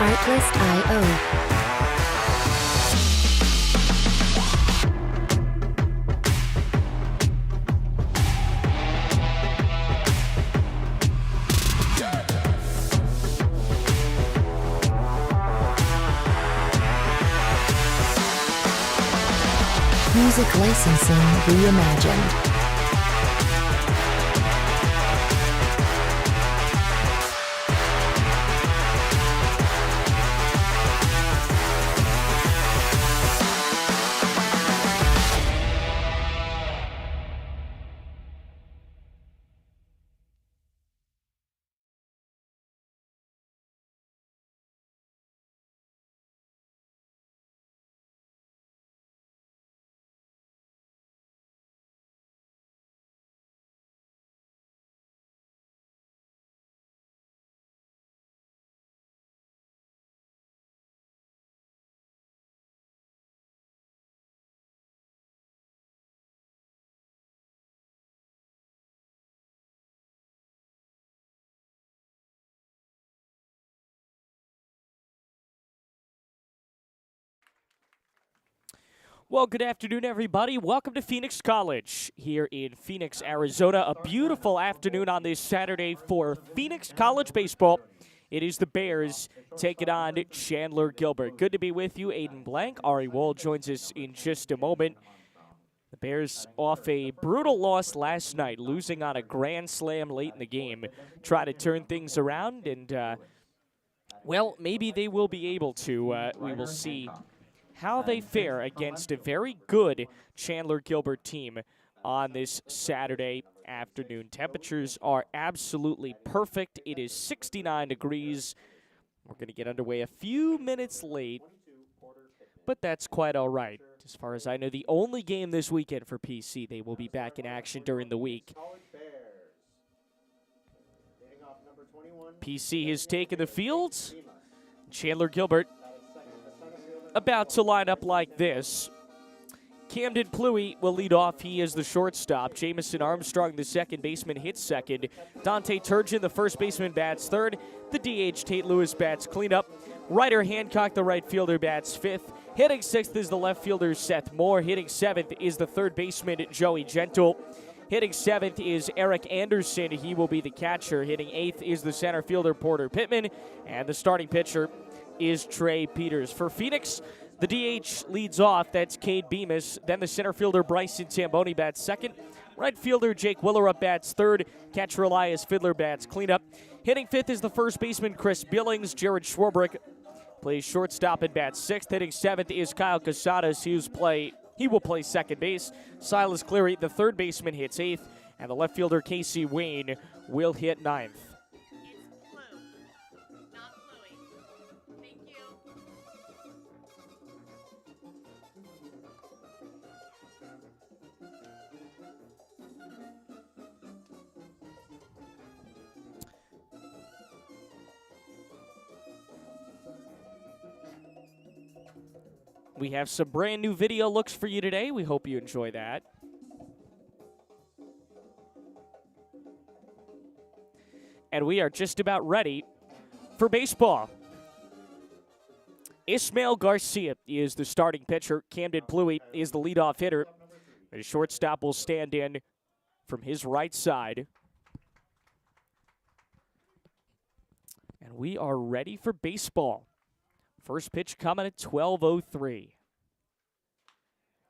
Artlist.io. Music licensing reimagined. Well, good afternoon, everybody. Welcome to Phoenix College here in Phoenix, Arizona. A beautiful afternoon on this Saturday for Phoenix College baseball. It is the Bears taking on Chandler-Gilbert. Good to be with you, Aiden Blanc. Ari Wold joins us in just a moment. The Bears off a brutal loss last night, losing on a grand slam late in the game. Try to turn things around, and, well, maybe they will be able to. We will see how they fare against a very good Chandler-Gilbert team on this Saturday afternoon. Temperatures are absolutely perfect. It is 69 degrees. We're going to get underway a few minutes late, but that's quite all right. As far as I know, the only game this weekend for PC. They will be back in action during the week. PC has taken the field. Chandler-Gilbert about to line up like this. Camden Pluie will lead off. He is the shortstop. Jamison Armstrong, the second baseman, hits second. Dante Turgeon, the first baseman, bats third. The DH, Tate Lewis, bats cleanup. Ryder Hancock, the right fielder, bats fifth. Hitting sixth is the left fielder, Seth Moore. Hitting seventh is the third baseman, Joey Gentle. Hitting seventh is Eric Anderson. He will be the catcher. Hitting eighth is the center fielder, Porter Pittman. And the starting pitcher is Trey Peters. For Phoenix, the DH leads off. That's Cade Bemis. Then the center fielder, Bryson Tamboni, bats second. Right fielder, Jake Willerup, bats third. Catcher Elias Fiddler bats cleanup. Hitting fifth is the first baseman, Chris Billings. Jared Schwarbrick plays shortstop and bats sixth. Hitting seventh is Kyle Casadas. He will play second base. Silas Cleary, the third baseman, hits eighth. And the left fielder, Casey Wayne, will hit ninth. We have some brand new video looks for you today. We hope you enjoy that. And we are just about ready for baseball. Ismael Garcia is the starting pitcher. Camden Pluie is the leadoff hitter. The shortstop will stand in from his right side. And we are ready for baseball. First pitch coming at 12:03.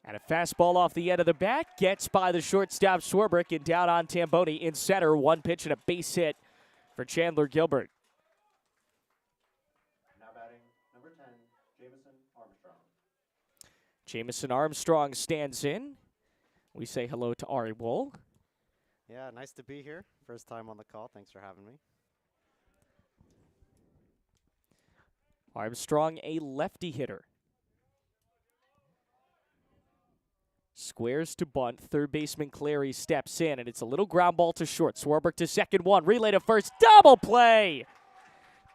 And a fastball off the end of the bat gets by the shortstop Schwarbrick and down on Tamboni in center. One pitch and a base hit for Chandler-Gilbert. Now batting number 10, Jamison Armstrong. Jamison Armstrong stands in. We say hello to Ari Wool. Yeah, nice to be here. First time on the call. Thanks for having me. Armstrong, a lefty hitter. Squares to bunt. Third baseman Clary steps in, and it's a little ground ball to short. Schwarbrick to second, one. Relay to first. Double play!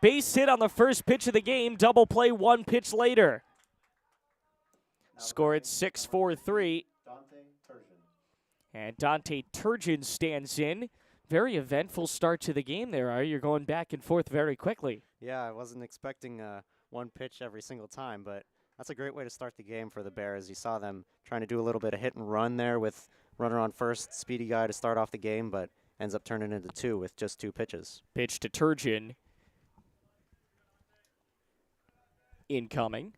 Base hit on the first pitch of the game. Double play one pitch later. Score at 6-4-3. And Dante Turgeon stands in. Very eventful start to the game there, are you? You're going back and forth very quickly. Yeah, I wasn't expecting one pitch every single time, but that's a great way to start the game for the Bears. You saw them trying to do a little bit of hit and run there with runner on first, speedy guy to start off the game, but ends up turning into two with just 2 pitches. Pitch to Turgeon. Incoming.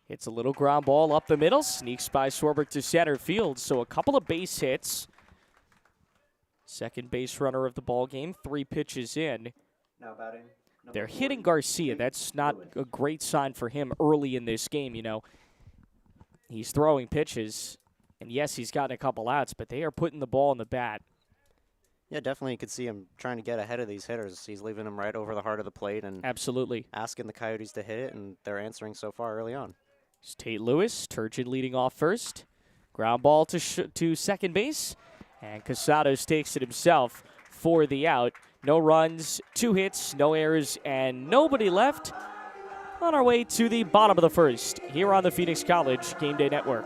Hits a little ground ball up the middle, sneaks by Swarbrick to center field, so a couple of base hits. Second base runner of the ball game, 3 pitches in. Now batting. They're hitting Garcia. That's not a great sign for him early in this game, you know. He's throwing pitches, and yes, he's gotten a couple outs, but they are putting the ball in the bat. Yeah, definitely you could see him trying to get ahead of these hitters. He's leaving them right over the heart of the plate and Absolutely. asking the Coyotes to hit it, and they're answering so far early on. It's Tate Lewis, Turgeon leading off first. Ground ball to second base, and Casados takes it himself for the out. No runs, 2 hits, no errors, and nobody left. On our way to the bottom of the first here on the Phoenix College Game Day Network.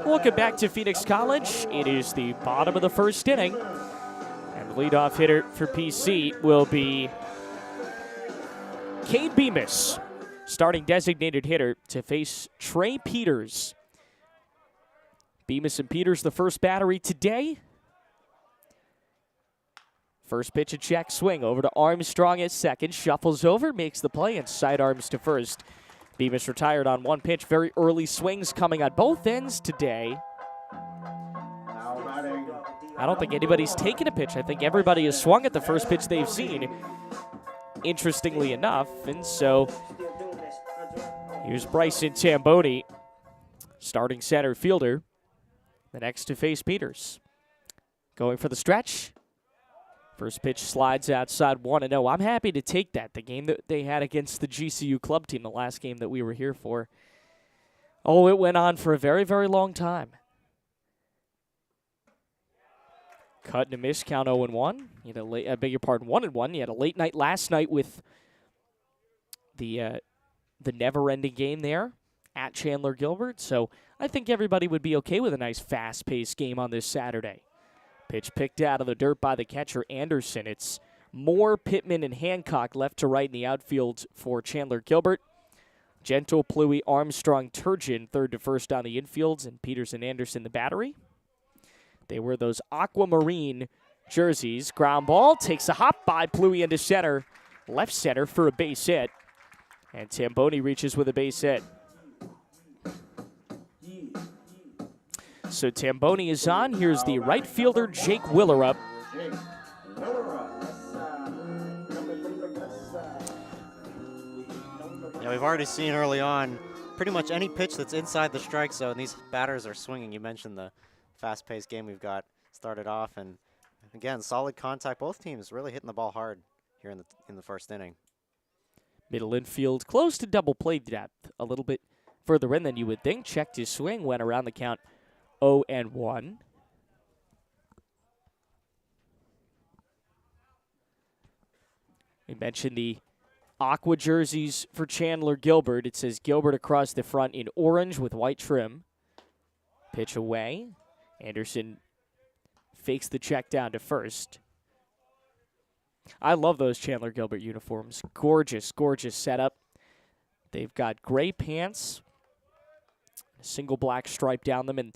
Welcome back to Phoenix College. It is the bottom of the first inning. And the leadoff hitter for PC will be Cade Bemis, starting designated hitter to face Trey Peters. Bemis and Peters, the first battery today. First pitch, a check swing over to Armstrong at second. Shuffles over, makes the play, and sidearms to first. Bemis retired on 1 pitch. Very early swings coming on both ends today. Now batting. I don't think anybody's taken a pitch. I think everybody has swung at the first pitch they've seen, interestingly enough. And so here's Bryson Tamboni, starting center fielder, the next to face Peters. Going for the stretch. First pitch slides outside 1-0. I'm happy to take that. The game that they had against the GCU club team, the last game that we were here for. Oh, it went on for a very, very long time. Cut and a miss, count 0-1. You had I beg your pardon, 1-1. You had a late night last night with the never-ending game there at Chandler-Gilbert. So I think everybody would be okay with a nice fast-paced game on this Saturday. Pitch picked out of the dirt by the catcher, Anderson. It's Moore, Pittman, and Hancock left to right in the outfield for Chandler-Gilbert. Gentle, Pluie, Armstrong, Turgeon, third to first on the infields, and Peters and Anderson the battery. They wear those aquamarine jerseys. Ground ball takes a hop by Pluie into center, left center for a base hit. And Tamboni reaches with a base hit. So Tamboni is on. Here's the right fielder, Jake Willerup. Jake Willerup. Yeah, we've already seen early on pretty much any pitch that's inside the strike zone, these batters are swinging. You mentioned the fast-paced game we've got started off, and again, solid contact. Both teams really hitting the ball hard here in the first inning. Middle infield, close to double play depth. A little bit further in than you would think. Checked his swing, went around the count 0-1. We mentioned the aqua jerseys for Chandler-Gilbert. It says Gilbert across the front in orange with white trim. Pitch away. Anderson fakes the check down to first. I love those Chandler-Gilbert uniforms. Gorgeous, gorgeous setup. They've got gray pants, a single black stripe down them, and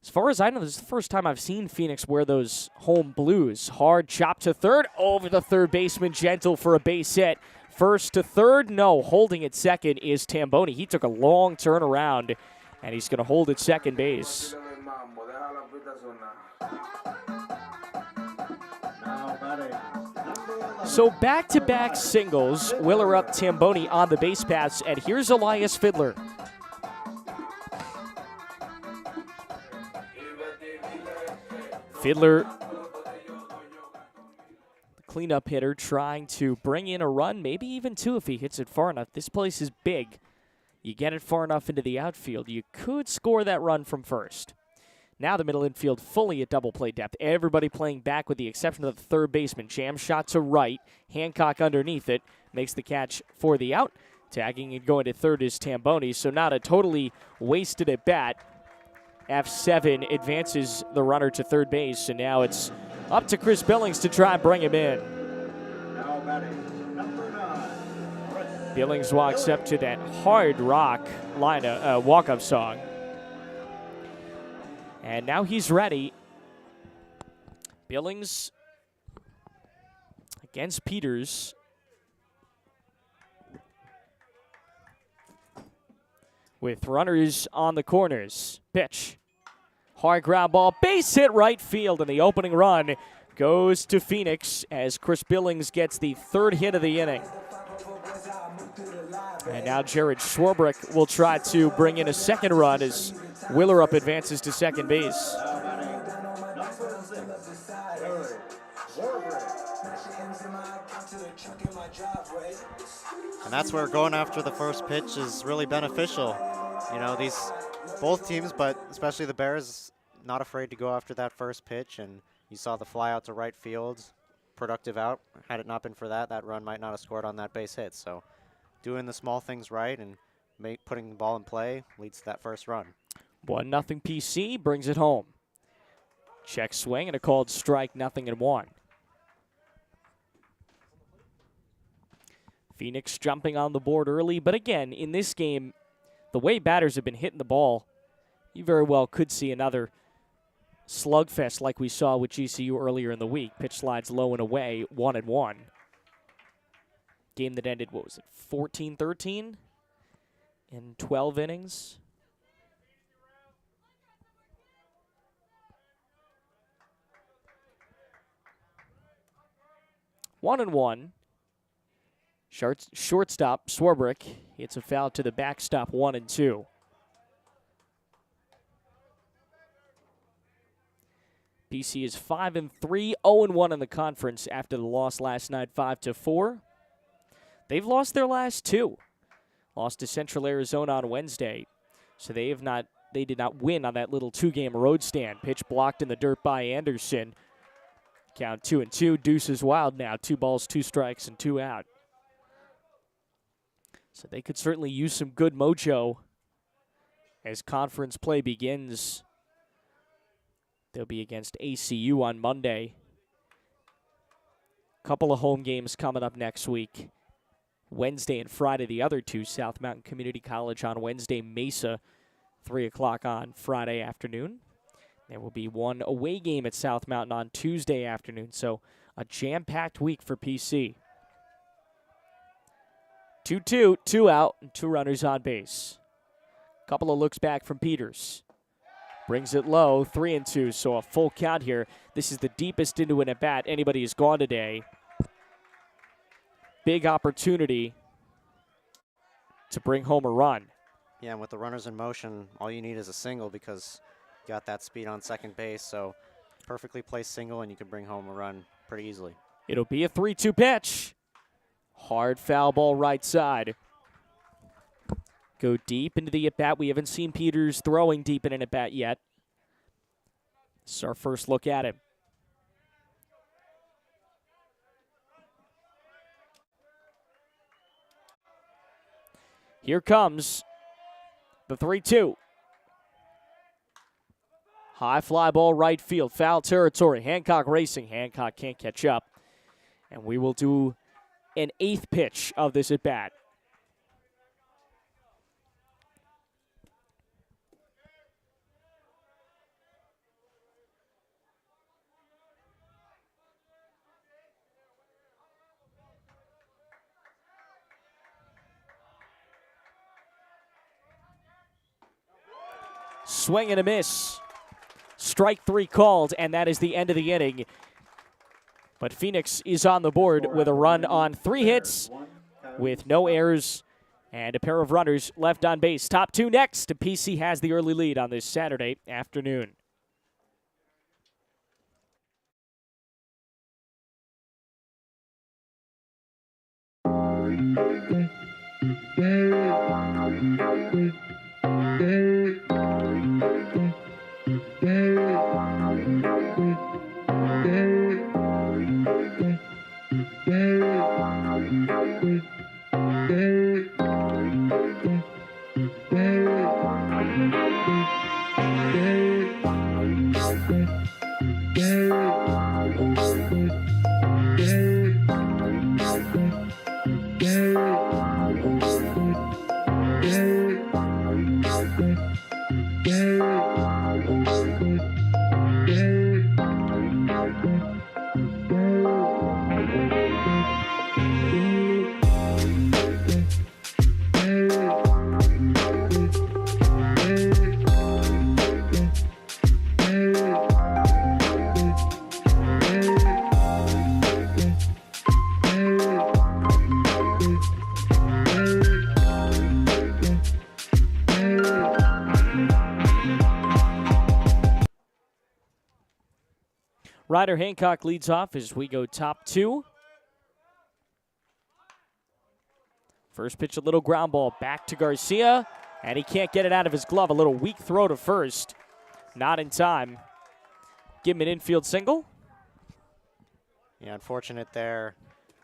as far as I know, this is the first time I've seen Phoenix wear those home blues. Hard chop to third, over the third baseman, gentle for a base hit. First to third, no. Holding at second is Tamboni. He took a long turn around, and he's going to hold at second base. So back-to-back singles, Willerup, Tamboni on the base paths, and here's Elias Fiddler. Fiddler, the cleanup hitter, trying to bring in a run, maybe even two if he hits it far enough. This place is big. You get it far enough into the outfield, you could score that run from first. Now the middle infield fully at double play depth. Everybody playing back with the exception of the third baseman. Jam shot to right. Hancock underneath it. Makes the catch for the out. Tagging and going to third is Tamboni, so not a totally wasted at bat. F7 advances the runner to third base, and now it's up to Chris Billings to try and bring him in. Now batting, number 9. Billings walks up to that hard rock walk-up song. And now he's ready. Billings against Peters. With runners on the corners. Pitch. Hard ground ball. Base hit right field. And the opening run goes to Phoenix as Chris Billings gets the third hit of the inning. And now Jared Schwarbrick will try to bring in a second run as Willerup advances to second base. And that's where going after the first pitch is really beneficial. You know, both teams, but especially the Bears, not afraid to go after that first pitch. And you saw the fly out to right field, productive out. Had it not been for that, that run might not have scored on that base hit. So doing the small things right and putting the ball in play leads to that first run. 1-0 PC brings it home. Check swing and a called strike, 0-1. Phoenix jumping on the board early, but again, in this game, the way batters have been hitting the ball, you very well could see another slugfest like we saw with GCU earlier in the week. Pitch slides low and away, 1-1. Game that ended, 14-13 in 12 innings. 1-1. Shortstop Swarbrick hits a foul to the backstop, 1-2. PC is 5-3, 0-1 in the conference after the loss last night, 5-4. They've lost their last two. Lost to Central Arizona on Wednesday, so they did not win on that little two-game road stand. Pitch blocked in the dirt by Anderson. Count 2-2. Deuce is wild now. 2 balls, 2 strikes, and 2 out. So they could certainly use some good mojo as conference play begins. They'll be against ACU on Monday. Couple of home games coming up next week. Wednesday and Friday, the other two. South Mountain Community College on Wednesday, Mesa, 3 o'clock on Friday afternoon. There will be one away game at South Mountain on Tuesday afternoon. So a jam-packed week for PC. 2-2, 2 out, and 2 runners on base. Couple of looks back from Peters. Brings it low, 3-2, so a full count here. This is the deepest into an at-bat anybody has gone today. Big opportunity to bring home a run. Yeah, and with the runners in motion, all you need is a single because you got that speed on second base, so perfectly placed single and you can bring home a run pretty easily. It'll be a 3-2 pitch. Hard foul ball right side. Go deep into the at-bat. We haven't seen Peters throwing deep in an at-bat yet. This is our first look at him. Here comes the 3-2. High fly ball right field. Foul territory. Hancock racing. Hancock can't catch up. And we will do an 8th pitch of this at-bat. Swing and a miss. Strike 3 called, and that is the end of the inning. But Phoenix is on the board with a run on 3 hits with no errors and a pair of runners left on base. Top 2 next. PC has the early lead on this Saturday afternoon. Ryder Hancock leads off as we go top 2. First pitch, a little ground ball back to Garcia, and he can't get it out of his glove. A little weak throw to first. Not in time. Give him an infield single. Yeah, unfortunate there.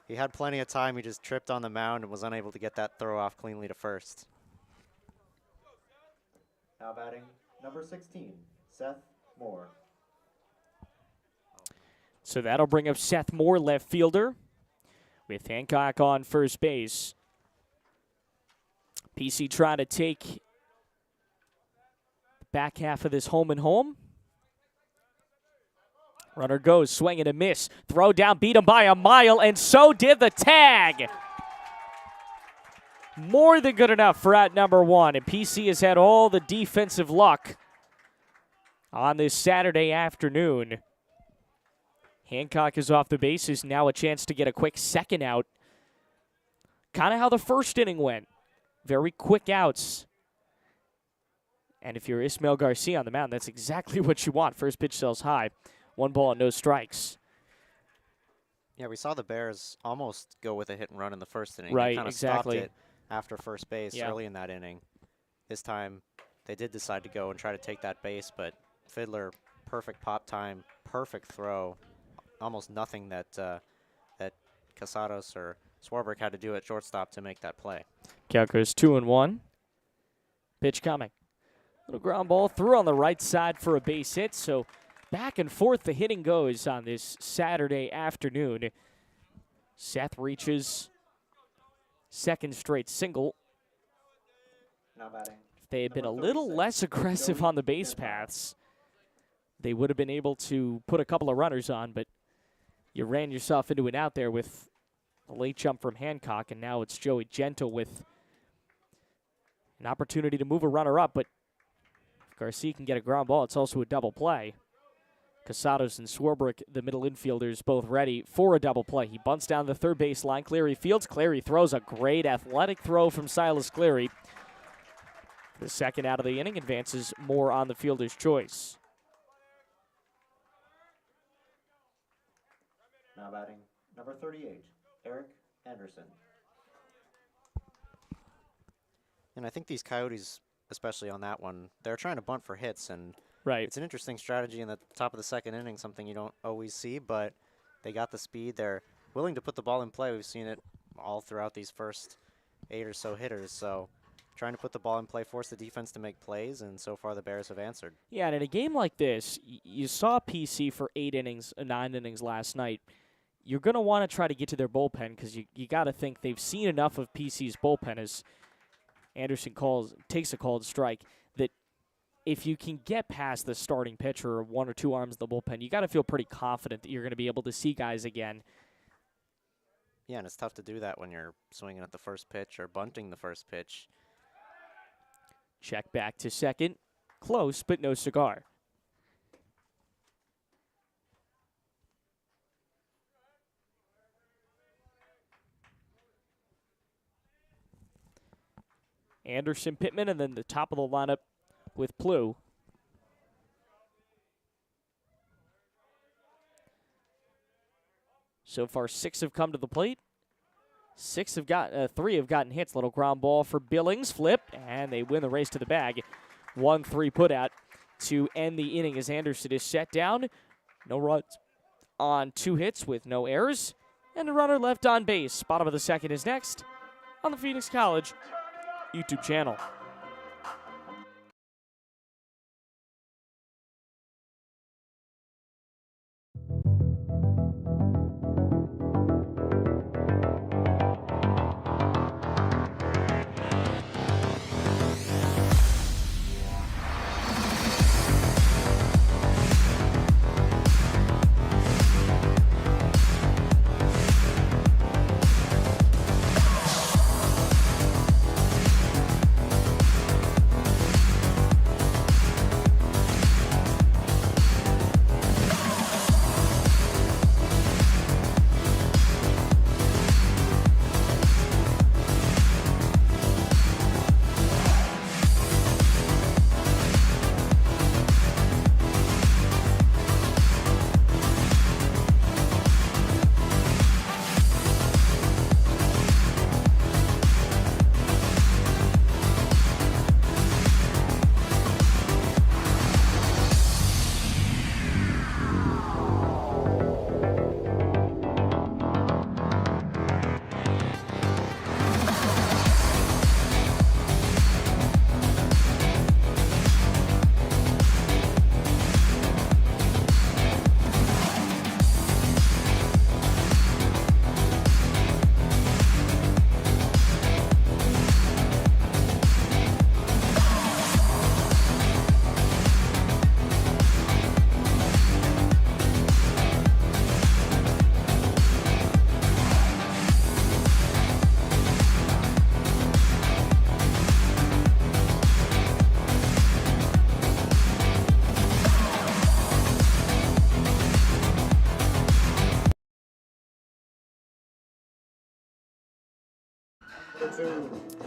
He had plenty of time. He just tripped on the mound and was unable to get that throw off cleanly to first. Now batting, number 16, Seth Moore. So that'll bring up Seth Moore, left fielder, with Hancock on first base. PC trying to take the back half of this home and home. Runner goes, swing and a miss. Throw down, beat him by a mile, and so did the tag. More than good enough for at number 1, and PC has had all the defensive luck on this Saturday afternoon. Hancock is off the bases. Now a chance to get a quick second out. Kind of how the first inning went. Very quick outs. And if you're Ismael Garcia on the mound, that's exactly what you want. First pitch sells high. 1 ball and no strikes. Yeah, we saw the Bears almost go with a hit and run in the first inning. Right, They kind of exactly. stopped it after first base early in that inning. This time, they did decide to go and try to take that base, but Fiddler, perfect pop time, perfect throw. Almost nothing that that Casados or Swarbrick had to do at shortstop to make that play. Count goes 2-1. Pitch coming. Little ground ball through on the right side for a base hit. So back and forth the hitting goes on this Saturday afternoon. Seth reaches second straight single. Now batting, If they had been a number little 36, less aggressive on the base paths, they would have been able to put a couple of runners on, but you ran yourself into an out there with a late jump from Hancock, and now it's Joey Gento with an opportunity to move a runner up, but Garcia can get a ground ball. It's also a double play. Casados and Swarbrick, the middle infielders, both ready for a double play. He bunts down the third base line. Cleary fields. Cleary throws a great athletic throw from Silas Cleary. The second out of the inning advances more on the fielder's choice. Now batting number 38, Eric Anderson. And I think these Coyotes, especially on that one, they're trying to bunt for hits, and Right. it's an interesting strategy in the top of the second inning, something you don't always see, but they got the speed. They're willing to put the ball in play. We've seen it all throughout these first 8 or so hitters, so trying to put the ball in play, force the defense to make plays, and so far the Bears have answered. Yeah, and in a game like this, you saw PC for 8 innings, 9 innings last night. You're going to want to try to get to their bullpen because you got to think they've seen enough of PC's bullpen as Anderson takes a called strike that if you can get past the starting pitcher or 1 or 2 arms of the bullpen, you got to feel pretty confident that you're going to be able to see guys again. Yeah, and it's tough to do that when you're swinging at the first pitch or bunting the first pitch. Check back to second. Close, but no cigar. Anderson, Pittman, and then the top of the lineup with Plu. So far, 6 have come to the plate. 3 have gotten hits. Little ground ball for Billings, flip, and they win the race to the bag. 1-3 put out to end the inning as Anderson is set down. No runs on 2 hits with no errors, and a runner left on base. Bottom of the second is next on the Phoenix College YouTube channel.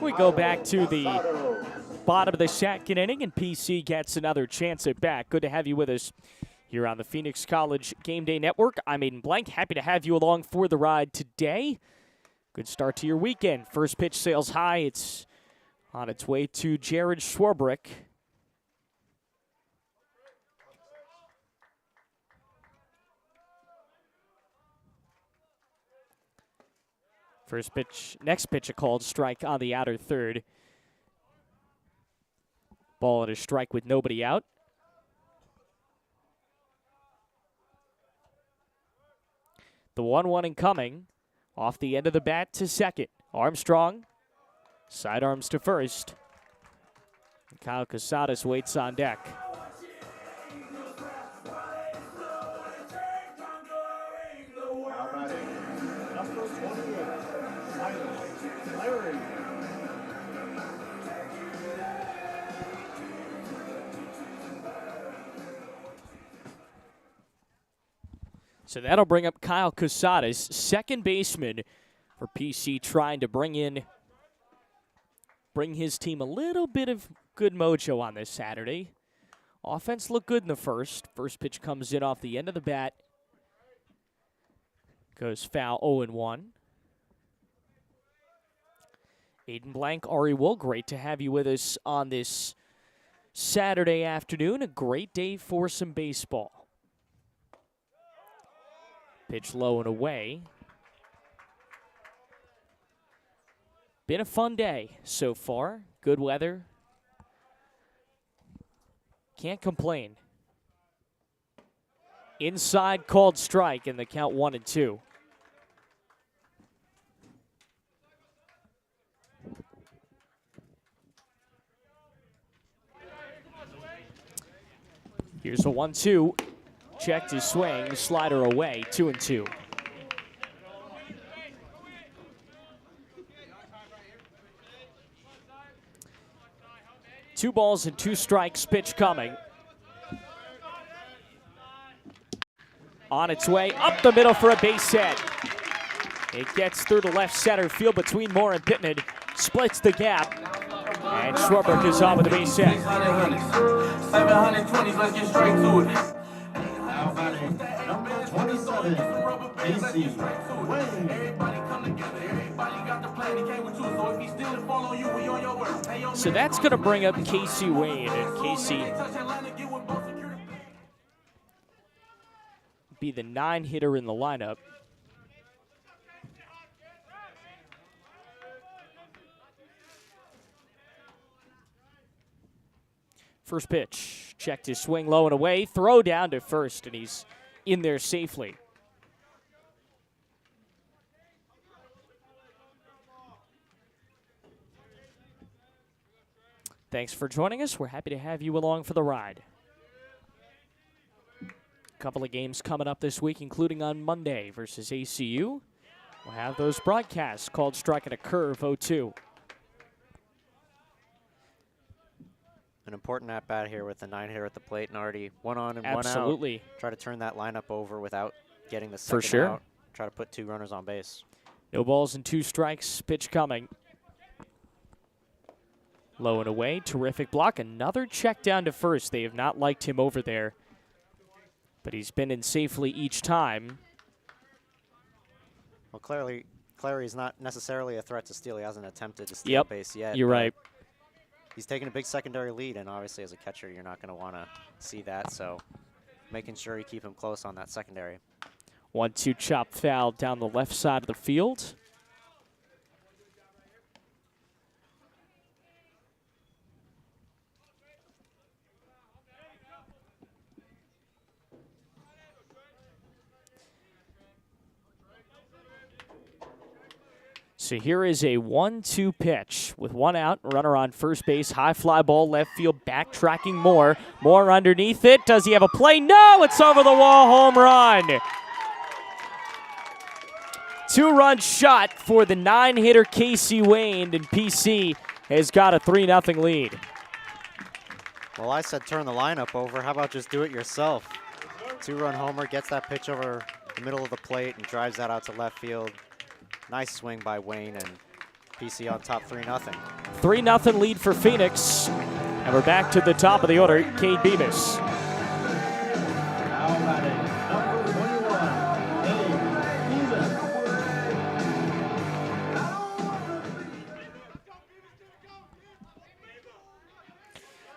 We go back to the bottom of the second inning, and PC gets another chance at bat. Good to have you with us here on the Phoenix College Game Day Network. I'm Aiden Blanc. Happy to have you along for the ride today. Good start to your weekend. First pitch sails high. It's on its way to Jared Swarbrick. First pitch, next pitch, a called strike on the outer third. Ball and a strike with nobody out. The 1-1 incoming. Off the end of the bat to second. Armstrong. Sidearms to first. Kyle Casados waits on deck. So that'll bring up Kyle Casadas, second baseman for PC, trying to bring his team a little bit of good mojo on this Saturday. Offense looked good in the first. First pitch comes in off the end of the bat. Goes foul, 0-1. Aiden, Blanc, Ari Wool, great to have you with us on this Saturday afternoon. A great day for some baseball. Pitch low and away. Been a fun day so far. Good weather. Can't complain. Inside, called strike, and the count 1-2. Here's a 1-2. Checked his swing, slider away, 2-2. Two balls and two strikes, pitch coming. On its way, up the middle for a base hit. It gets through the left center field between Moore and Pittman, splits the gap, and Schwarber is on with the base hit. 720s, let's get straight to it. Number 27, AC Wayne. So that's going to bring up Casey Wayne, and Casey be the 9-hitter in the lineup. First pitch, checked his swing low and away, throw down to first, and he's in there safely. Thanks for joining us. We're happy to have you along for the ride. A couple of games coming up this week, including on Monday versus ACU. We'll have those broadcasts called Striking a Curve 0-2. An important at-bat here with the 9-hitter at the plate and already one on and one out. Absolutely. Try to turn that lineup over without getting the For second sure. out. Try to put two runners on base. No balls and two strikes, pitch coming. Low and away, terrific block. Another check down to first. They have not liked him over there, but he's been in safely each time. Well, clearly is not necessarily a threat to steal. He hasn't attempted to steal base yet. You're right. He's taking a big secondary lead, and obviously as a catcher, you're not going to want to see that, so making sure you keep him close on that secondary. 1-2 chop foul down the left side of the field. So here is a 1-2 pitch with one out, runner on first base, high fly ball, left field, backtracking Moore. Moore underneath it. Does he have a play? No, it's over the wall, home run. Two-run shot for the 9-hitter Casey Wayne, and PC has got a 3-0 lead. Well, I said turn the lineup over. How about just do it yourself? Two-run homer, gets that pitch over the middle of the plate and drives that out to left field. Nice swing by Wayne, and PC on top 3-0. 3-0 lead for Phoenix. And we're back to the top of the order, Cade Bemis. Now batting, number 21,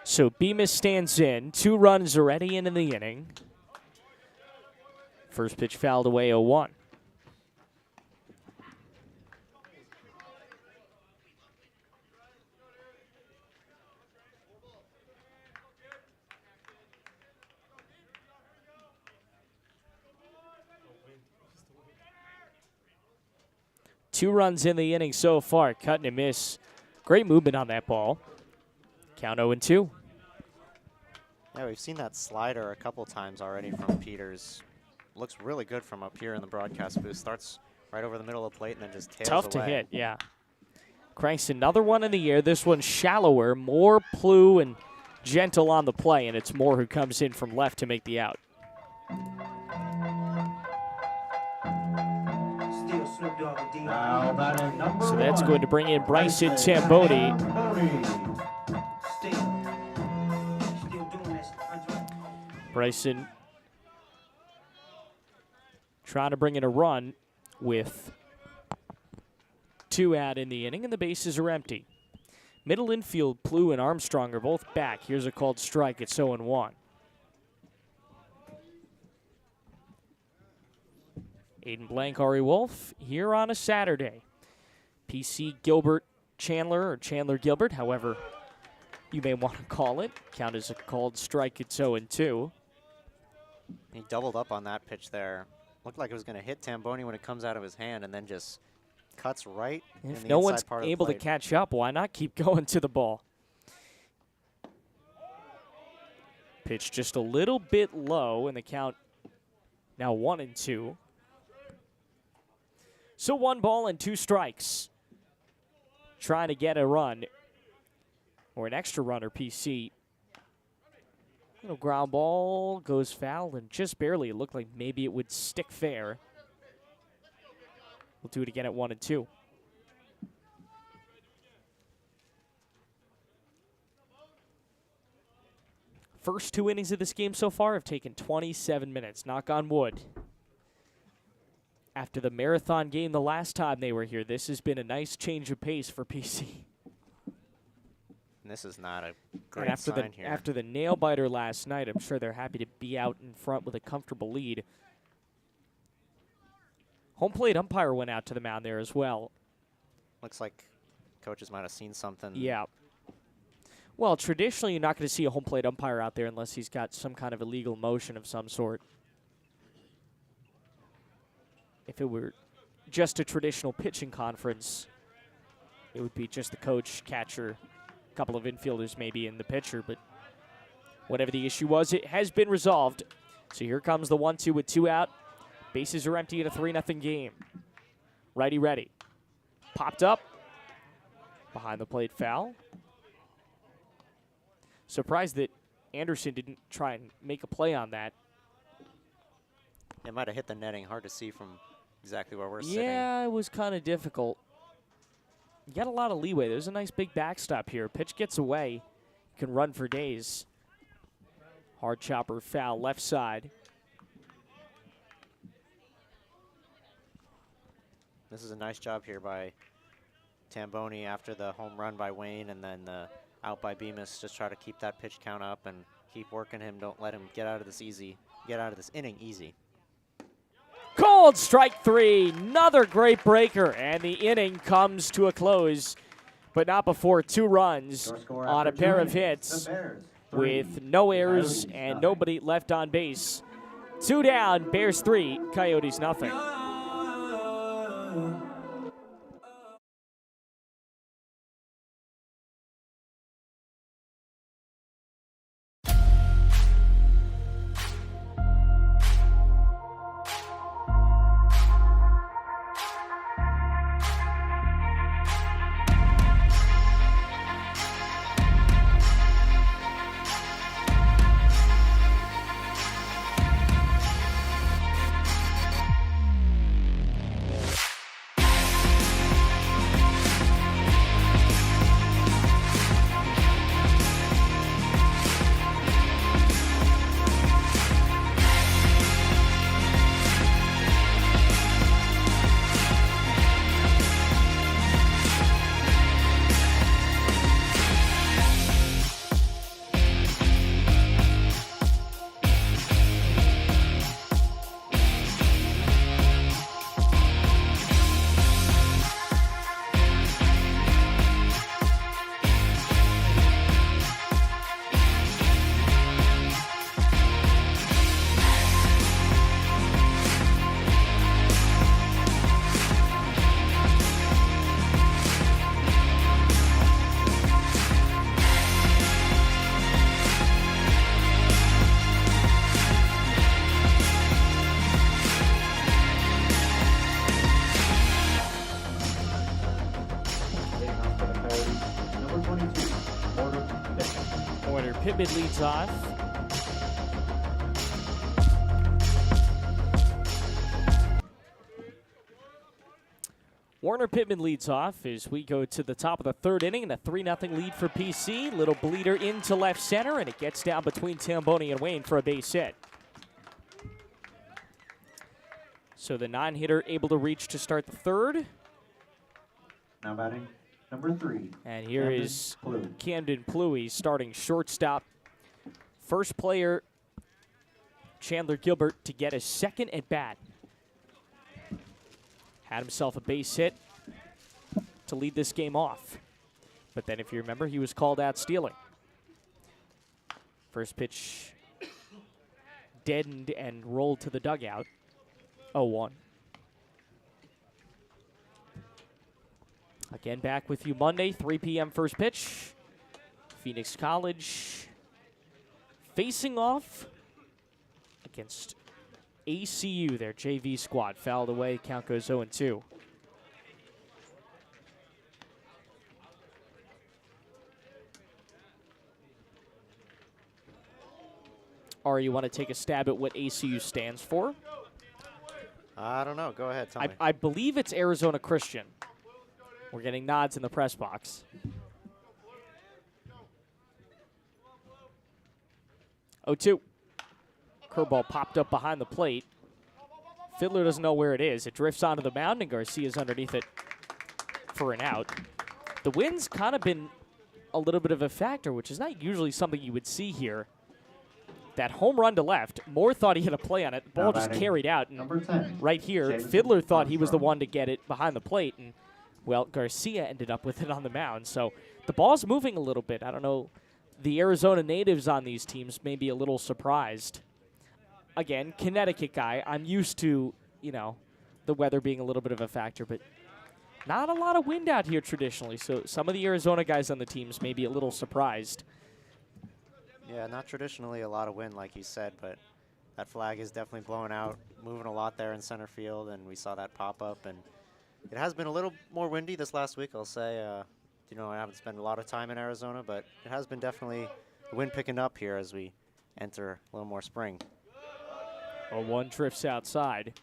So Bemis stands in. 2 runs already in the inning. First pitch fouled away, 0-1. Two runs in the inning so far, cut and miss. Great movement on that ball. Count 0-2. Yeah, we've seen that slider a couple times already from Peters. Looks really good from up here in the broadcast booth. Starts right over the middle of the plate and then just tails Tough to away. hit, yeah. Cranks another one in the air. This one's shallower, more plue and gentle on the play, and it's Moore who comes in from left to make the out. Now batting number So that's one, going to bring in Bryson Tamboni. Bryson trying to bring in a run with 2 out in the inning, and the bases are empty. Middle infield, Plew and Armstrong are both back. Here's a called strike. It's 0-1. Aiden, Blanc, Ari Wolf here on a Saturday. PC Gilbert Chandler, or Chandler-Gilbert, however you may want to call it. Count as a called strike. It's 0-2. He doubled up on that pitch there. Looked like it was going to hit Tamboni when it comes out of his hand, and then just cuts right in If the no inside one's part of the able to plate. catch up, why not keep going to the ball? Pitch just a little bit low, and the count now 1-2. So 1 ball and 2 strikes. Trying to get a run, or an extra runner, PC. Little ground ball goes foul, and just barely. It looked like maybe it would stick fair. We'll do it again at 1-2. First 2 innings of this game so far have taken 27 minutes. Knock on wood. After the marathon game the last time they were here, this has been a nice change of pace for PC. And this is not a And great after sign here. after the nail biter last night, I'm sure they're happy to be out in front with a comfortable lead. Home plate umpire went out to the mound there as well. Looks like coaches might have seen something. Yeah. Well, traditionally, you're not going to see a home plate umpire out there unless he's got some kind of illegal motion of some sort. If it were just a traditional pitching conference, it would be just the coach, catcher, a couple of infielders maybe, in the pitcher. But whatever the issue was, it has been resolved. So here comes the 1-2 with 2 out. Bases are empty in a 3-0 game. Righty ready. Popped up. Behind the plate foul. Surprised that Anderson didn't try and make a play on that. It might have hit the netting. Hard to see from exactly where we're sitting. Yeah, it was kind of difficult. You got a lot of leeway. There's a nice big backstop here. Pitch gets away. You can run for days. Hard chopper foul left side. This is a nice job here by Tamboni after the home run by Wayne, and then the out by Bemis. Just try to keep that pitch count up and keep working him. Don't let him get out of this inning easy. Called strike 3. Another great breaker, and the inning comes to a close, but not before 2 runs Your score on a after pair 2 of innings, hits the Bears, 3, with no errors Coyotes, and 0. nobody left on base. 2 down, Bears 3, Coyotes nothing. Pittman leads off. Warner Pittman leads off as we go to the top of the third inning and a 3-0 lead for PC. Little bleeder into left center, and it gets down between Tamboni and Wayne for a base hit. So the 9-hitter able to reach to start the third. Now batting, number 3. And here Camden is Pluie. Camden Pluie starting shortstop. First player, Chandler-Gilbert, to get a second at bat. Had himself a base hit to lead this game off. But then, if you remember, he was called out stealing. First pitch deadened and rolled to the dugout. 0-1. Again, back with you Monday, 3 p.m. first pitch. Phoenix College facing off against ACU, their JV squad. Fouled away, count goes 0-2. Or you want to take a stab at what ACU stands for? I don't know. Go ahead, tell me. I believe it's Arizona Christian. We're getting nods in the press box. 0-2. Curveball popped up behind the plate. Fiddler doesn't know where it is. It drifts onto the mound, and Garcia's underneath it for an out. The wind's kind of been a little bit of a factor, which is not usually something you would see here. That home run to left, Moore thought he had a play on it. The ball just carried out. And number 10. right here, Jaden Fiddler thought he was the Armstrong. one to get it behind the plate, and, well, Garcia ended up with it on the mound. So the ball's moving a little bit. I don't know. The Arizona natives on these teams may be a little surprised. Again, Connecticut guy. I'm used to, the weather being a little bit of a factor, but not a lot of wind out here traditionally. So some of the Arizona guys on the teams may be a little surprised. Yeah, not traditionally a lot of wind, like you said, but that flag is definitely blowing out, moving a lot there in center field, and we saw that pop up. And it has been a little more windy this last week, I'll say. I haven't spent a lot of time in Arizona, but it has been definitely the wind picking up here as we enter a little more spring. 0-1 drifts outside.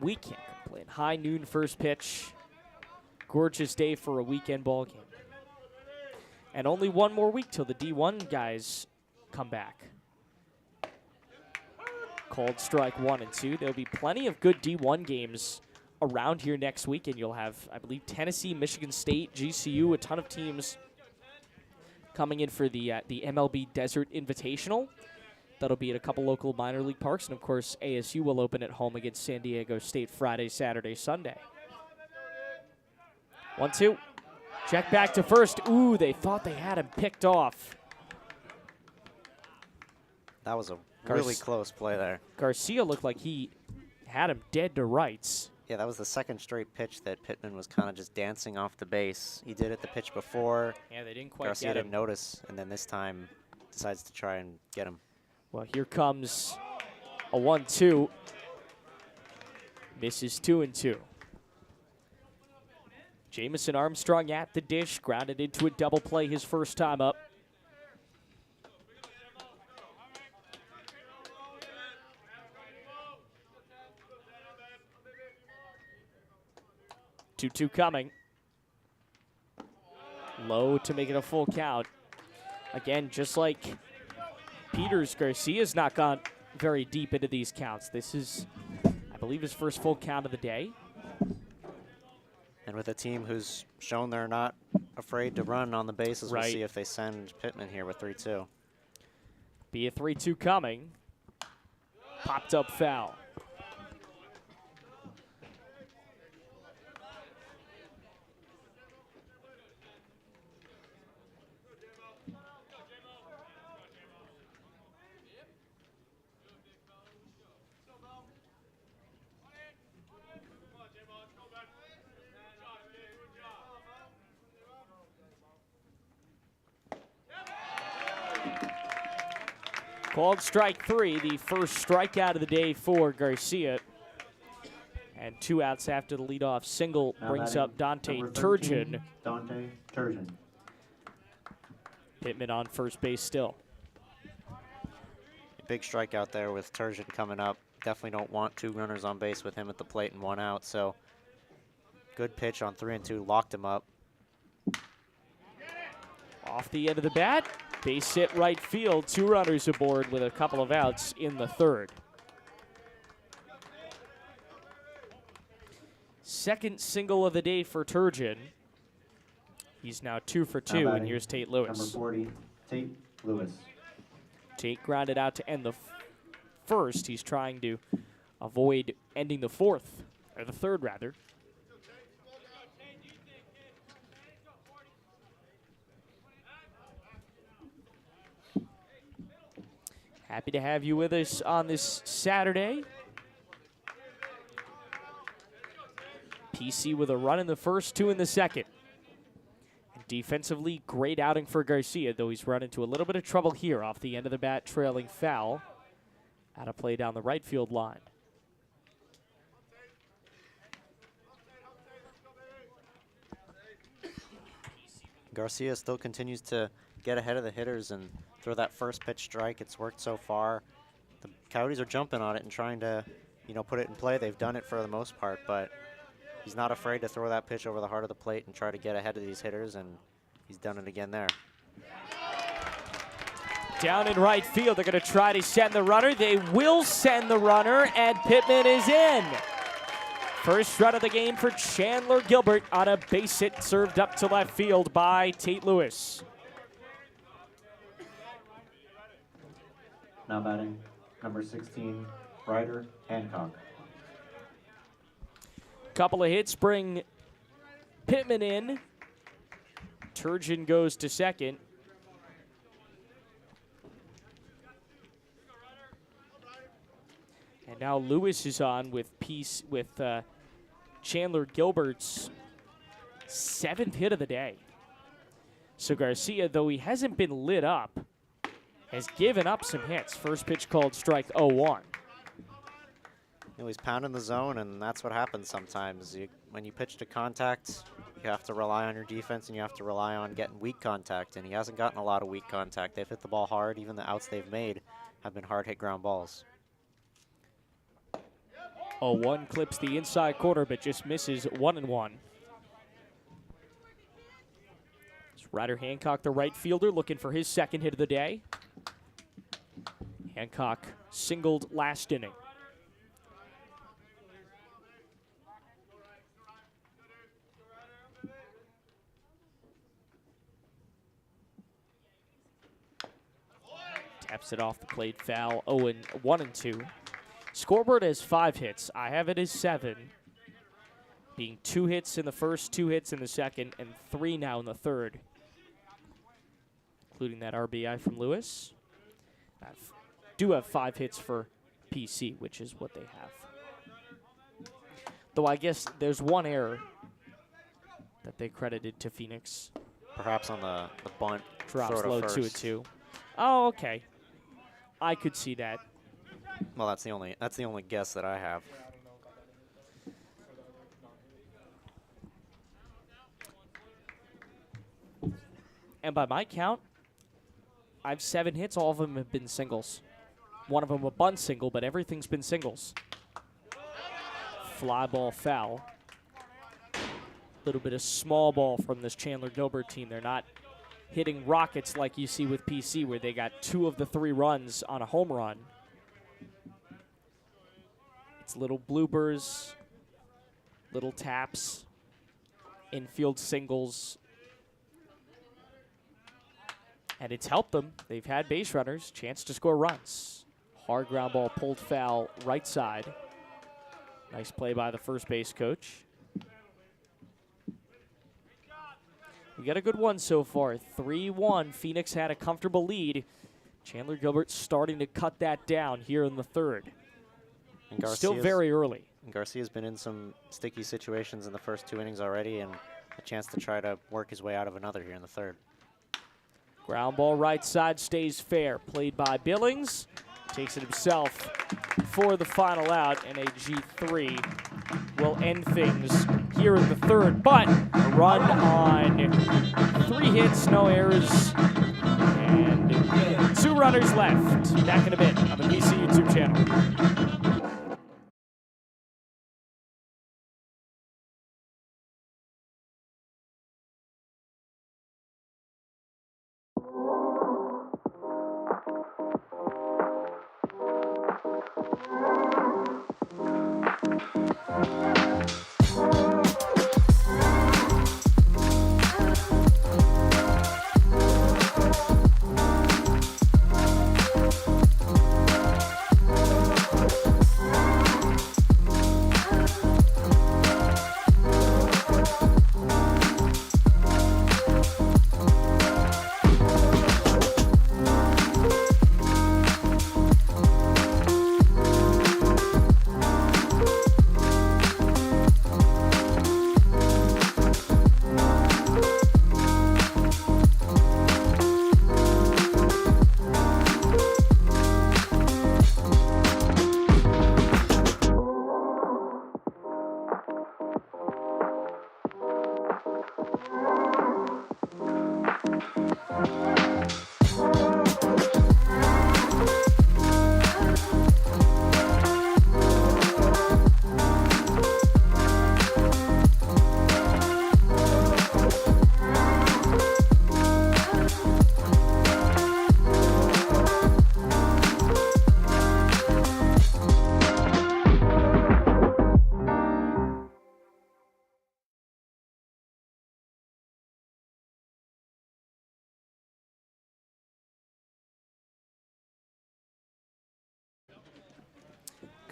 We can't complain. High noon first pitch. Gorgeous day for a weekend ball game. And only one more week till the D1 guys come back. Called strike 1 and 2. There'll be plenty of good D1 games around here next week, and you'll have, I believe, Tennessee, Michigan State, GCU, a ton of teams coming in for the MLB Desert Invitational. That'll be at a couple local minor league parks, and of course ASU will open at home against San Diego State Friday, Saturday, Sunday. 1-2. Check back to first. Ooh, they thought they had him picked off. That was a really close play there. Garcia looked like he had him dead to rights. Yeah, that was the second straight pitch that Pittman was kind of just dancing off the base. He did it the pitch before. Yeah, they didn't quite Garcia get him. didn't notice, and then this time decides to try and get him. Well, here comes a 1-2. Misses 2-2. Jamison Armstrong at the dish, grounded into a double play his first time up. Two coming. Low to make it a full count. Again, just like Peters, Garcia's not gone very deep into these counts. This is, I believe, his first full count of the day. And with a team who's shown they're not afraid to run on the bases, Right. we'll see if they send Pittman here with 3-2. Be a 3-2 coming. Popped up foul. Called strike 3, the first strikeout of the day for Garcia. And 2 outs after the leadoff single Now brings batting up Dante number Turgeon. 13, Dante Turgeon. Pittman on first base still. A big strikeout there with Turgeon coming up. definitely don't want 2 runners on base with him at the plate and 1 out. So good pitch on 3-2, locked him up. Off the end of the bat, base hit right field. 2 runners aboard with a couple of outs in the third. Second single of the day for Turgeon. He's now 2 for 2, and here's Tate Lewis. Number 40, Tate Lewis. Tate grounded out to end the first. He's trying to avoid ending the fourth, or the third rather. Happy to have you with us on this Saturday. PC with a run in the first, 2 in the second. And defensively, great outing for Garcia, though he's run into a little bit of trouble here off the end of the bat, trailing foul. Out of play down the right field line. Garcia still continues to get ahead of the hitters and throw that first pitch strike. It's worked so far. The Coyotes are jumping on it and trying to, put it in play. They've done it for the most part, but he's not afraid to throw that pitch over the heart of the plate and try to get ahead of these hitters, and he's done it again there. Down in right field, they're going to try to send the runner. They will send the runner, and Pittman is in. First run of the game for Chandler-Gilbert on a base hit served up to left field by Tate Lewis. Now batting, number 16, Ryder Hancock. Couple of hits bring Pittman in. Turgeon goes to second. And now Lewis is on with Chandler-Gilbert's 7th hit of the day. So Garcia, though he hasn't been lit up, has given up some hits. First pitch called strike 0-1. He's pounding the zone, and that's what happens sometimes. When you pitch to contact, you have to rely on your defense, and you have to rely on getting weak contact, and he hasn't gotten a lot of weak contact. They've hit the ball hard. Even the outs they've made have been hard-hit ground balls. 0-1 clips the inside corner, but just misses 1-1. It's Ryder Hancock, the right fielder, looking for his 2nd hit of the day. Hancock singled last inning. Taps it off the plate, foul. 1-2. Scoreboard has 5 hits. I have it as 7, being 2 hits in the first, 2 hits in the second, and 3 now in the third, including that RBI from Lewis. I do have 5 hits for PC, which is what they have. Though I guess there's one error that they credited to Phoenix. Perhaps on the bunt. Drops low 2-2. Oh, okay. I could see that. Well, that's the only guess that I have. And by my count, I have 7 hits. All of them have been singles. One of them a bunt single, but everything's been singles. Fly ball foul. A little bit of small ball from this Chandler-Gilbert team. They're not hitting rockets like you see with PC, where they got 2 of the 3 runs on a home run. It's little bloopers, little taps, infield singles. And it's helped them. They've had base runners, chance to score runs. Hard ground ball pulled foul right side. Nice play by the first base coach. We got a good one so far. 3-1. Phoenix had a comfortable lead. Chandler-Gilbert starting to cut that down here in the third. And still very early. Garcia's been in some sticky situations in the first 2 innings already, and a chance to try to work his way out of another here in the third. Ground ball right side stays fair. Played by Billings. Takes it himself for the final out, and a G3 will end things here in the third. But a run on 3 hits, no errors, and 2 runners left. Back in a bit on the PC YouTube channel.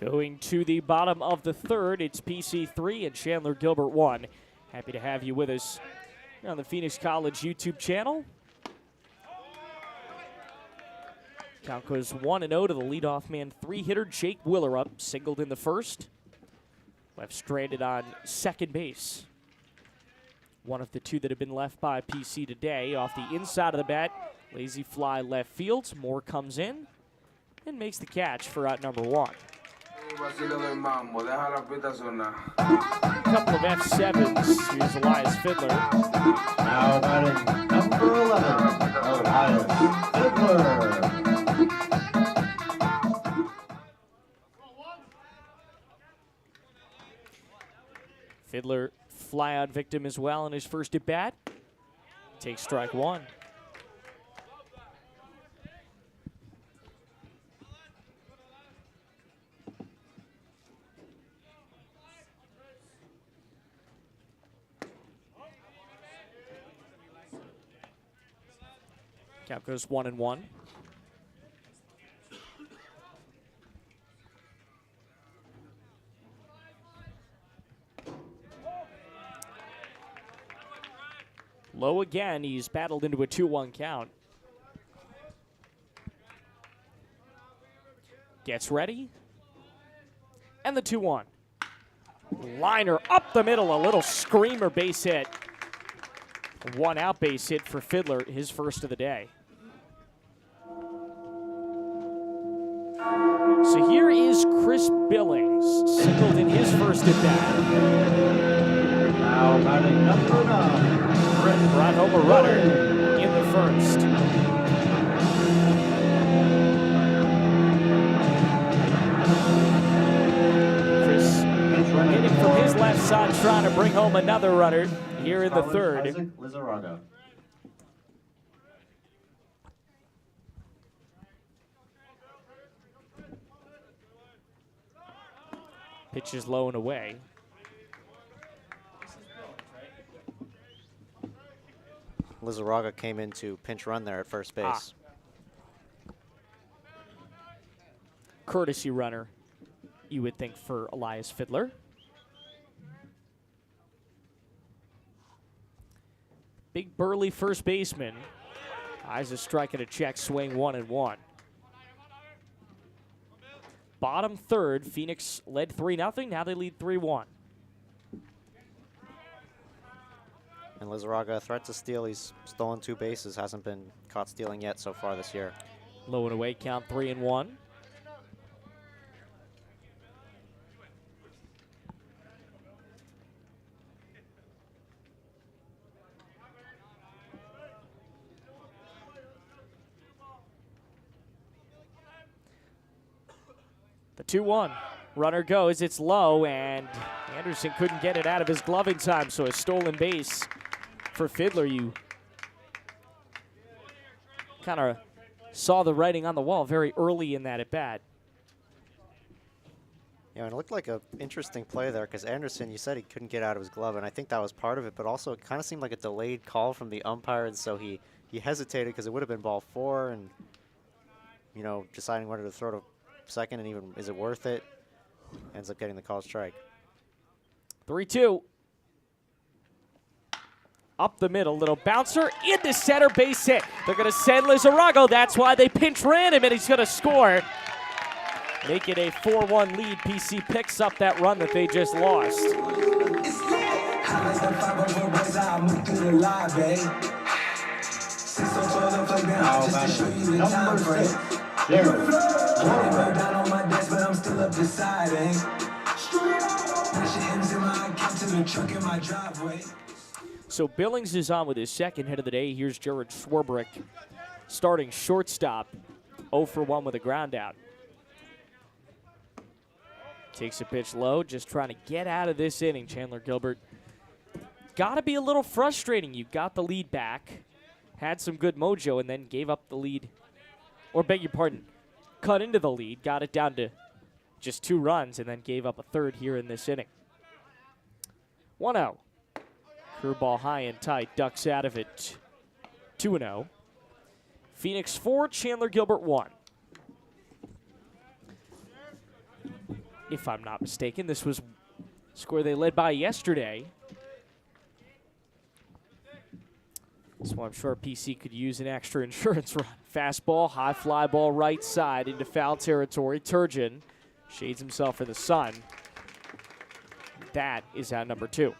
Going to the bottom of the third, it's PC 3 and Chandler-Gilbert 1. Happy to have you with us here on the Phoenix College YouTube channel. Count goes 1-0 to the leadoff man, three-hitter Jake Willerup, singled in the first. Left stranded on second base. One of the two that have been left by PC today. Off the inside of the bat, lazy fly left field. Moore comes in and makes the catch for out number one. A couple of F7s. Here's Elias Fiddler. Now batting number 11, Elias Fiddler. Fiddler fly-out victim as well in his first at-bat. Takes strike one. Count goes 1-1. Low again, he's battled into a 2-1 count. Gets ready. And the 2-1. Liner up the middle, a little screamer base hit. One out base hit for Fiddler, his first of the day. So here is Chris Billings, singled in his first at bat. Now batting number 9. Brought home a runner in the first. Chris hitting from his left side, trying to bring home another runner here in the third. Pitch is low and away. Lizarraga came in to pinch run there at first base. Courtesy runner, you would think, for Elias Fiddler. Big burly first baseman. Eyes a strike and a check, swing 1-1. Bottom third, Phoenix led 3-0. Now they lead 3-1. And Lizarraga, threat to steal. He's stolen 2 bases. Hasn't been caught stealing yet so far this year. Low and away, count 3-1. The 2-1. Runner goes, it's low, and Anderson couldn't get it out of his glove in time, so a stolen base for Fiddler. You kind of saw the writing on the wall very early in that at-bat. Yeah, and it looked like an interesting play there because Anderson, you said he couldn't get out of his glove, and I think that was part of it, but also it kind of seemed like a delayed call from the umpire, and so he hesitated because it would have been ball 4, and, you know, deciding whether to throw to second and even is it worth it, ends up getting the call strike. 3-2. Up the middle, little bouncer into center, base hit. They're going to send Lizarraga. That's why they pinch ran him, and he's going to score. Make it a 4-1 lead. PC picks up that run that they just lost. Number 6, So Billings is on with his second hit of the day. Here's Jared Swarbrick, starting shortstop, 0 for 1 with a ground out. Takes a pitch low, just trying to get out of this inning. Chandler-Gilbert, got to be a little frustrating. You got the lead back, had some good mojo, and then gave up the lead. Or beg your pardon, cut into the lead, got it down to just 2 runs, and then gave up a third here in this inning. 1-0. Curveball high and tight, ducks out of it. 2-0. Phoenix 4, Chandler-Gilbert 1. if I'm not mistaken. This was a score they led by yesterday. So I'm sure PC could use an extra insurance run. Fastball, high fly ball right side into foul territory. Turgeon shades himself in the sun. That is out number 2.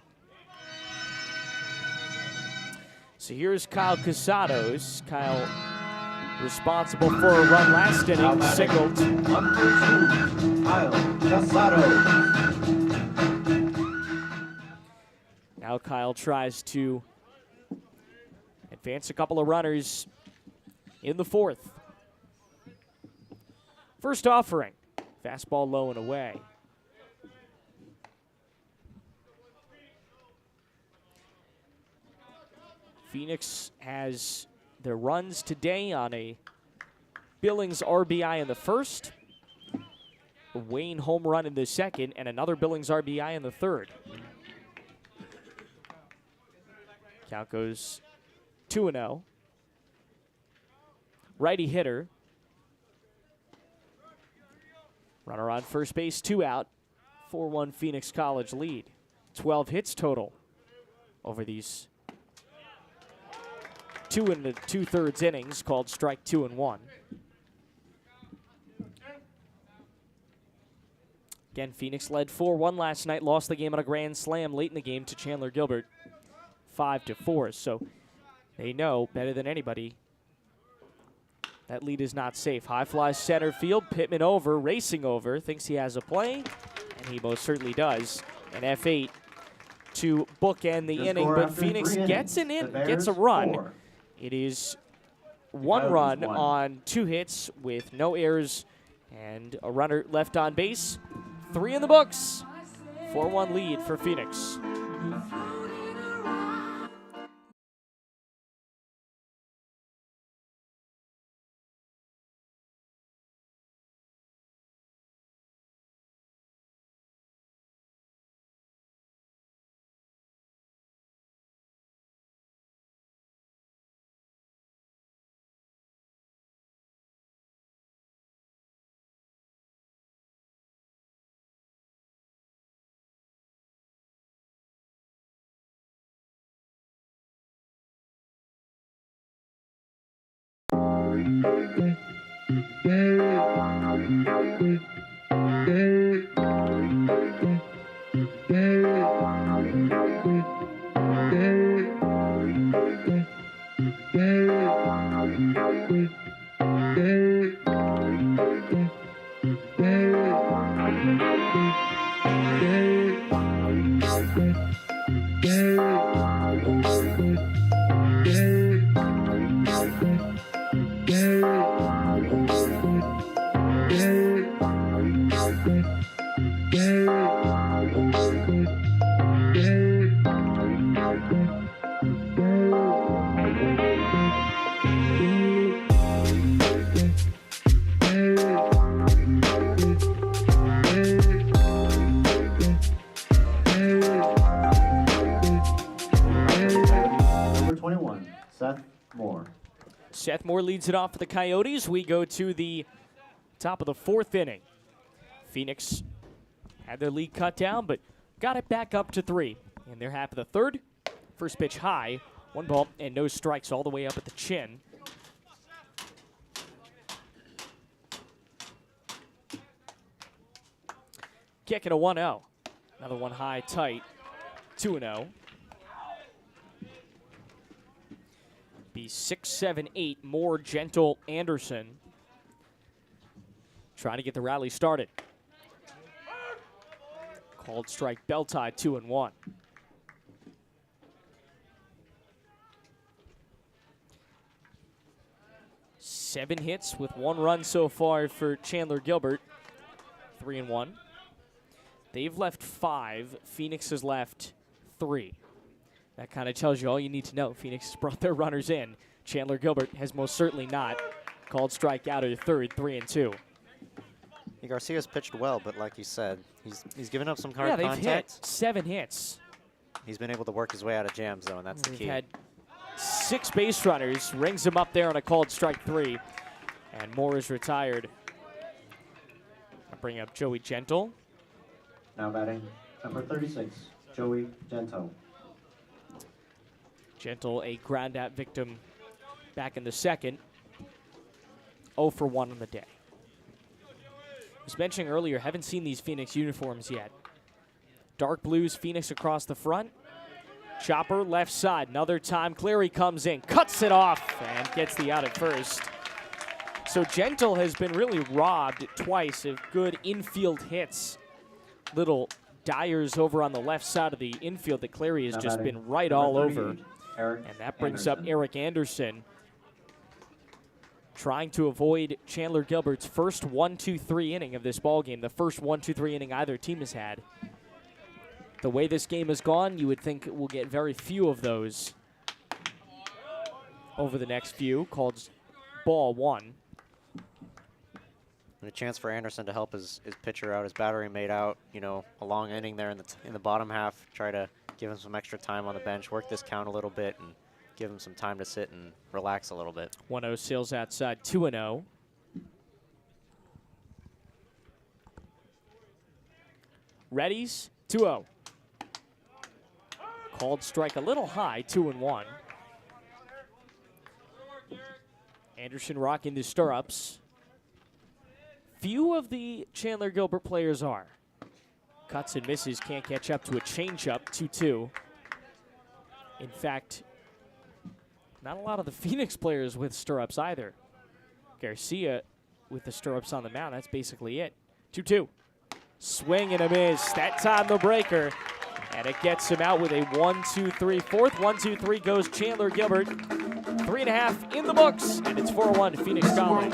So here's Kyle Casados. Kyle responsible for a run last inning, singled. Number 2, Kyle Casado. Now Kyle tries to advance a couple of runners in the 4th. First offering, fastball low and away. Phoenix has their runs today on a Billings RBI in the 1st, a Wayne home run in the 2nd, and another Billings RBI in the 3rd. Count goes 2-0. Righty hitter. Runner on first base, 2 out. 4-1 Phoenix College lead. 12 hits total over these 2 2/3 innings, called strike 2 and 1. Again, Phoenix led 4-1 last night, lost the game on a grand slam late in the game to Chandler-Gilbert, 5-4. So they know better than anybody that lead is not safe. High fly center field, Pittman over, racing over, thinks he has a play, and he most certainly does. An F8 to bookend the inning, but Phoenix gets a run. 4. It is 1 run on 2 hits with no errors and a runner left on base. 3 in the books. 4-1 lead for Phoenix. Seth Moore leads it off for the Coyotes. We go to the top of the 4th inning. Phoenix had their lead cut down, but got it back up to 3 in their half of the 3rd. First pitch high, 1 ball and no strikes all the way up at the chin. Kick it a 1-0. Another one high, tight, 2-0. Be 6, 7, 8, more Gentle Anderson. Trying to get the rally started. Called strike, bell tie, 2 and 1. Seven hits with 1 run so far for Chandler-Gilbert, 3 and 1. They've left 5. Phoenix has left 3. That kind of tells you all you need to know. Phoenix has brought their runners in. Chandler-Gilbert has most certainly not. Called strike out of the 3rd, 3 and 2. Garcia's pitched well, but like you said, he's given up some hard contact. Yeah, they've hit 7 hits. He's been able to work his way out of jams, though, and that's the key. They've had 6 base runners, rings him up there on a called strike 3, and Moore is retired. I'll bring up Joey Gentle. Now batting, number 36, Joey Gento. Gentle, a ground out victim back in the second. 0 for 1 on the day. I was mentioning earlier, haven't seen these Phoenix uniforms yet. Dark blues, Phoenix across the front. Chopper left side. Another time, Clary comes in, cuts it off, and gets the out at first. So Gentle has been really robbed twice of good infield hits. Little Dyers over on the left side of the infield that Clary has just been right all over. And that brings up Eric Anderson, trying to avoid Chandler-Gilbert's first 1-2-3 inning of this ballgame, the first 1-2-3 inning either team has had. The way this game has gone, you would think we'll get very few of those over the next few. Called ball 1. And a chance for Anderson to help his pitcher out, his battery mate out. You know, a long inning there in the bottom half. Try to give him some extra time on the bench, work this count a little bit, and give him some time to sit and relax a little bit. 1-0 Sales outside, 2-0. Readies, 2-0. Called strike a little high, 2-1. Anderson rocking the stirrups. Few of the Chandler-Gilbert players are. Cuts and misses, can't catch up to a changeup, 2-2. In fact, not a lot of the Phoenix players with stirrups either. Garcia with the stirrups on the mound, that's basically it. 2-2. Swing and a miss. That time the breaker. And it gets him out with a 1-2-3. Fourth 1-2-3 goes Chandler-Gilbert. 3.5 in the books, and it's 4-1 Phoenix College.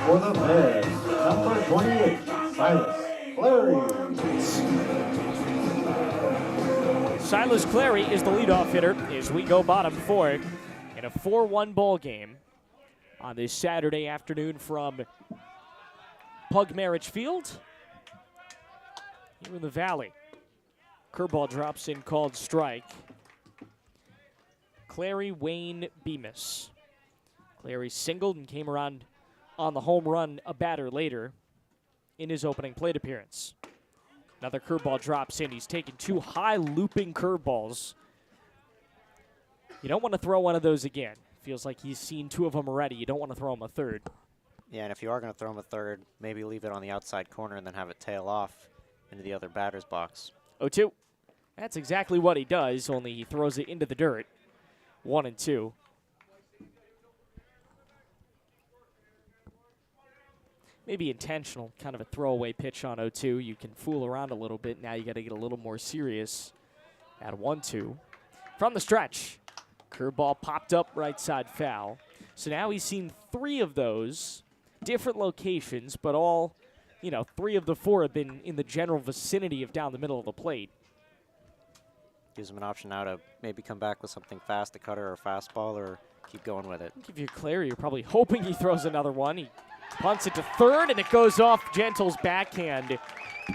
For the Bears, number 28, Silas Clary. Silas Clary is the leadoff hitter as we go bottom four in a 4-1 ball game on this Saturday afternoon from Marich Field here in the Valley. Curveball drops in, called strike. Clary, Wayne, Bemis. Clary singled and came around on the home run a batter later in his opening plate appearance. Another curveball drops in. He's taken 2 high looping curveballs. You don't want to throw one of those again. Feels like he's seen 2 of them already. You don't want to throw him a third. Yeah, and if you are going to throw him a third, maybe leave it on the outside corner and then have it tail off into the other batter's box. 0-2. That's exactly what he does, only he throws it into the dirt. 1-2. maybe intentional, kind of a throwaway pitch on 0-2. You can fool around a little bit. Now you got to get a little more serious at 1-2. From the stretch, curveball popped up right side foul. So now he's seen 3 of those, different locations, but all, 3 of the 4 have been in the general vicinity of down the middle of the plate. Gives him an option now to maybe come back with something fast, a cutter or a fastball, or keep going with it. Give you clarity. You're probably hoping he throws another one. He punts it to third, and it goes off Gentle's backhand.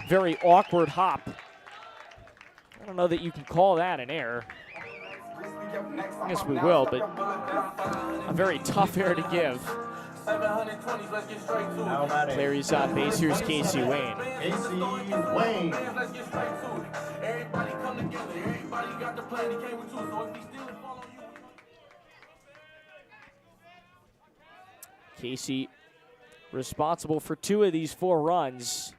Very awkward hop. I don't know that you can call that an error. I guess we will, but a very tough error to give. Clary's on base. Here's Casey Wayne. Casey Wayne. Casey responsible for 2 of these 4 runs.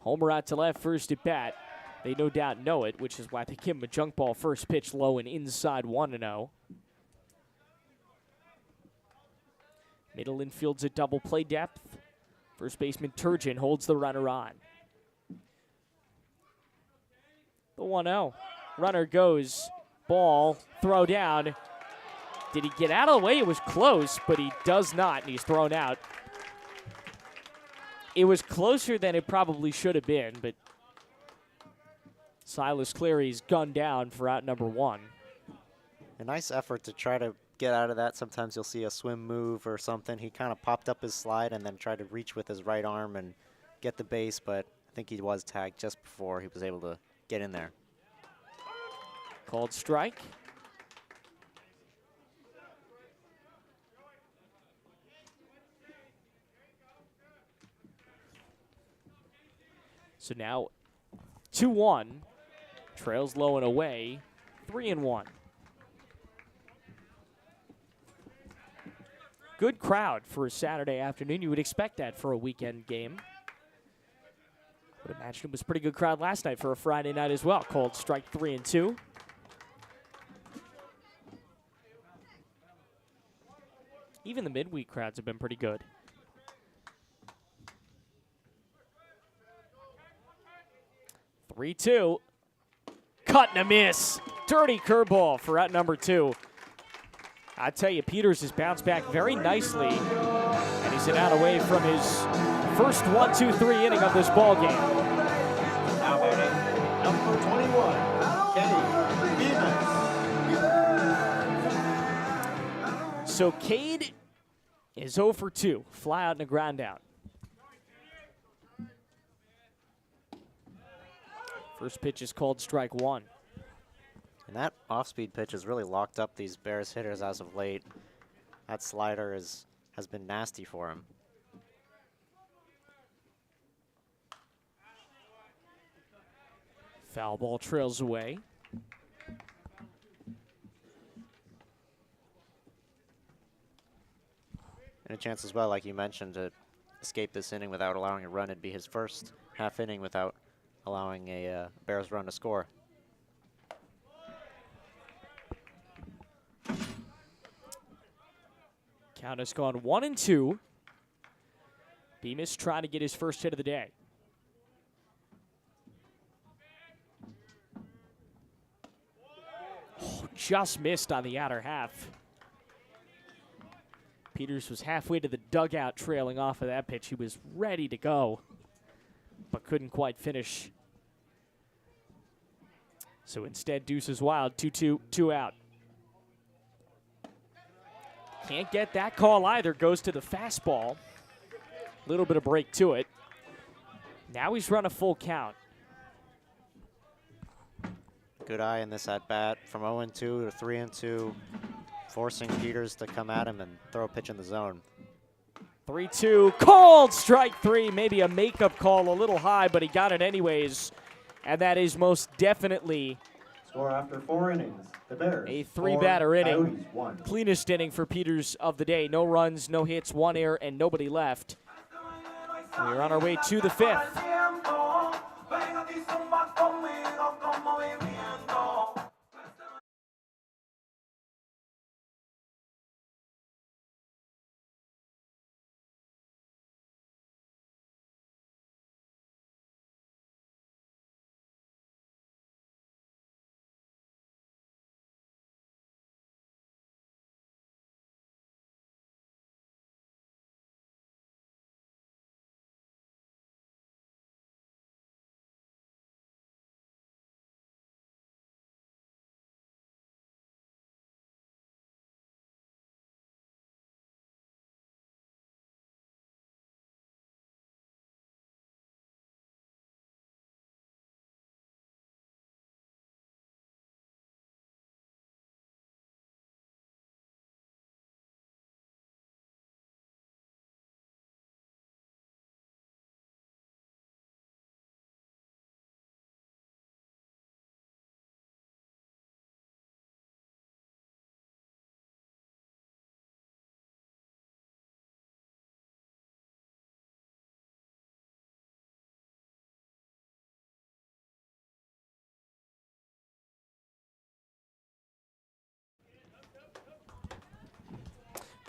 Homer out to left, first at bat. They no doubt know it, which is why they give him a junk ball first pitch low and inside 1-0. Middle infield's at double play depth. First baseman Turgeon holds the runner on. The 1-0. Runner goes. Ball. Throw down. Did he get out of the way? It was close, but he does not, and he's thrown out. It was closer than it probably should have been, but Silas Clary's gunned down for out number 1. A nice effort to try to get out of that. Sometimes you'll see a swim move or something. He kind of popped up his slide and then tried to reach with his right arm and get the base, but I think he was tagged just before he was able to get in there. Called strike. So now 2-1. Trails low and away. 3-1. Good crowd for a Saturday afternoon. You would expect that for a weekend game. Would imagine it was a pretty good crowd last night for a Friday night as well. Called strike 3-2. Even the midweek crowds have been pretty good. 3-2. Cut and a miss. Dirty curveball for out number 2. I tell you, Peters has bounced back very nicely, and he's an out away from his first 1-2-3 inning of this ball game. Now batting, number 21, Kenny. So Cade is 0 for 2. Fly out and a ground out. First pitch is called strike 1. And that off-speed pitch has really locked up these Bears hitters as of late. That slider has been nasty for him. Foul ball trails away. And a chance as well, like you mentioned, to escape this inning without allowing a run. It'd be his first half inning without allowing a Bears run to score. Count has gone 1-2. Bemis trying to get his first hit of the day. Oh, just missed on the outer half. Peters was halfway to the dugout trailing off of that pitch. He was ready to go, but couldn't quite finish. So instead, deuces wild, 2-2, 2 out. Can't get that call either. Goes to the fastball. A little bit of break to it. Now he's run a full count. Good eye in this at-bat from 0-2 to 3-2, forcing Peters to come at him and throw a pitch in the zone. 3-2, called strike 3. Maybe a makeup call, a little high, but he got it anyways. And that is most definitely Score after 4 innings. The Bears. a 3-batter inning. Coyotes 1. Cleanest inning for Peters of the day. No runs, no hits, 1 error, and nobody left. We're on our way to the 5th.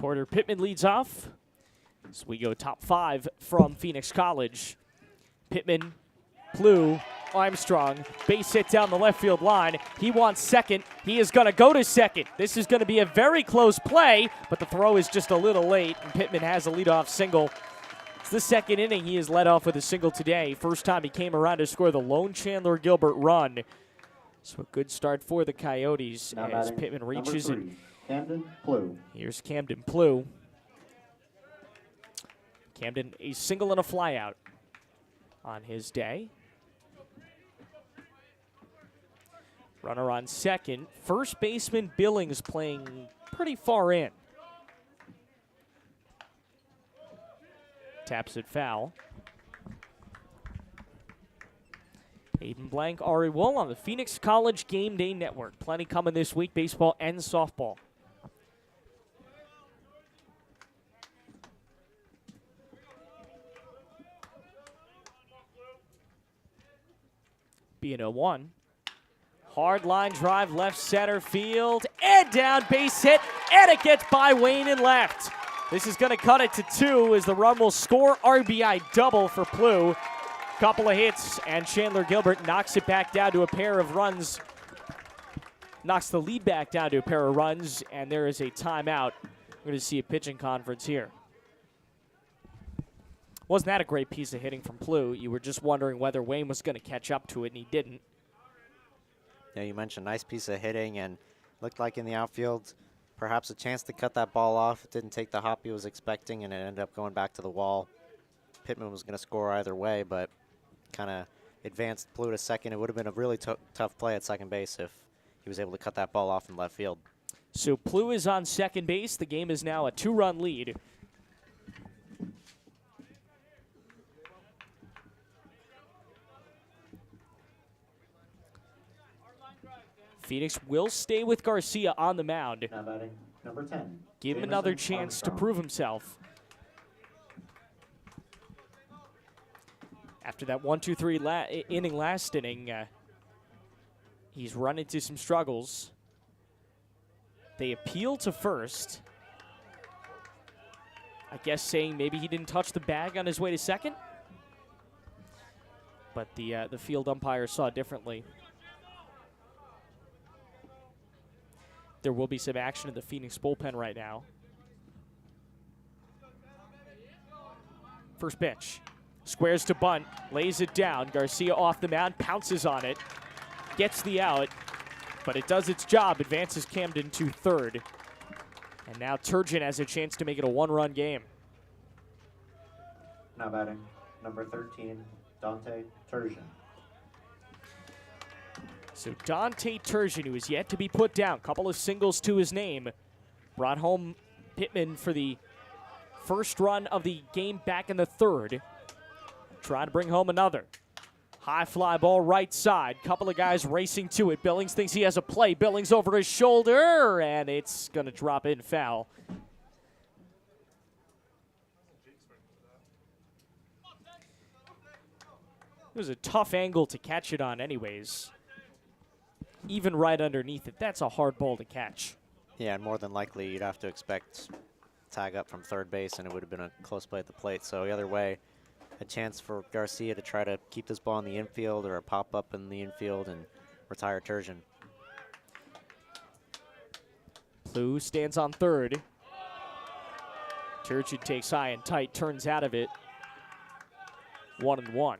Porter Pittman leads off. So we go top 5 from Phoenix College. Pittman, Plew, Armstrong, base hit down the left field line. He wants second. He is going to go to second. This is going to be a very close play, but the throw is just a little late, and Pittman has a leadoff single. It's the second inning. He has led off with a single today. First time he came around to score the lone Chandler-Gilbert run. So a good start for the Coyotes Now as batting, Pittman reaches number and 3, Camden Plew. here's Camden Plew. Camden a single and a flyout on his day. Runner on second. First baseman Billings playing pretty far in. Taps it foul. Aiden, Blanc, Ari Wool on the Phoenix College Game Day Network. Plenty coming this week, baseball and softball. Being a 1. Hard line drive, left center field, and down, base hit, and it gets by Wayne and left. This is going to cut it to 2 as the run will score RBI double for Plew. Couple of hits, and Chandler-Gilbert knocks it back down to a pair of runs. Knocks the lead back down to a pair of runs, and there is a timeout. We're going to see a pitching conference here. Wasn't that a great piece of hitting from Plew? You were just wondering whether Wayne was going to catch up to it, and he didn't. Yeah, you mentioned nice piece of hitting, and looked like in the outfield, perhaps a chance to cut that ball off. It didn't take the hop he was expecting, and it ended up going back to the wall. Pittman was going to score either way, but kind of advanced Plew to second. It would have been a really tough play at second base if he was able to cut that ball off in left field. So Plew is on second base. The game is now a 2-run lead. Phoenix will stay with Garcia on the mound. Now batting, number 10. Give him Jameson another chance to Armstrong. prove himself. After that 1-2-3 inning last inning, he's run into some struggles. They appeal to first. I guess saying maybe he didn't touch the bag on his way to second. But the field umpire saw differently. There will be some action in the Phoenix bullpen right now. First pitch. Squares to bunt, lays it down. Garcia off the mound, pounces on it, gets the out, but it does its job, advances Camden to third. And now Turgeon has a chance to make it a 1-run game. Now batting, number 13, Dante Turgeon. So Dante Turgeon, who is yet to be put down, couple of singles to his name, brought home Pittman for the first run of the game back in the third. Trying to bring home another. High fly ball right side. Couple of guys racing to it. Billings thinks he has a play. Billings over his shoulder, and it's going to drop in foul. It was a tough angle to catch it on anyways. Even right underneath it. That's a hard ball to catch. Yeah, and more than likely you'd have to expect tag up from third base, and it would have been a close play at the plate. So the other way, a chance for Garcia to try to keep this ball in the infield or a pop-up in the infield and retire Turgeon. Plew stands on third. Turgeon takes high and tight, turns out of it. 1-1.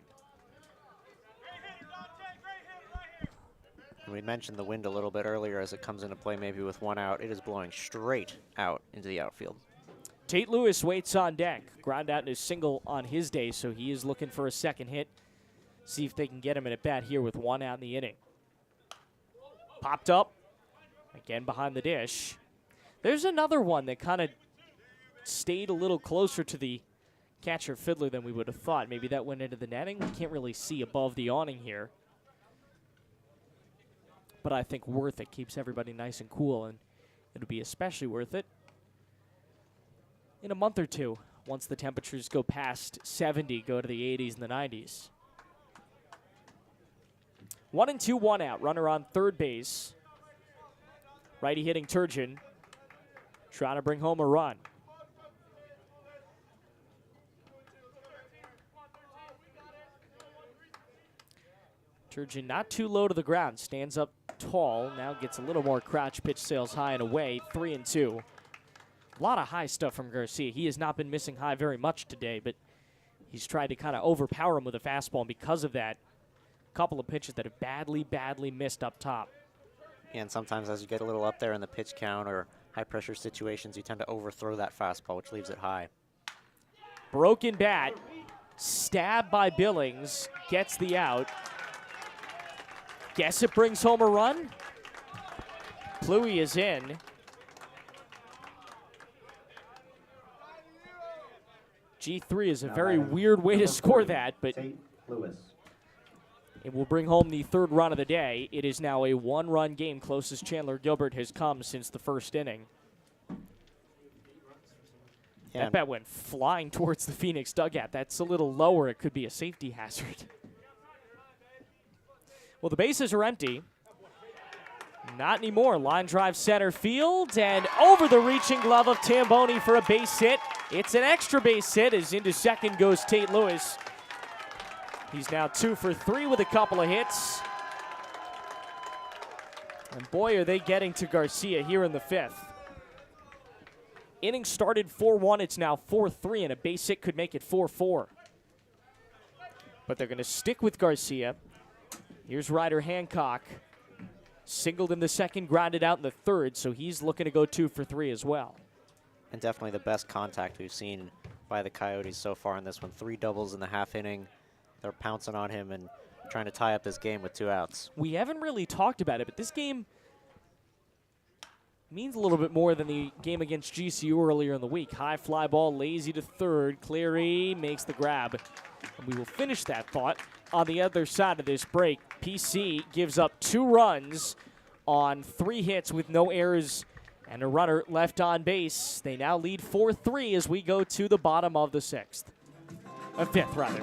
We mentioned the wind a little bit earlier as it comes into play maybe with 1 out. It is blowing straight out into the outfield. Tate Lewis waits on deck. Ground out in his single on his day, so he is looking for a second hit. See if they can get him in at bat here with 1 out in the inning. Popped up. Again behind the dish. There's another one that kind of stayed a little closer to the catcher fiddler than we would have thought. Maybe that went into the netting. We can't really see above the awning here. But I think worth it. Keeps everybody nice and cool, and it'll be especially worth it in a month or two once the temperatures go past 70, go to the 80s and the 90s. 1-2, 1 out. Runner on third base. Righty hitting Turgeon. Trying to bring home a run. Turgeon not too low to the ground, stands up tall, now gets a little more crouch, pitch sails high and away, 3-2. A lot of high stuff from Garcia. He has not been missing high very much today, but he's tried to kind of overpower him with a fastball, and because of that, a couple of pitches that have badly missed up top. Yeah, and sometimes as you get a little up there in the pitch count or high-pressure situations, you tend to overthrow that fastball, which leaves it high. Broken bat, stabbed by Billings, gets the out. Guess it brings home a run. Pluie is in. G3 is a very weird way to score that, but it will bring home the third run of the day. It is now a one-run game, closest Chandler-Gilbert has come since the first inning. Yeah. That bat went flying towards the Phoenix dugout. That's a little lower. It could be a safety hazard. Well, the bases are empty. Not anymore. Line drive center field and over the reaching glove of Tamboni for a base hit. It's an extra base hit as into second goes Tate Lewis. He's now 2 for 3 with a couple of hits. And boy, are they getting to Garcia here in the 5th. Inning started 4-1. It's now 4-3, and a base hit could make it 4-4. But they're going to stick with Garcia. Here's Ryder Hancock. Singled in the second, grounded out in the third, so he's looking to go 2 for 3 as well. And definitely the best contact we've seen by the Coyotes so far in this one. 3 doubles in the half inning. They're pouncing on him and trying to tie up this game with 2 outs. We haven't really talked about it, but this game means a little bit more than the game against GCU earlier in the week. High fly ball, lazy to third. Cleary makes the grab. And we will finish that thought on the other side of this break. PC gives up 2 runs on 3 hits with no errors and a runner left on base. They now lead 4-3 as we go to the bottom of the 6th. 5th, rather.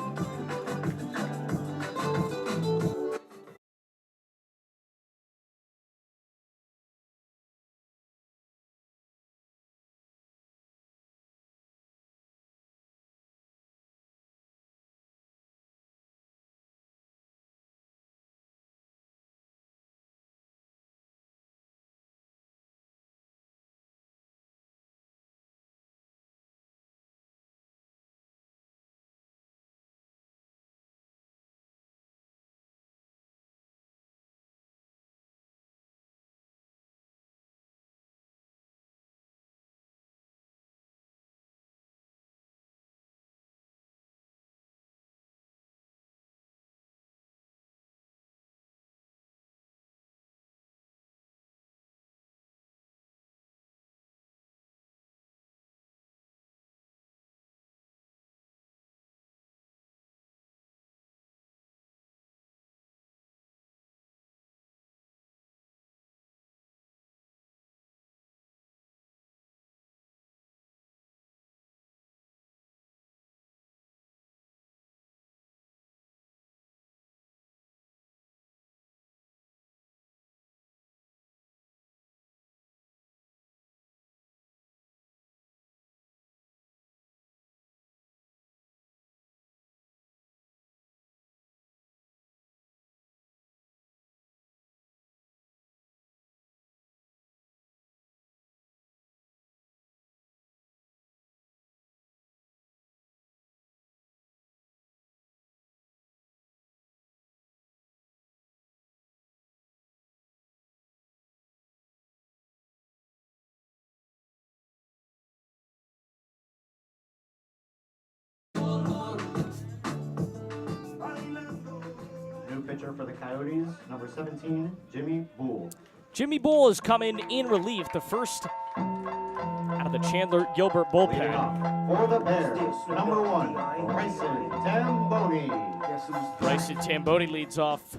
Pitcher for the Coyotes, number 17, Jimmy Bull. Jimmy Bull is coming in relief, the first out of the Chandler-Gilbert Leading bullpen. off for the Bears, number 1, Bryson Tamboni. Bryson Tamboni leads off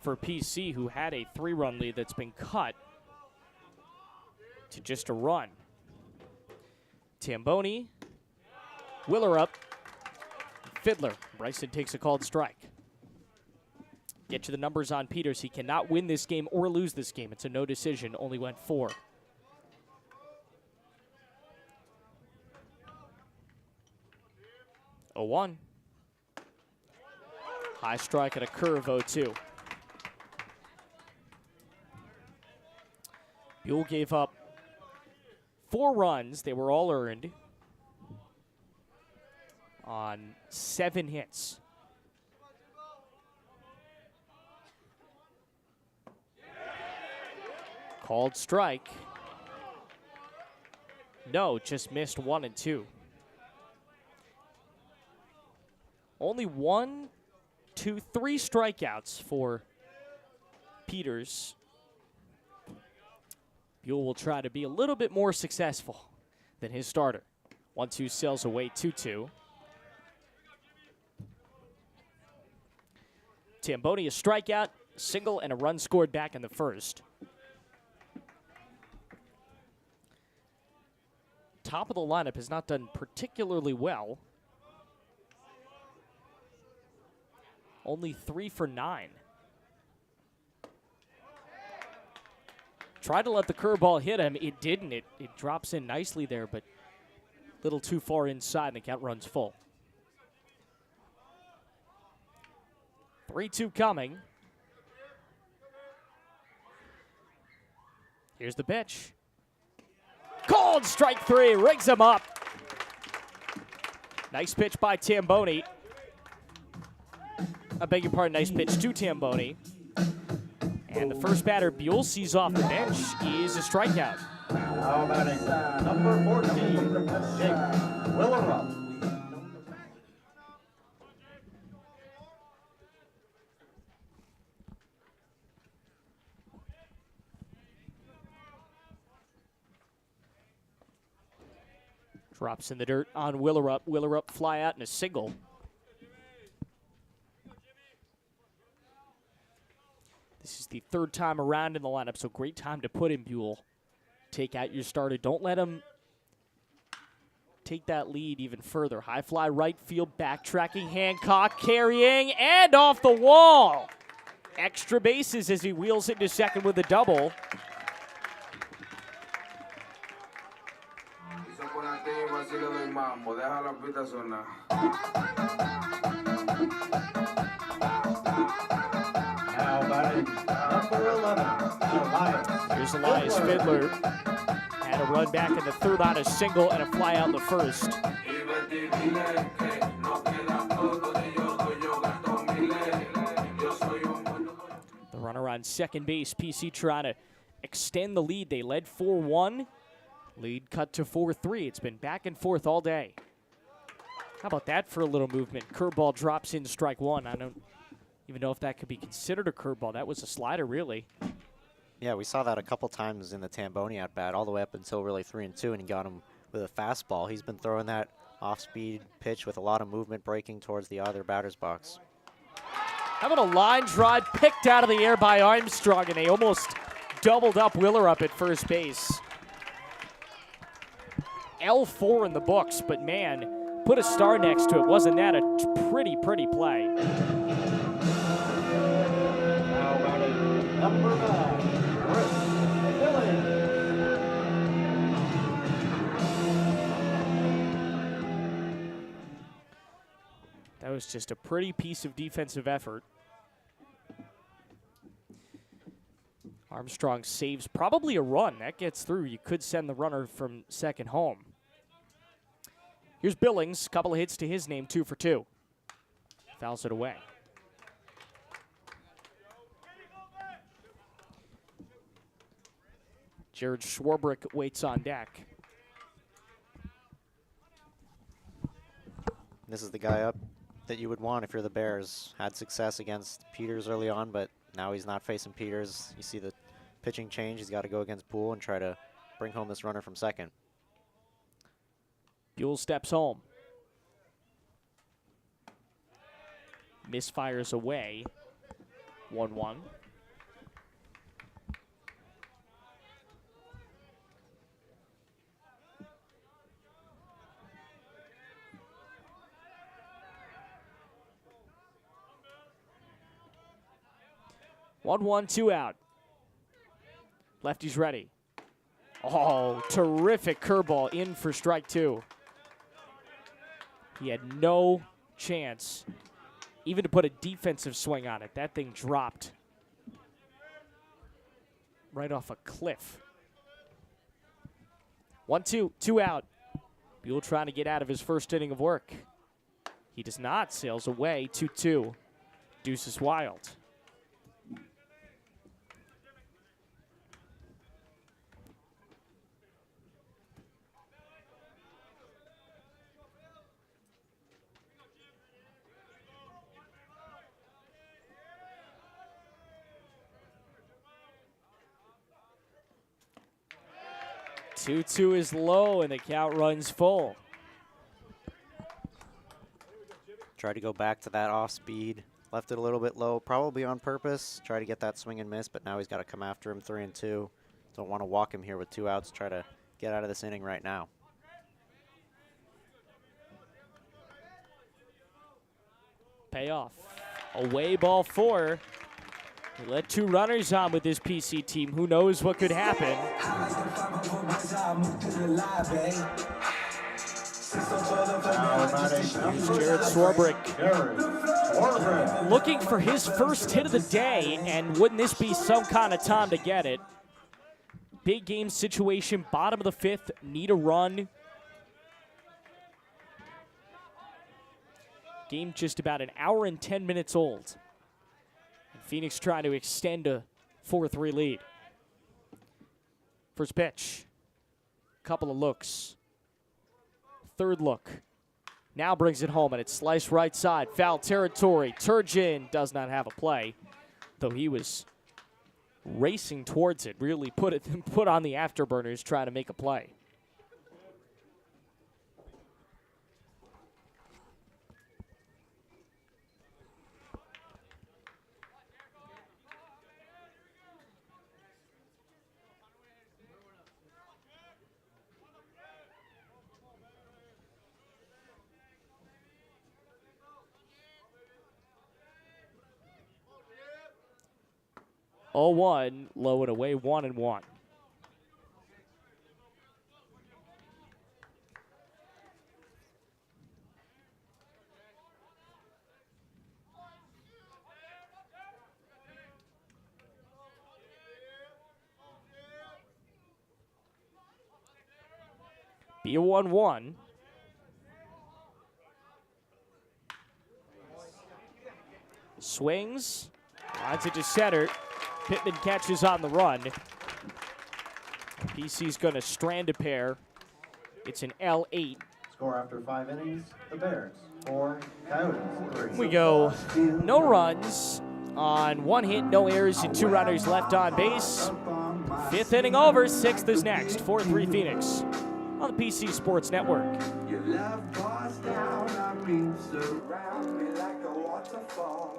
for PC, who had a 3-run lead that's been cut to just a run. Tamboni, Willer up, Fiddler. Bryson takes a called strike. Get to the numbers on Peters. He cannot win this game or lose this game. It's a no decision. Only went 4. Oh, 1. High strike and a curve 0-2. Buell gave up 4 runs. They were all earned on 7 hits. Called strike. No, just missed 1 and 2. Only 1, 2, 3 strikeouts for Peters. Buell will try to be a little bit more successful than his starter. 1-2 sails away, 2-2. Tamboni a strikeout, single, and a run scored back in the first. Top of the lineup has not done particularly well. Only 3 for 9. Tried to let the curveball hit him. It didn't. It drops in nicely there, but a little too far inside, and the count runs full. 3-2 coming. Here's the pitch. Called strike 3, rigs him up. Nice pitch by Tamboni. I beg your pardon, nice pitch to Tamboni. And the first batter Buell sees off the bench is a strikeout. Now batting, number 14, Jake Willerup. Drops in the dirt on Willerup. Willerup fly out in a single. This is the 3rd time around in the lineup, so great time to put in Buell. Take out your starter. Don't let him take that lead even further. High fly right field, backtracking, Hancock carrying, and off the wall. Extra bases as he wheels into second with a double. Now batting, number 11, Elias. Here's Elias Fiddler. Had a run back in the 3rd on a single and a fly out in the 1st. The runner on second base, PC trying to extend the lead. They led 4-1. Lead cut to 4-3. It's been back and forth all day. How about that for a little movement? Curveball drops in strike 1. I don't even know if that could be considered a curveball. That was a slider, really. Yeah, we saw that a couple times in the Tamboni at bat, all the way up until really 3-2, and he got him with a fastball. He's been throwing that off-speed pitch with a lot of movement breaking towards the other batter's box. How about a line drive picked out of the air by Armstrong, and they almost doubled up Willerup at first base. L4 in the books, but man, put a star next to it. Wasn't that a pretty play? Now batting, number 9, Chris Billings. That was just a pretty piece of defensive effort. Armstrong saves probably a run. That gets through. You could send the runner from second home. Here's Billings. Couple of hits to his name, 2 for 2. Fouls it away. Jared Schwarbrick waits on deck. This is the guy up that you would want if you're the Bears. Had success against Peters early on, but now he's not facing Peters. You see the pitching change. He's got to go against Buell and try to bring home this runner from second. Buell steps home. Misfires away. 1-1. One, 2 out. Lefty's ready. Oh, terrific curveball in for strike 2. He had no chance even to put a defensive swing on it. That thing dropped right off a cliff. 1-2, 2 out. Buell trying to get out of his first inning of work. He does not. Sails away. 2-2. Deuce is wild. Two is low, and the count runs full. Tried to go back to that off speed. Left it a little bit low, probably on purpose. Try to get that swing and miss, but now he's got to come after him 3-2. Don't want to walk him here with 2 outs. Try to get out of this inning right now. Payoff. Away ball 4. He let 2 runners on with this PC team. Who knows what could happen? Here's Jared Swarbrick. Looking for his first hit of the day, and wouldn't this be some kind of time to get it? Big game situation, bottom of the 5th, need a run. Game just about an hour and 10 minutes old. And Phoenix trying to extend a 4-3 lead. First pitch. Couple of looks. Third look. Now brings it home, and it's sliced right side. Foul territory. Turgeon does not have a play, though he was racing towards it. Really put on the afterburners trying to make a play. Oh, 1, low and away, 1-1. Be a 1-1. Swings, lines it to center. Pittman catches on the run. PC's going to strand a pair. It's an L8. Score after 5 innings, the Bears 4, Coyotes 3. We go no runs on 1 hit, no errors, and 2 runners left on base. 5th inning over, 6th is next. 4-3 Phoenix on the PC Sports Network. Your love pours down on me, surround me like a waterfall.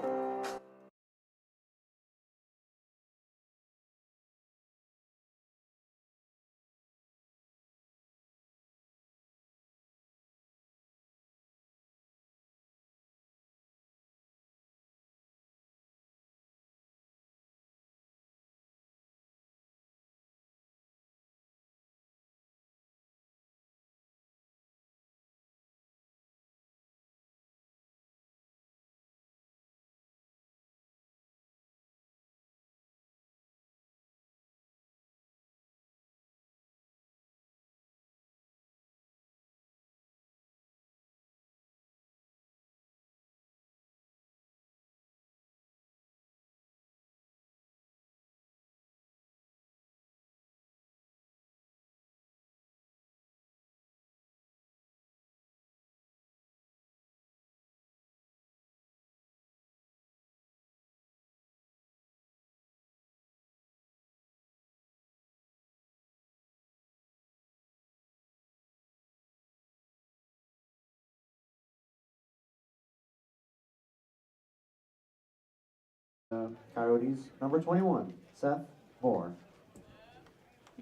Coyotes, number 21, Seth Moore.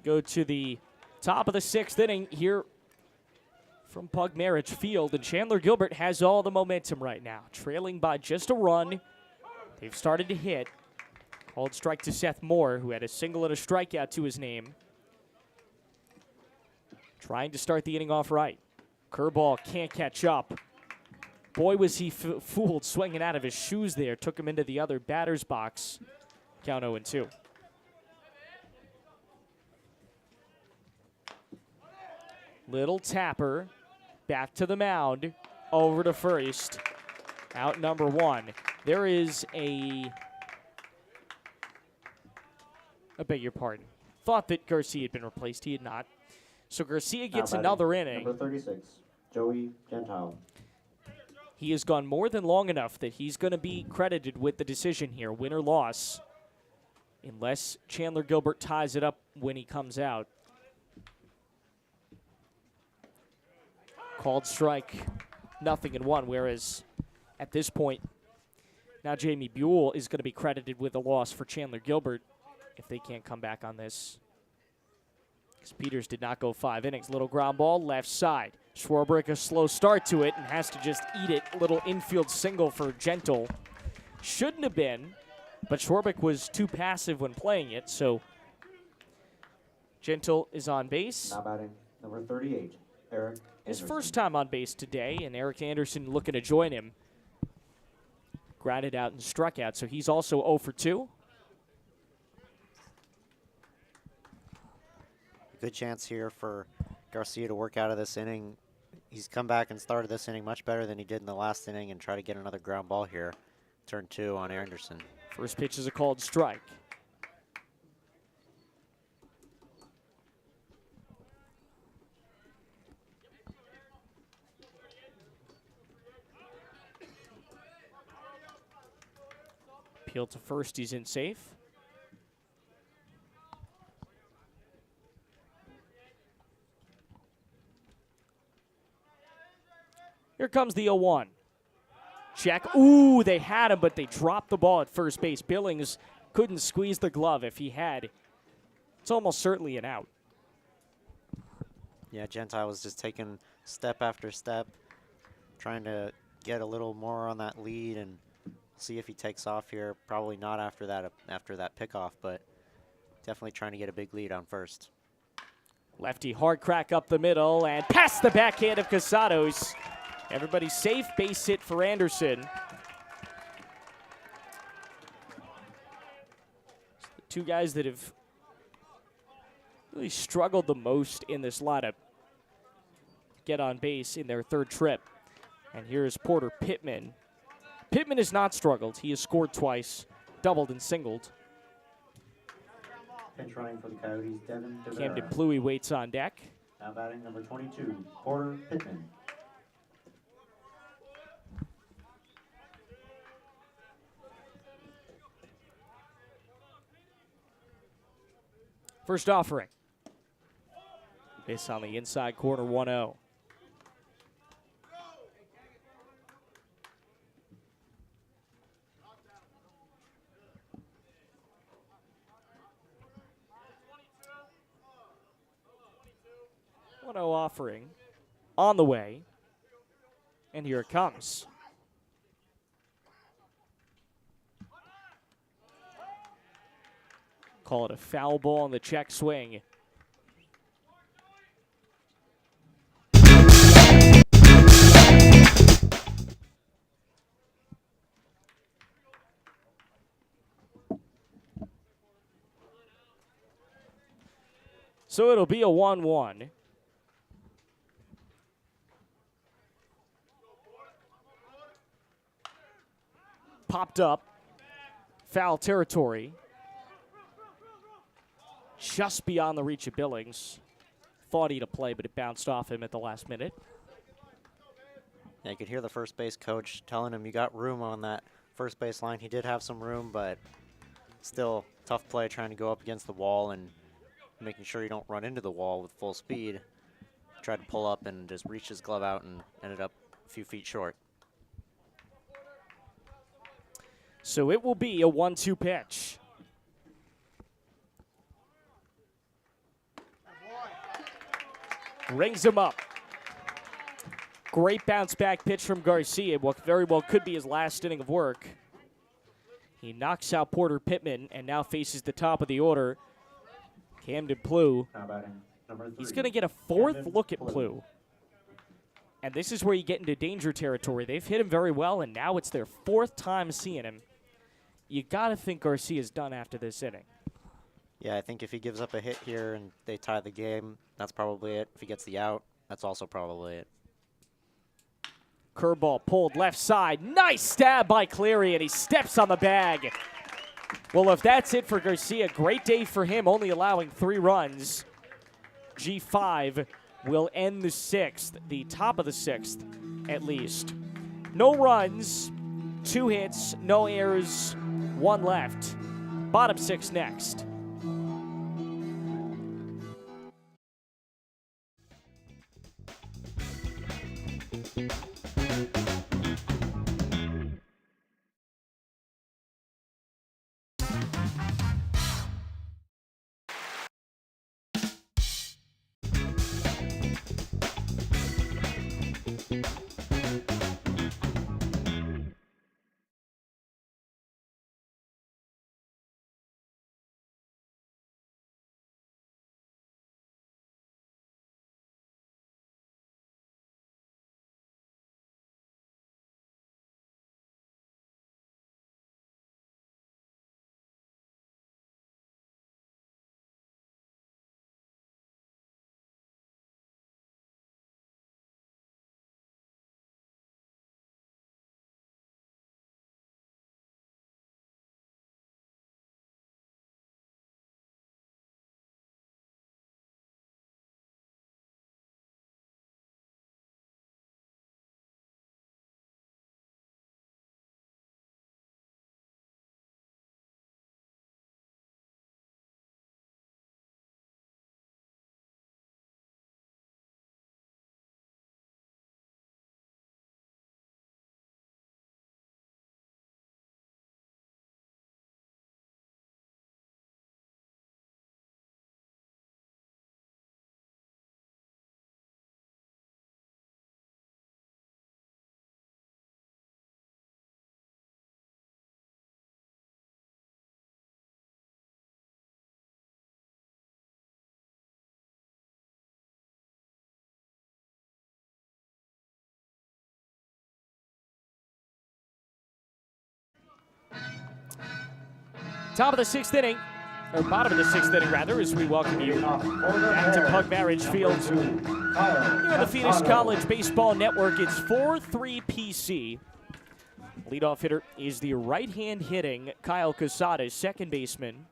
Go to the top of the 6th inning here from Marich Field, and Chandler-Gilbert has all the momentum right now, trailing by just a run. They've started to hit. Called strike to Seth Moore, who had a single and a strikeout to his name. Trying to start the inning off right. Curveball can't catch up. Boy, was he fooled swinging out of his shoes there. Took him into the other batter's box. Count 0-2. Little tapper. Back to the mound. Over to first. Out number 1. There is I beg your pardon. Thought that Garcia had been replaced. He had not. So Garcia gets another inning. Number 36, Joey Gentile. He has gone more than long enough that he's going to be credited with the decision here, win or loss, unless Chandler-Gilbert ties it up when he comes out. Called strike, 0-1, whereas at this point, now Jamie Buell is going to be credited with a loss for Chandler-Gilbert if they can't come back on this. Because Peters did not go 5 innings. Little ground ball, left side. Schwarbrick a slow start to it and has to just eat it. Little infield single for Gentle. Shouldn't have been, but Schwarbrick was too passive when playing it, so Gentle is on base. Now batting, number 38, Eric His Anderson. first time on base today, and Eric Anderson looking to join him. Grounded out and struck out, so he's also 0 for 2. Good chance here for Garcia to work out of this inning. He's come back and started this inning much better than he did in the last inning and try to get another ground ball here. Turn 2 on Anderson. First pitch is a called strike. Appeal to first, he's in safe. Here comes the 0-1. Check. Ooh, they had him, but they dropped the ball at first base. Billings couldn't squeeze the glove. If he had, it's almost certainly an out. Yeah, Gentile was just taking step after step, trying to get a little more on that lead and see if he takes off here. Probably not after that pickoff, but definitely trying to get a big lead on first. Lefty hard crack up the middle and past the backhand of Casados. Everybody safe, base hit for Anderson. The two guys that have really struggled the most in this lineup get on base in their third trip. And here's Porter Pittman. Pittman has not struggled. He has scored twice, doubled and singled. Pinch running for the Coyotes, Devin DeVera. Camden Pluie waits on deck. Now batting, number 22, Porter Pittman. First offering. This on the inside corner, 1-0. Offering on the way, and here it comes. Call it a foul ball on the check swing. So it'll be a 1-1. Popped up, foul territory, just beyond the reach of Billings. Thought he'd play, but it bounced off him at the last minute. Yeah, you could hear the first base coach telling him you got room on that first base line. He did have some room, but still tough play trying to go up against the wall and making sure you don't run into the wall with full speed. Tried to pull up and just reached his glove out and ended up a few feet short. So it will be a 1-2 pitch. Rings him up. Great bounce back pitch from Garcia. What very well could be his last inning of work. He knocks out Porter Pittman and now faces the top of the order. Camden Pluie. Now batting, number 3. He's going to get a fourth Camden look at Pluie. Pluie. And this is where you get into danger territory. They've hit him very well, and now it's their 4th time seeing him. You got to think Garcia's done after this inning. Yeah, I think if he gives up a hit here and they tie the game, that's probably it. If he gets the out, that's also probably it. Curveball pulled left side. Nice stab by Cleary, and he steps on the bag. Well, if that's it for Garcia, great day for him, only allowing 3 runs. G5 will end the 6th, the top of the 6th at least. No runs, 2 hits, no errors, 1 left. Bottom 6 next. Top of the 6th inning, or bottom of the 6th inning rather, as we welcome you back to Pug Marich Field. Here on the Phoenix College Baseball Network, it's 4-3 PC. Leadoff hitter is the right-hand hitting Kyle Quesada, second baseman.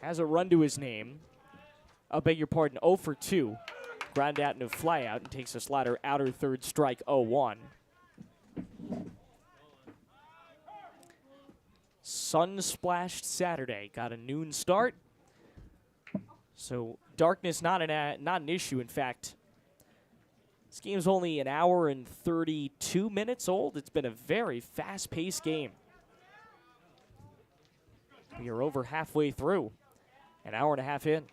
Has a run to his name. I beg your pardon, 0 for 2. Ground out into a flyout and takes a slider outer third, strike 0-1. Sun-splashed Saturday. Got a noon start. So darkness not an issue. In fact, this game's only an hour and 32 minutes old. It's been a very fast-paced game. We are over halfway through. An hour and a half in.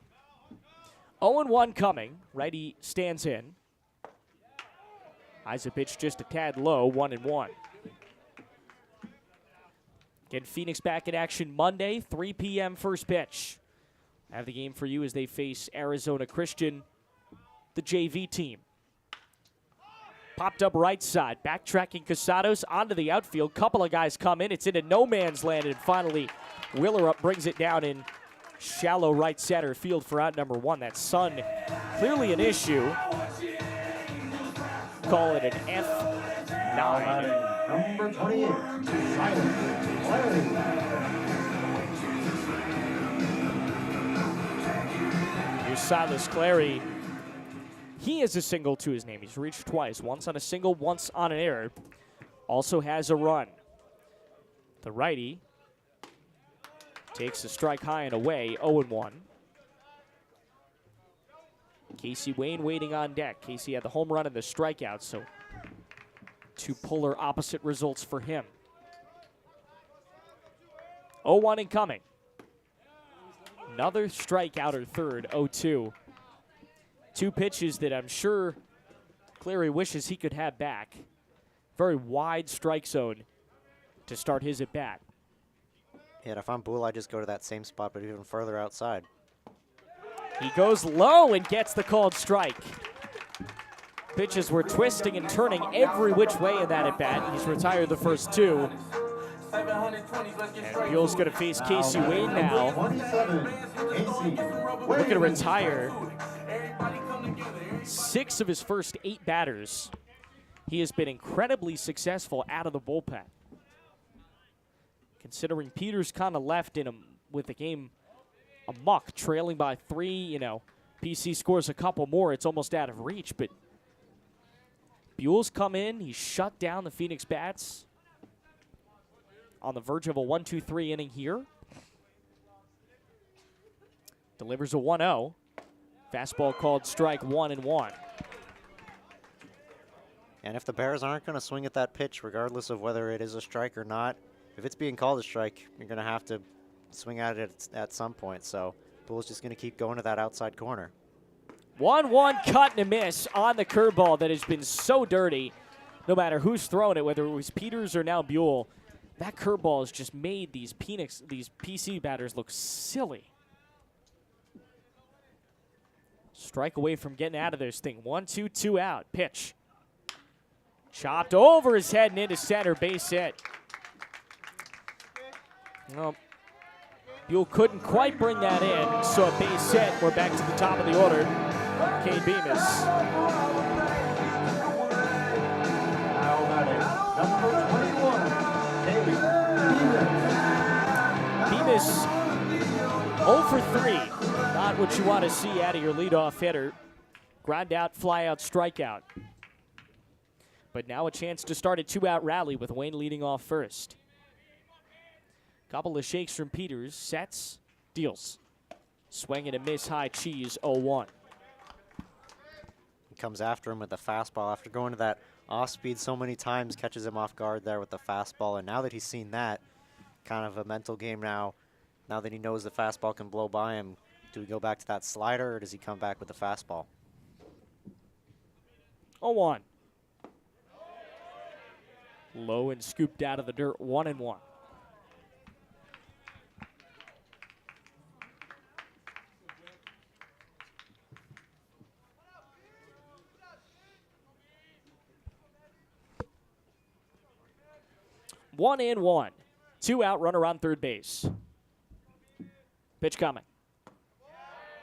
0-1 coming. Righty stands in. Eyes a pitch just a tad low. 1-1. Again, Phoenix back in action Monday, 3 p.m. first pitch. I have the game for you as they face Arizona Christian, the JV team. Popped up right side, backtracking Casados onto the outfield. Couple of guys come in. It's into no man's land, and finally Wheeler up brings it down in shallow right center field for out number 1. That sun, clearly an issue. Call it an F9. Number 28, Silas Clary. Here's Silas Clary. He has a single to his name. He's reached twice, once on a single, once on an error. Also has a run. The righty takes a strike high and away, 0-1. Casey Wayne waiting on deck. Casey had the home run and the strikeout, so 2 polar opposite results for him. 0-1 incoming. Another strikeout or third, 0-2. 2 pitches that I'm sure Clary wishes he could have back. Very wide strike zone to start his at bat. Yeah, if I'm Bull, I just go to that same spot, but even further outside. He goes low and gets the called strike. Pitches were twisting and turning every which way in that at-bat. He's retired the first two. And Buell's going to face Casey Wade now. 27, Casey Looking to Wade. retire 6 of his first 8 batters. He has been incredibly successful out of the bullpen. Considering Peters kind of left in him with the game amuck, trailing by 3, you know, PC scores a couple more, it's almost out of reach, but Buell's come in, he's shut down the Phoenix Bats on the verge of a 1-2-3 inning here. Delivers a 1-0. Fastball called strike 1-1. And if the Bears aren't going to swing at that pitch, regardless of whether it is a strike or not, if it's being called a strike, you're going to have to swing at it at some point. So Bull's just going to keep going to that outside corner. 1-1 cut and a miss on the curveball that has been so dirty. No matter who's throwing it, whether it was Peters or now Buell, that curveball has just made these PC batters look silly. Strike away from getting out of this thing. 1-2, 2 out. Pitch. Chopped over his head and into center. Base hit. Well, Buell couldn't quite bring that in, so a base hit. We're back to the top of the order. Kane Bemis. Now batting, number 21, Bemis 0 for 3. Not what you want to see out of your leadoff hitter. Ground out, fly out, strikeout. But now a chance to start a 2-out rally with Wayne leading off first. Couple of shakes from Peters. Sets, deals. Swing and a miss, high cheese, 0-1. He comes after him with the fastball after going to that off speed so many times, catches him off guard there with the fastball. And now that he's seen that, kind of a mental game now that he knows the fastball can blow by him, do we go back to that slider or does he come back with the fastball? 0-1. Low and scooped out of the dirt, 1-1. One and one. 2 out, runner on third base. Pitch coming.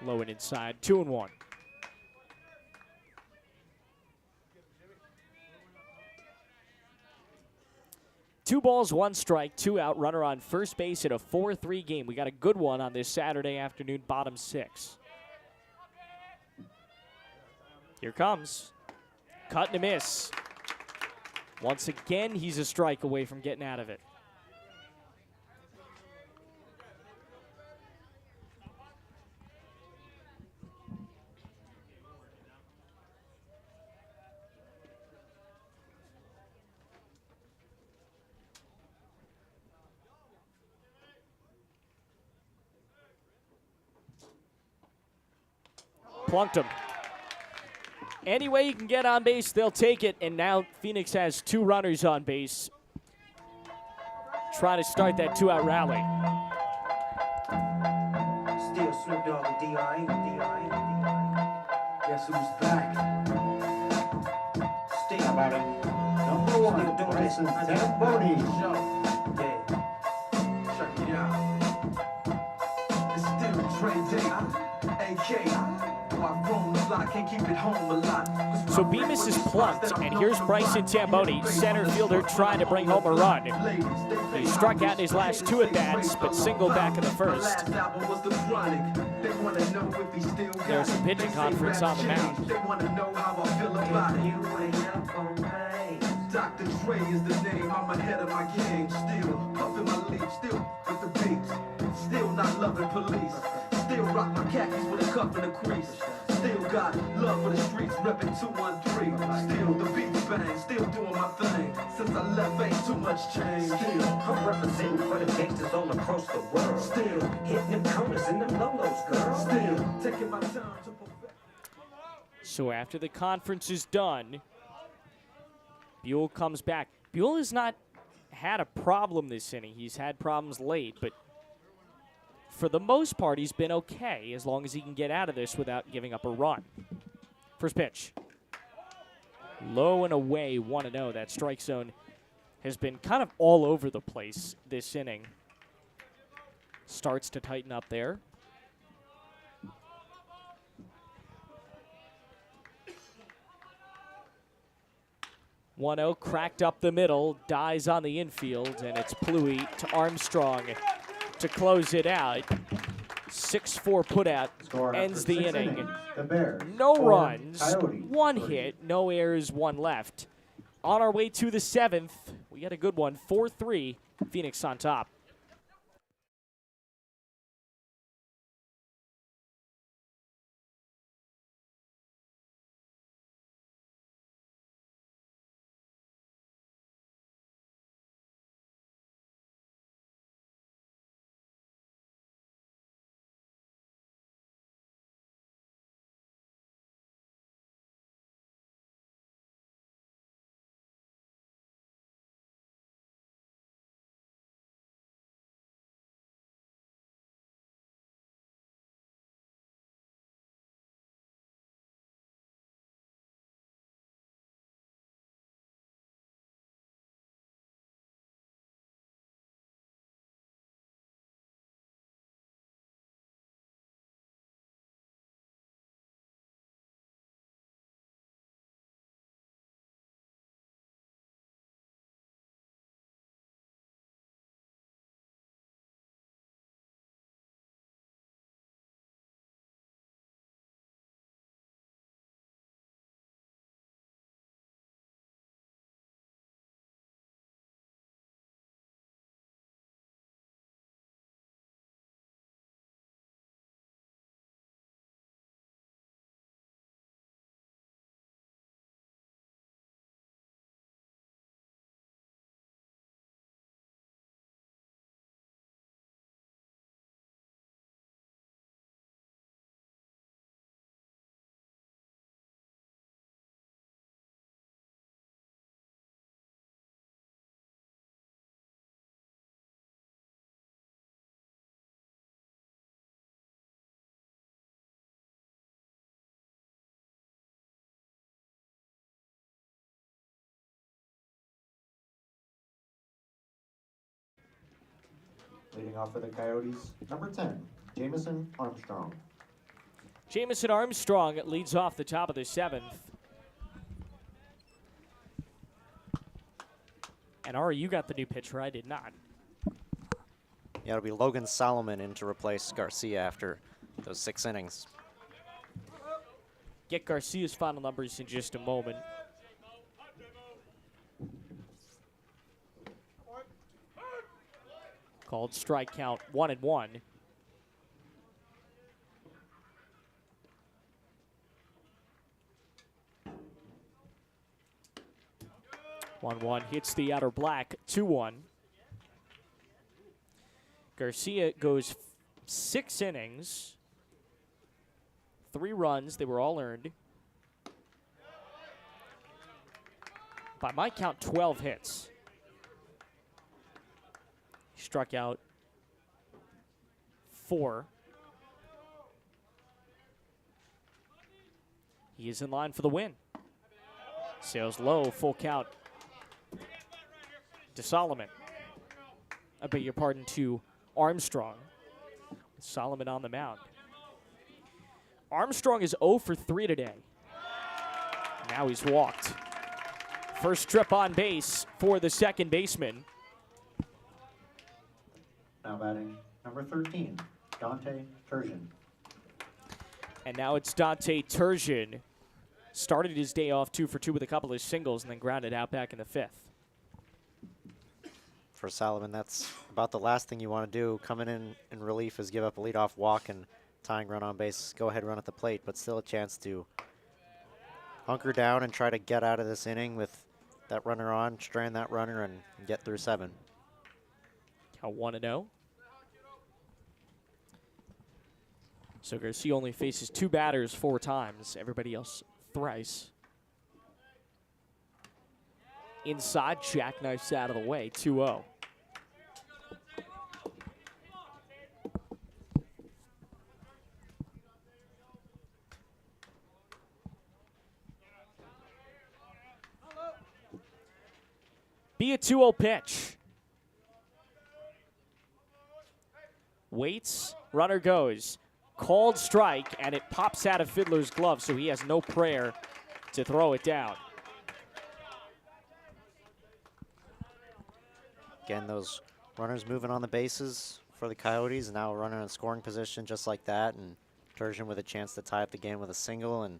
Low and inside, 2-1. Two balls, 1 strike, 2 out, runner on first base in a 4-3 game. We got a good one on this Saturday afternoon, bottom 6. Here comes. Cut and a miss. Once again, he's a strike away from getting out of it. Plunked him. Any way you can get on base, they'll take it. And now Phoenix has 2 runners on base. Trying to start that 2-out rally. Still Snoop Dogg and D.I. Guess who's back? Still. now batting, number 1, Bryson Tamboni. Yeah. Check it out. It's still Trey Day, AK. Can't keep it home a lot. So Bemis is plunked, and here's Bryson Tamboni, center fielder, trying to bring home a run. He struck out in his last 2 at-bats, but singled back in the first. There's a pitching conference on the mound. They want to know how I feel about it. Dr. Dre is the name, I'm ahead of my game. Still puffin' my leaf, still with the beats. Still not loving police. Still rock my khakis with a cuff and a crease. Still got love for the streets, reppin' 213. Still the beats bang, still doing my thing. Since I left, ain't too much change. Still, I'm representing for the gangsters all across the world. Still Hitting them corners and them lolos, girl. still taking my time to perfect. So after the conference is done, Buell comes back. Buell has not had a problem this inning. He's had problems late, but for the most part, he's been okay as long as he can get out of this without giving up a run. First pitch. Low and away, 1-0. That strike zone has been kind of all over the place this inning. Starts to tighten up there. 1-0, cracked up the middle, dies on the infield, and it's Pluie to Armstrong to close it out. 6-4 putout ends the inning. The Bears. No 4, runs, Coyotes, 1 3. hit, no errors, 1 left. On our way to the 7th, we got a good one, 4-3, Phoenix on top. Leading off for the Coyotes, number 10, Jamison Armstrong. Jamison Armstrong leads off the top of the 7th. And Ari, you got the new pitcher. I did not. Yeah, it'll be Logan Solomon in to replace Garcia after those 6 innings. Get Garcia's final numbers in just a moment. Called strike count 1-1. One hits the outer black, 2-1. Garcia goes 6 innings, 3 runs. They were all earned. By my count, 12 hits. He struck out 4. He is in line for the win. Sails low, full count to Solomon. I beg your pardon, to Armstrong. With Solomon on the mound. Armstrong is 0 for 3 today. Now he's walked. First trip on base for the second baseman. Now batting, number 13, Dante Turgeon. And now it's Dante Turgeon. Started his day off 2 for 2 with a couple of singles and then grounded out back in the 5th. For Solomon, that's about the last thing you want to do. Coming in relief is give up a leadoff walk and tying run on base. Go ahead, run at the plate, but still a chance to hunker down and try to get out of this inning with that runner on, strand that runner, and get through 7. Count 1-0. So Garcia only faces 2 batters 4 times. Everybody else thrice. Inside, jackknifes out of the way, 2-0. Be a 2-0 pitch. Waits, runner goes. Called strike, and it pops out of Fiddler's glove, so he has no prayer to throw it down. Again, those runners moving on the bases for the Coyotes, now running in scoring position just like that, and Turgeon with a chance to tie up the game with a single. And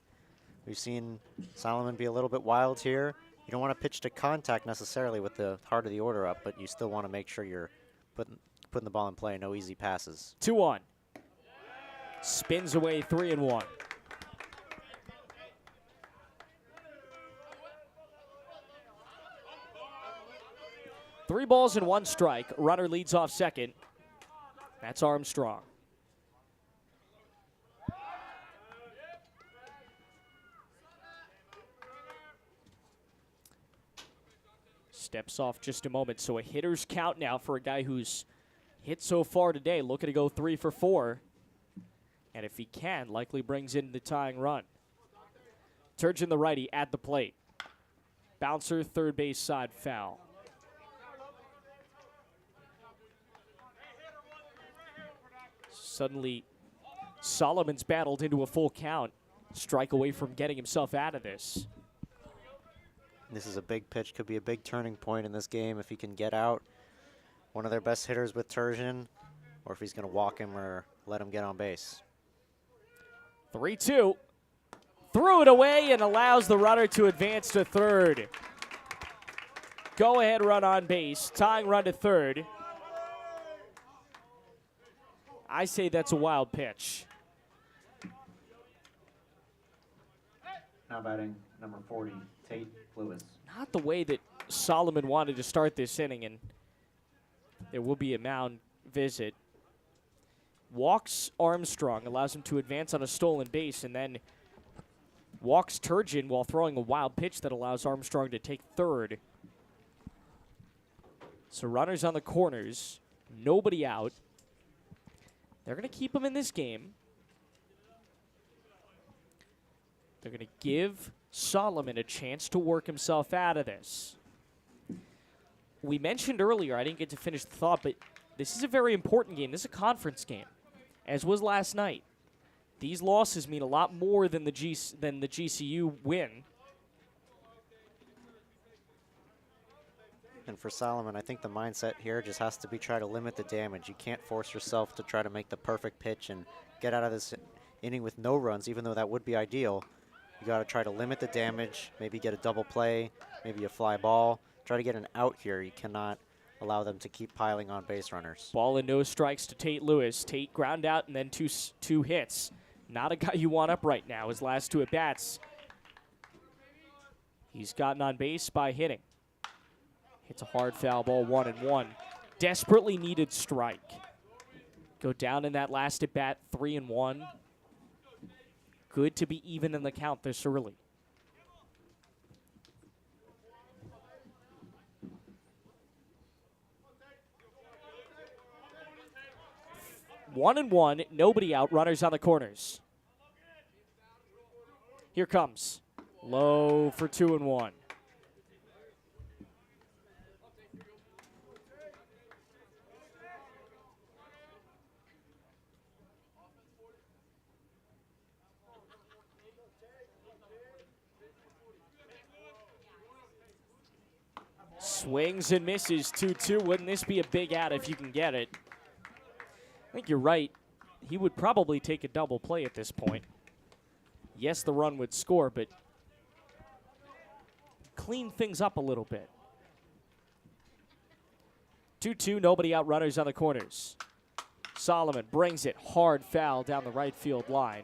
we've seen Solomon be a little bit wild here. You don't want to pitch to contact necessarily with the heart of the order up, but you still want to make sure you're putting the ball in play. No easy passes. 2-1. Spins away 3-1. Three balls and one strike. Runner leads off second. That's Armstrong. Steps off just a moment. So a hitter's count now for a guy who's hit so far today. Looking to go 3 for 4. And if he can, likely brings in the tying run. Turgeon, the righty, at the plate. Bouncer, third base side, foul. Suddenly, Solomon's battled into a full count. Strike away from getting himself out of this. This is a big pitch, could be a big turning point in this game if he can get out one of their best hitters with Turgeon, or if he's going to walk him or let him get on base. 3-2. Threw it away and allows the runner to advance to third. Go-ahead run on base, tying run to third. I say that's a wild pitch. Now batting number 40, Tate Lewis. Not the way that Solomon wanted to start this inning, and there will be a mound visit. Walks Armstrong, allows him to advance on a stolen base, and then walks Turgeon while throwing a wild pitch that allows Armstrong to take third. So runners on the corners, nobody out. They're going to keep him in this game. They're going to give Solomon a chance to work himself out of this. We mentioned earlier, I didn't get to finish the thought, but this is a very important game. This is a conference game, as was last night. These losses mean a lot more than the GCU win. And for Solomon, I think the mindset here just has to be try to limit the damage. You can't force yourself to try to make the perfect pitch and get out of this inning with no runs, even though that would be ideal. You got to try to limit the damage, maybe get a double play, maybe a fly ball. Try to get an out here. You cannot allow them to keep piling on base runners. Ball and no strikes to Tate Lewis. Tate ground out and then two hits. Not a guy you want up right now. His last two at-bats, he's gotten on base by hitting. Hits a hard foul ball, 1-1. Desperately needed strike. Go down in that last at-bat, 3-1. Good to be even in the count this early. One and one, nobody out, runners on the corners. Here comes. Low for 2-1. Swings and misses, 2-2. Wouldn't this be a big out if you can get it? I think you're right. He would probably take a double play at this point. Yes, the run would score, but clean things up a little bit. 2-2, nobody out, runners on the corners. Solomon brings it, hard foul down the right field line.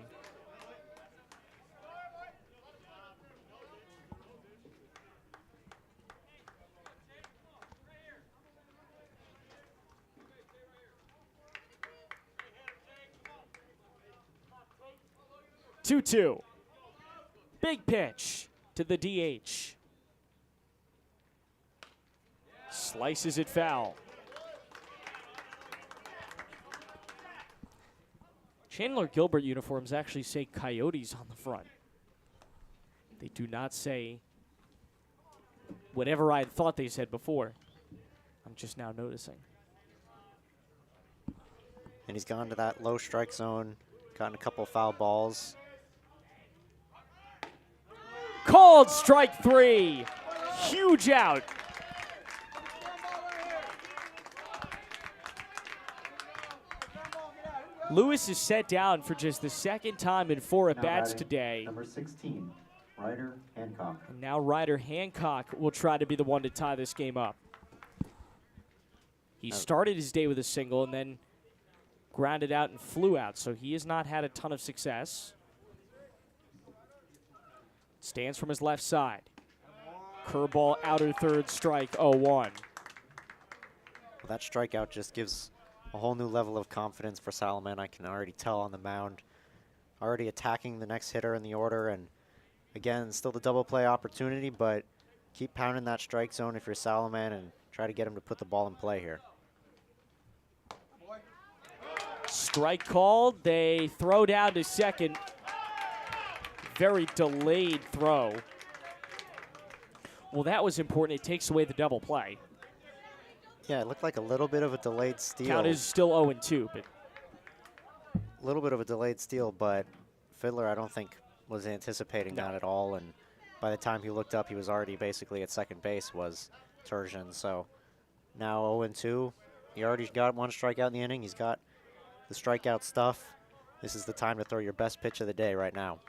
Two. Big pitch to the DH. Slices it foul. Chandler-Gilbert uniforms actually say Coyotes on the front. They do not say whatever I had thought they said before. I'm just now noticing. And he's gone to that low strike zone, gotten a couple foul balls. Called strike 3. Huge out. Lewis is set down for just the second time in 4 at-bats today. Number 16, Ryder Hancock. And now Ryder Hancock will try to be the one to tie this game up. He started his day with a single and then grounded out and flew out, so he has not had a ton of success. Stands from his left side. Curveball, outer third, strike, 0-1. Well, that strikeout just gives a whole new level of confidence for Stalemate. I can already tell on the mound. Already attacking the next hitter in the order, and again, still the double play opportunity, but keep pounding that strike zone if you're Stalemate and try to get him to put the ball in play here. Strike called. They throw down to second. Very delayed throw. Well, that was important. It takes away the double play. Yeah, it looked like a little bit of a delayed steal. Count is still 0-2, but A little bit of a delayed steal, but Fiddler, I don't think, was anticipating that at all. And by the time he looked up, he was already basically at second base, was Turgeon. So now 0-2. He already got 1 strikeout in the inning. He's got the strikeout stuff. This is the time to throw your best pitch of the day right now.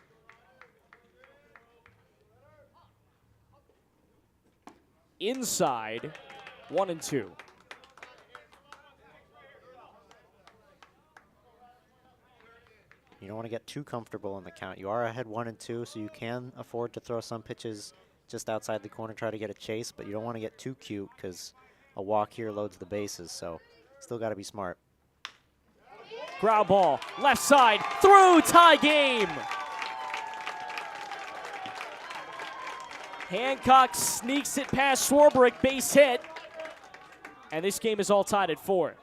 inside, 1-2. You don't want to get too comfortable in the count. You are ahead 1-2, so you can afford to throw some pitches just outside the corner, try to get a chase, but you don't want to get too cute because a walk here loads the bases, so still got to be smart. Ground ball, left side, through, tie game. Hancock sneaks it past Swarbrick, base hit, and this game is all tied at 4.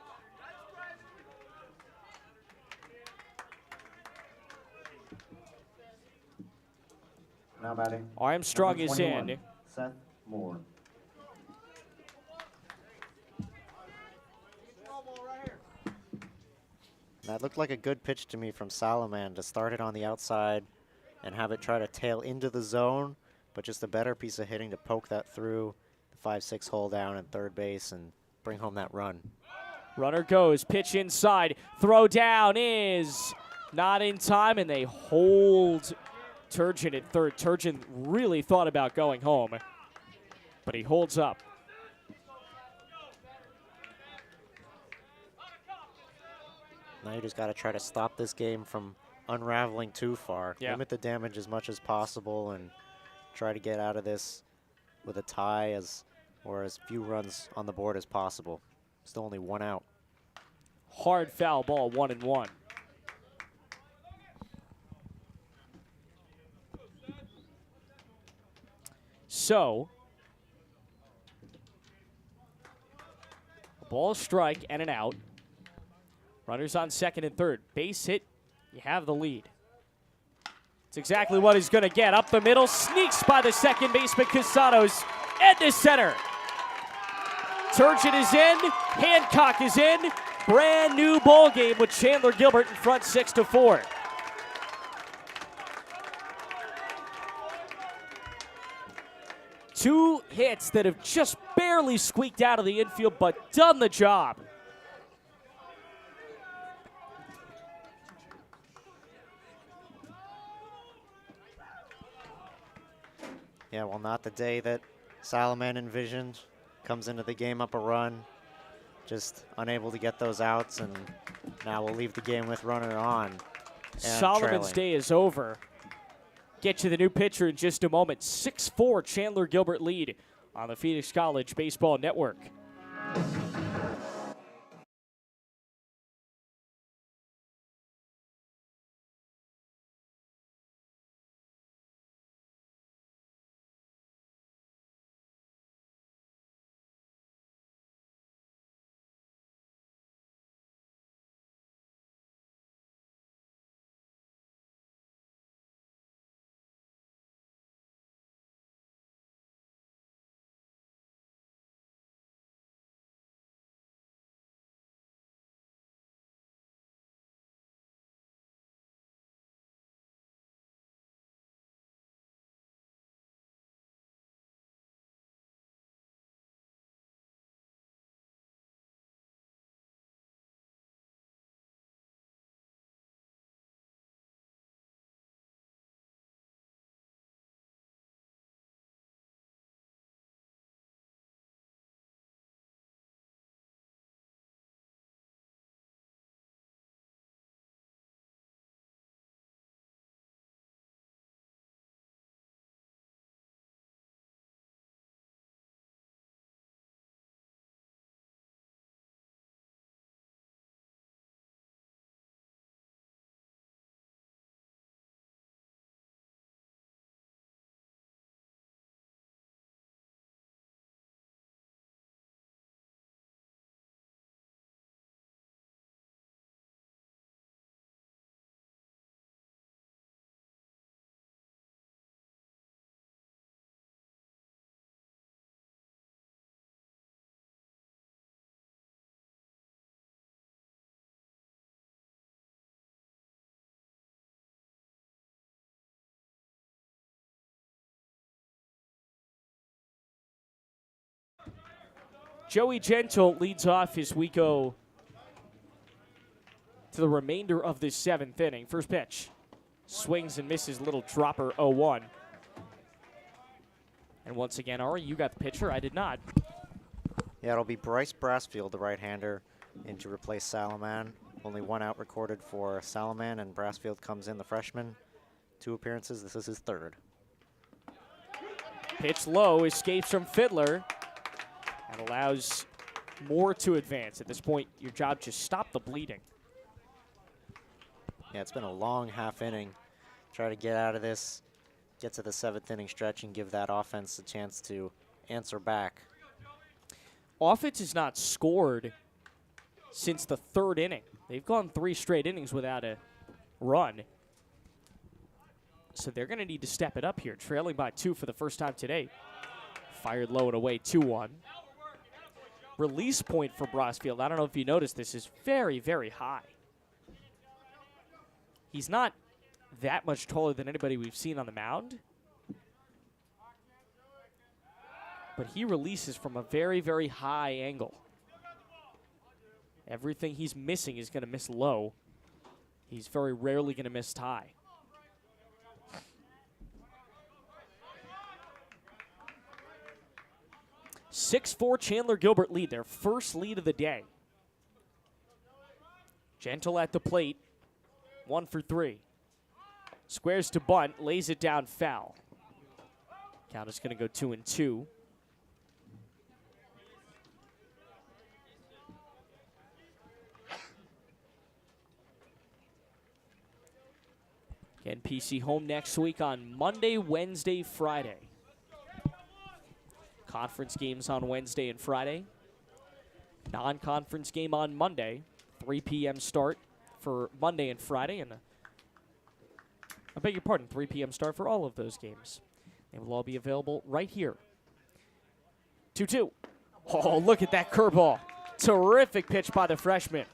Now batting. Armstrong number is 21, in. Seth Moore. That looked like a good pitch to me from Stalemate to start it on the outside and have it try to tail into the zone, but just a better piece of hitting to poke that through the 5-6 hole down at third base and bring home that run. Runner goes, pitch inside, throw down is not in time, and they hold Turgeon at third. Turgeon really thought about going home, but he holds up. Now you just got to try to stop this game from unraveling too far. Yeah. Limit the damage as much as possible and try to get out of this with a tie or as few runs on the board as possible. Still only 1 out. Hard foul ball, 1-1. So, a ball, strike, and an out. Runners on second and third. Base hit, you have the lead. It's exactly what he's going to get. Up the middle, sneaks by the second baseman, Casados, and to center. Turgeon is in, Hancock is in. Brand new ball game with Chandler-Gilbert in front 6-4. Two hits that have just barely squeaked out of the infield, but done the job. Yeah, well, not the day that Stalemate envisioned. Comes into the game up a run, just unable to get those outs, and now we'll leave the game with runner on. Solomon's day is over. Get you the new pitcher in just a moment. 6-4 Chandler-Gilbert lead on the Phoenix College Baseball Network. Joey Gentle leads off as we go to the remainder of this 7th inning. First pitch. Swings and misses, little dropper, 0-1. And once again, Ari, you got the pitcher. I did not. Yeah, it'll be Bryce Brassfield, the right-hander, in to replace Salaman. Only 1 out recorded for Salaman, and Brassfield comes in, the freshman. 2 appearances. This is his 3rd. Pitch low, escapes from Fiddler, and allows Moore to advance. At this point, your job, just stop the bleeding. Yeah, it's been a long half inning. Try to get out of this, get to the 7th inning stretch, and give that offense a chance to answer back. Offense has not scored since the 3rd inning. They've gone 3 straight innings without a run. So they're going to need to step it up here. Trailing by 2 for the first time today. Fired low and away, 2-1. Release point for Brassfield, I don't know if you noticed this, is very, very high. He's not that much taller than anybody we've seen on the mound. But he releases from a very, very high angle. Everything he's missing is going to miss low. He's very rarely going to miss high. (6-4) Chandler-Gilbert lead, their first lead of the day. Gentle at the plate, 1 for 3. Squares to bunt, lays it down foul. Count is going to go 2-2. Again, PC home next week on Monday, Wednesday, Friday. Conference games on Wednesday and Friday. Non-conference game on Monday. 3 p.m. start for Monday and Friday. And I beg your pardon, 3 p.m. start for all of those games. They will all be available right here. 2-2. Oh, look at that curveball. Terrific pitch by the freshman.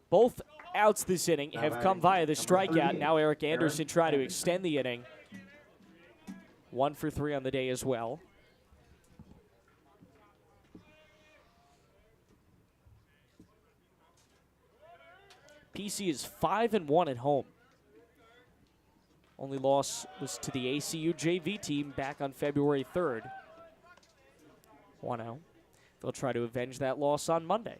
Both outs this inning have come via the strikeout. Now Eric Anderson trying to extend the inning. 1 for 3 on the day as well. PC is 5-1 at home. Only loss was to the ACU JV team back on February 3rd. 1-0. They'll try to avenge that loss on Monday.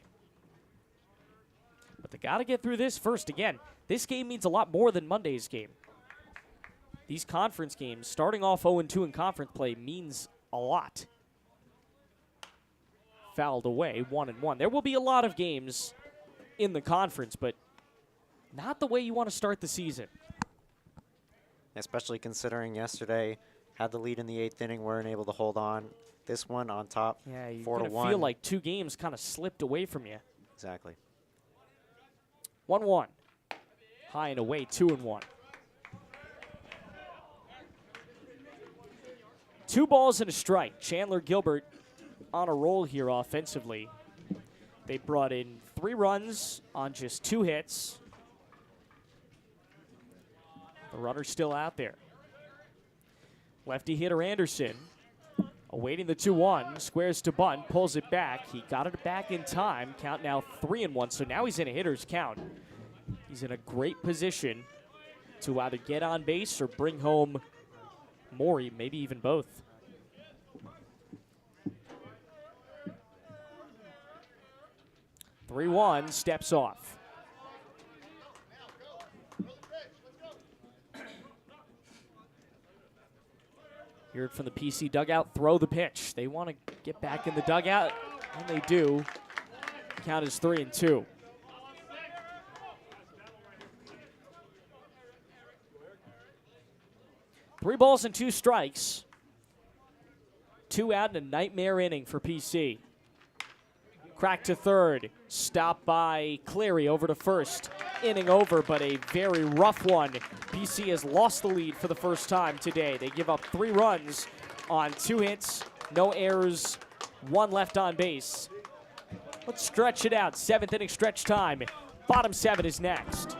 But they got to get through this first. Again, this game means a lot more than Monday's game. These conference games, starting off 0-2 in conference play, means a lot. Fouled away, 1-1. There will be a lot of games in the conference, but not the way you want to start the season. Especially considering yesterday had the lead in the 8th inning, weren't able to hold on. This one on top, yeah, you're 4-1. going to feel like 2 games kind of slipped away from you. Exactly. 1-1. High and away, 2-1. 2 balls and a strike. Chandler-Gilbert on a roll here offensively. They brought in 3 runs on just 2 hits. The runner's still out there. Lefty hitter Anderson awaiting the 2-1. Squares to bunt, pulls it back. He got it back in time. Count now 3-1. So now he's in a hitter's count. He's in a great position to either get on base or bring home Maury, maybe even both. (3-1) steps off. Hear it from the PC dugout. Throw the pitch. They want to get back in the dugout, and they do. Count is 3-2. Three balls and 2 strikes. 2 out in a nightmare inning for PC. Crack to third. Stopped by Cleary over to first. Inning over, but a very rough one. PC has lost the lead for the first time today. They give up 3 runs on 2 hits, no errors, 1 left on base. Let's stretch it out. 7th inning stretch time. Bottom 7 is next.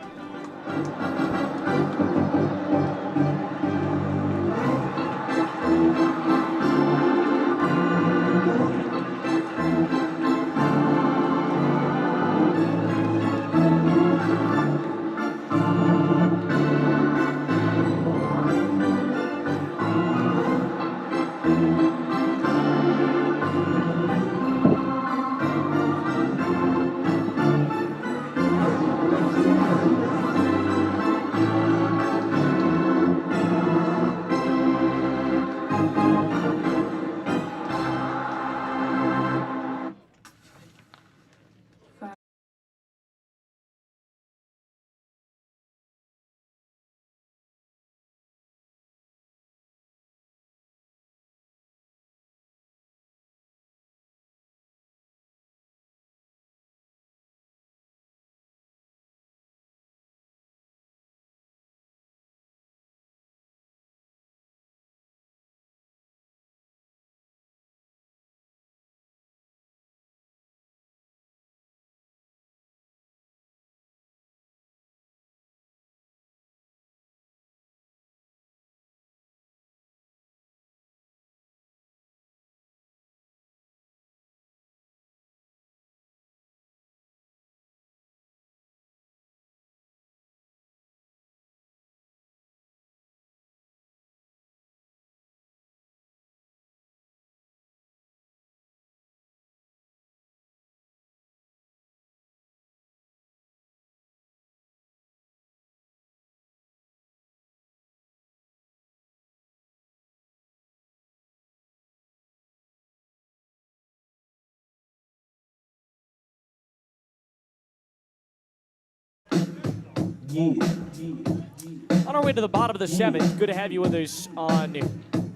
On our way to the bottom of the 7th, good to have you with us on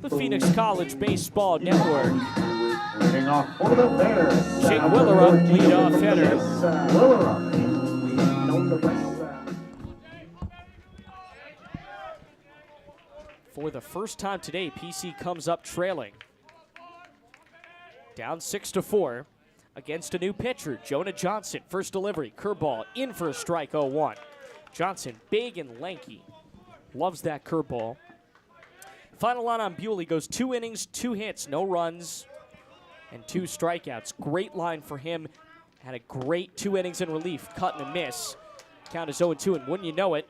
the Phoenix College Baseball Network. Leading off for the Bears. Jake Willerup, leadoff hitter. Willerup. For the first time today, PC comes up trailing. Down 6-4 against a new pitcher, Jonah Johnson. First delivery, curveball, in for a strike, 0-1. Johnson, big and lanky. Loves that curveball. Final line on Bewley goes 2 innings, 2 hits, no runs, and 2 strikeouts. Great line for him. Had a great 2 innings in relief, cut and a miss. Count is 0-2, and wouldn't you know it,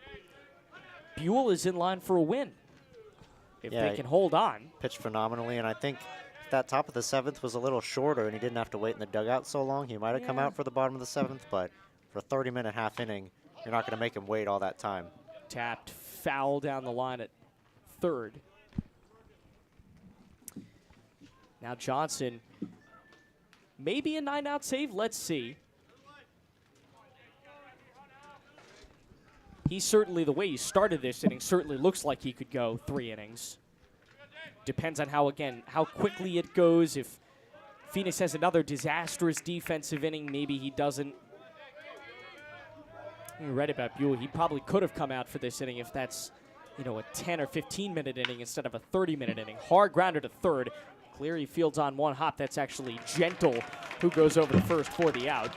Buell is in line for a win if they can hold on. Pitched phenomenally, and I think if that top of the 7th was a little shorter and he didn't have to wait in the dugout so long, he might have come out for the bottom of the 7th, but for a 30-minute half inning, you're not going to make him wait all that time. Tapped foul down the line at third. Now Johnson, maybe a 9-out save, let's see. He certainly, the way he started this inning, certainly looks like he could go 3 innings. Depends on how quickly it goes. If Phoenix has another disastrous defensive inning, maybe he doesn't. You read about Buell. He probably could have come out for this inning if that's, a 10 or 15-minute inning instead of a 30-minute inning. Hard grounder to third. Cleary fields on 1 hop. That's actually Gentle who goes over to first for the out.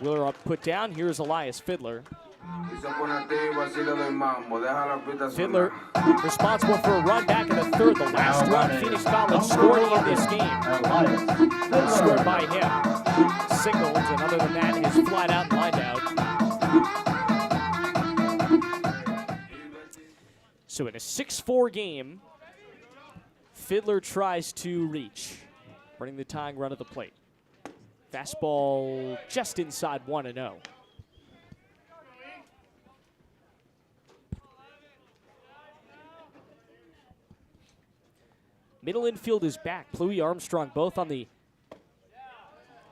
Wheeler up, put down. Here's Elias Fiddler. Fiddler responsible for a run back in the third. The last run Phoenix College scored in this game. Scored by him. Singled, and other than that, is flat out and lined out. So in a 6-4 game, Fiddler tries to reach, bring the tying run to the plate. Fastball just inside 1-0. Middle infield is back. Pluie, Armstrong both on the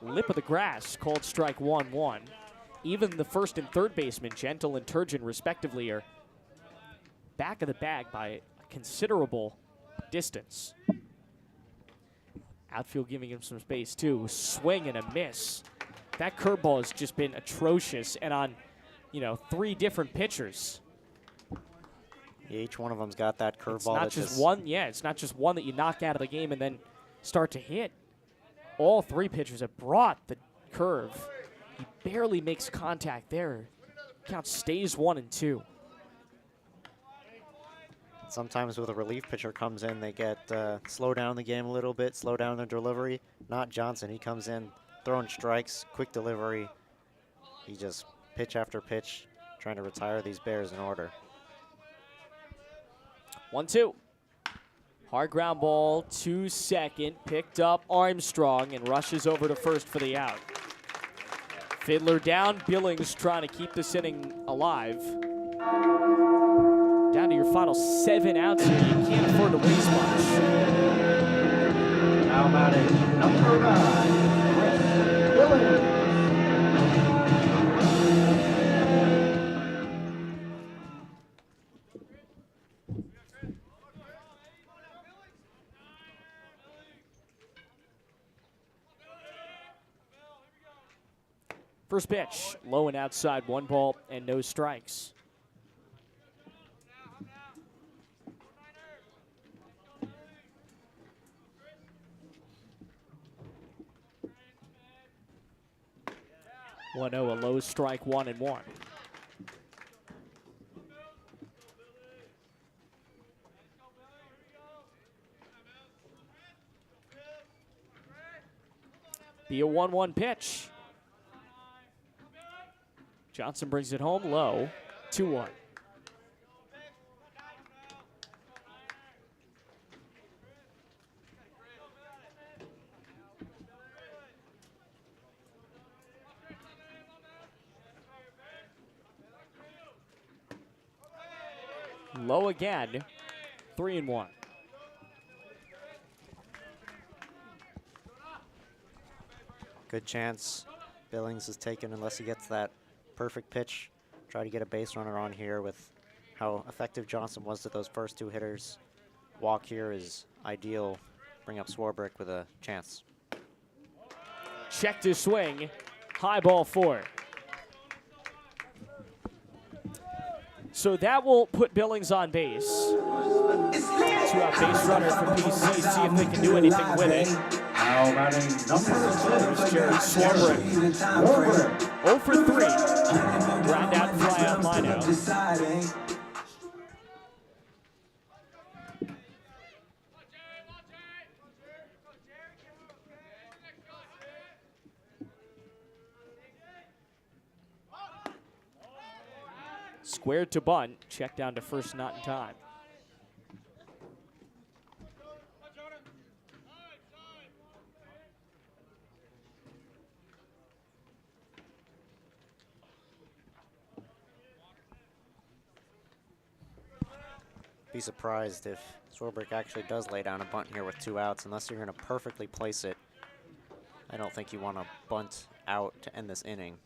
lip of the grass, called strike 1-1. Even the first and third baseman, Gentle and Turgeon respectively, are back of the bag by a considerable distance. Outfield giving him some space too. Swing and a miss. That curveball has just been atrocious, and on, 3 different pitchers. Yeah, each one of them's got that curveball. It's not just one. Yeah, it's not just one that you knock out of the game and then start to hit. All 3 pitchers have brought the curve. He barely makes contact there. Count stays 1-2. Sometimes with a relief pitcher comes in, they get slow down the game a little bit, slow down their delivery. Not Johnson. He comes in throwing strikes, quick delivery. He just pitch after pitch, trying to retire these Bears in order. 1-2. Hard ground ball to second. Picked up Armstrong and rushes over to first for the out. Fiddler down. Billings trying to keep this inning alive. Down to your final 7 outs here. You can't afford to waste much. Now batting number 9, Billings. First pitch, low and outside, 1 ball and no strikes. A low strike, 1-1. Be a 1-1 pitch. Johnson brings it home low, 2-1. Low again, 3-1. Good chance Billings is taken unless he gets that perfect pitch Try to get a base runner on here with how effective Johnson was to those first 2 hitters. Walk here is ideal. Bring up Swarbrick with a chance. Check to swing. High ball 4. So that will put Billings on base. To a base runner for PC, see if they can do anything with it. Now batting number 6. Jared Swarbrick. 0 for 3. Ground out, fly out, line out. Squared to bunt. Check down to first, not in time. Be surprised if Swarbrick actually does lay down a bunt here with 2 outs, unless you're going to perfectly place it. I don't think you want to bunt out to end this inning.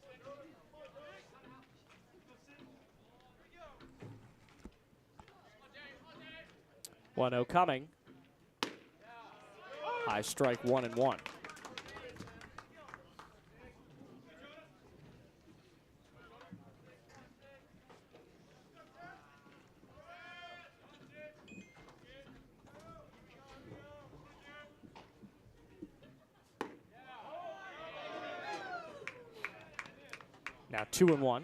One 0 coming. High strike, 1-1. Now 2-1.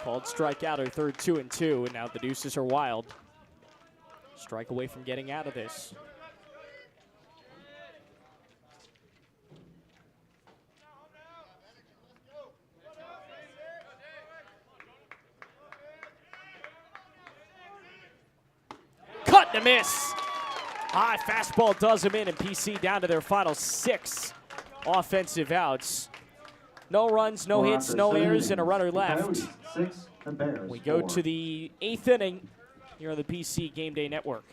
Called strikeout or third, 2-2, and now the deuces are wild. Strike away from getting out of this. Cut and a miss. High fastball does him in, and PC down to their final 6 offensive outs. No runs, no hits, no errors, and a runner left. Coyotes 6, the Bears We go 4. to the 8th inning here on the PC Game Day Network.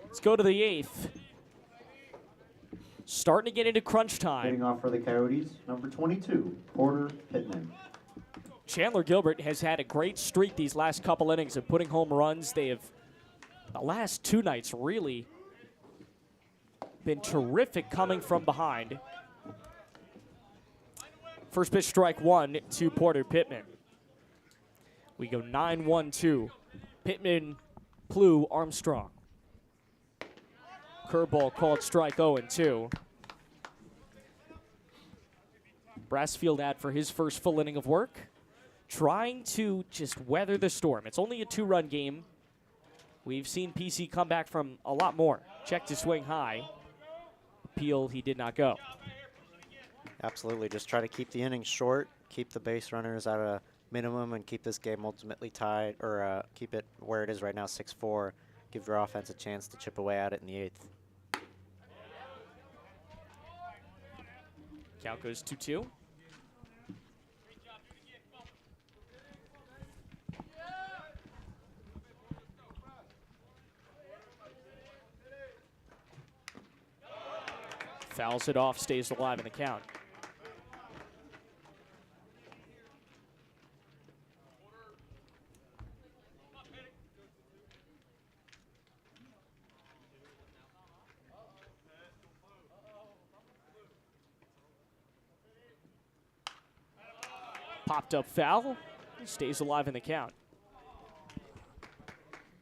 Let's go to the 8th. Starting to get into crunch time. Getting off for the Coyotes, number 22, Porter Pittman. Chandler-Gilbert has had a great streak these last couple innings of putting home runs. They have, the last 2 nights, really been terrific coming from behind. First pitch, strike 1 to Porter Pittman. We go 9-1-2. Pittman, Plouffe, Armstrong. Curveball called strike 0-2. Brassfield out for his first full inning of work, trying to just weather the storm. It's only a 2-run game. We've seen PC come back from a lot more. Check to swing high. Appeal, he did not go. Absolutely, just try to keep the innings short, keep the base runners at a minimum, and keep this game ultimately tied, or keep it where it is right now, 6-4. Give your offense a chance to chip away at it in the 8th. Count goes 2-2. Fouls it off, stays alive in the count. Popped up foul, stays alive in the count.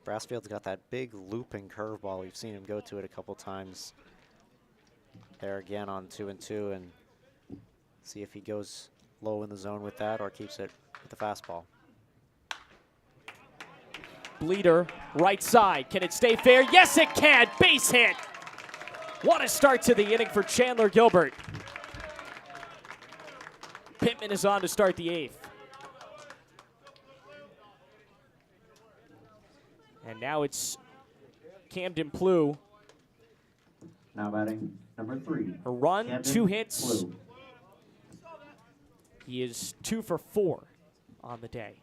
Brassfield's got that big looping curveball. We've seen him go to it a couple times. There again on 2-2, and see if he goes low in the zone with that or keeps it with the fastball. Bleeder, right side. Can it stay fair? Yes, it can. Base hit. What a start to the inning for Chandler-Gilbert. Pittman is on to start the 8th. And now it's Camden Plew. Now batting number 3. A run, Camden 2 hits. Plew. He is 2 for 4 on the day.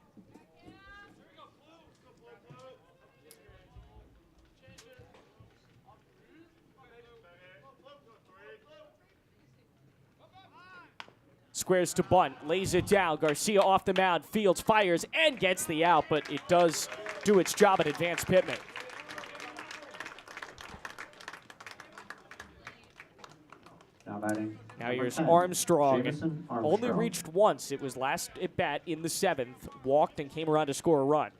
Squares to bunt, lays it down. Garcia off the mound, Fields fires and gets the out, but it does do its job at advanced Pittman. Now batting. Now number here's 10, Armstrong. Jamison Only Armstrong. reached once. It was last at bat in the 7th. Walked and came around to score a run.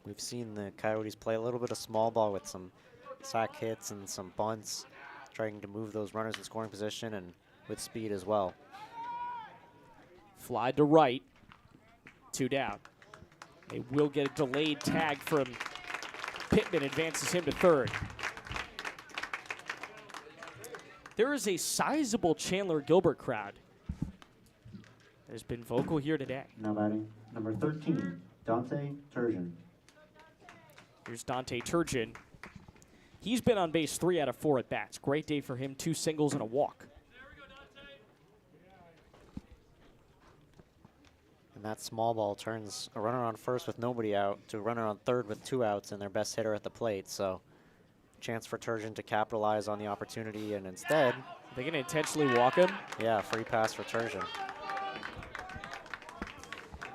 We've seen the Coyotes play a little bit of small ball with some sack hits and some bunts, trying to move those runners in scoring position and with speed as well. Fly to right. 2 down. They will get a delayed tag from Pittman, advances him to 3rd. There is a sizable Chandler-Gilbert crowd that has been vocal here today. Now batting number 13, Dante Turgeon. Here's Dante Turgeon. He's been on base 3 out of 4 at bats. Great day for him, 2 singles and a walk. And that small ball turns a runner on first with nobody out to a runner on 3rd with 2 outs and their best hitter at the plate. So chance for Turgeon to capitalize on the opportunity, and instead, Are they going to intentionally walk him? yeah, free pass for Turgeon.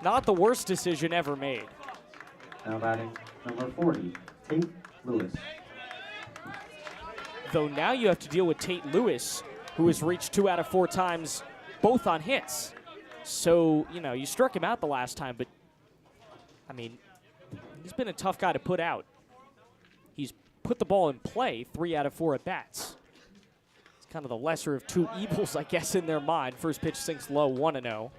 Not the worst decision ever made. Now batting number 40, Tate Lewis. Though now you have to deal with Tate Lewis, who has reached 2 out of 4 times, both on hits. So, you know, you struck him out the last time, but, I mean, he's been a tough guy to put out. He's put the ball in play 3 out of 4 at bats. It's kind of the lesser of 2 evils, I guess, in their mind. First pitch sinks low, 1-0.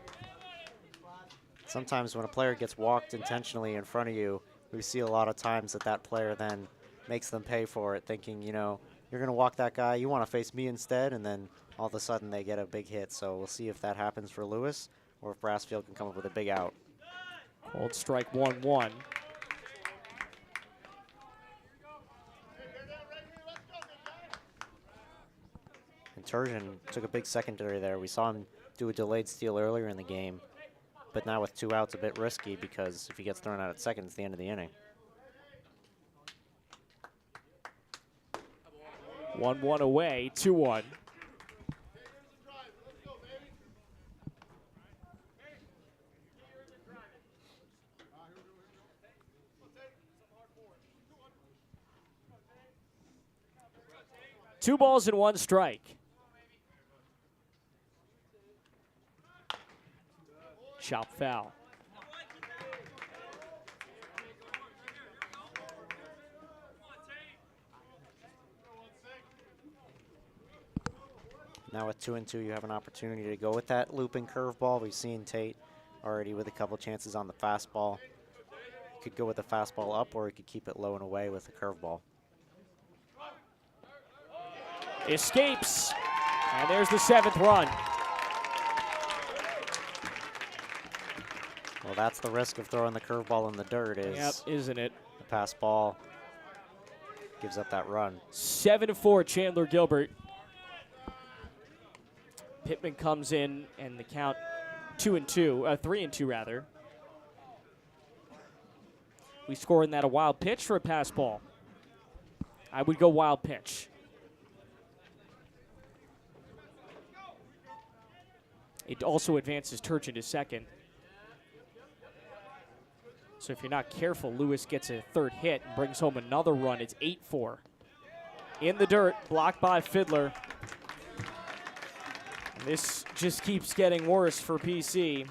Sometimes when a player gets walked intentionally in front of you, we see a lot of times that player then makes them pay for it, thinking, you know, you're going to walk that guy, you want to face me instead, and then all of a sudden they get a big hit. So we'll see if that happens for Lewis or if Brassfield can come up with a big out. Called strike 1-1. And Turgeon took a big secondary there. We saw him do a delayed steal earlier in the game, but now with 2 outs, a bit risky because if he gets thrown out at second, it's the end of the inning. 1-1 away, 2-1. Two balls and 1 strike. Chop foul. Now with 2-2, you have an opportunity to go with that looping curveball. We've seen Tate already with a couple chances on the fastball. You could go with the fastball up, or you could keep it low and away with the curveball. Escapes. And there's the 7th run. Well, that's the risk of throwing the curveball in the dirt is Yep, isn't it? the pass ball gives up that run. 7-4 Chandler-Gilbert. Pittman comes in and the count 3-2 rather. We score in that a wild pitch for a pass ball. I would go wild pitch. It also advances Turchin to second. So if you're not careful, Lewis gets a third hit and brings home another run. It's 8-4. In the dirt, blocked by Fiddler. And this just keeps getting worse for PC.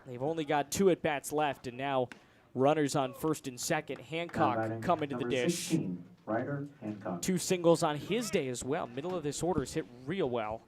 They've only got 2 at-bats left, and now runners on first and second. Hancock coming to the dish. 16, Ryder Hancock. 2 singles on his day as well. Middle of this order's hit real well.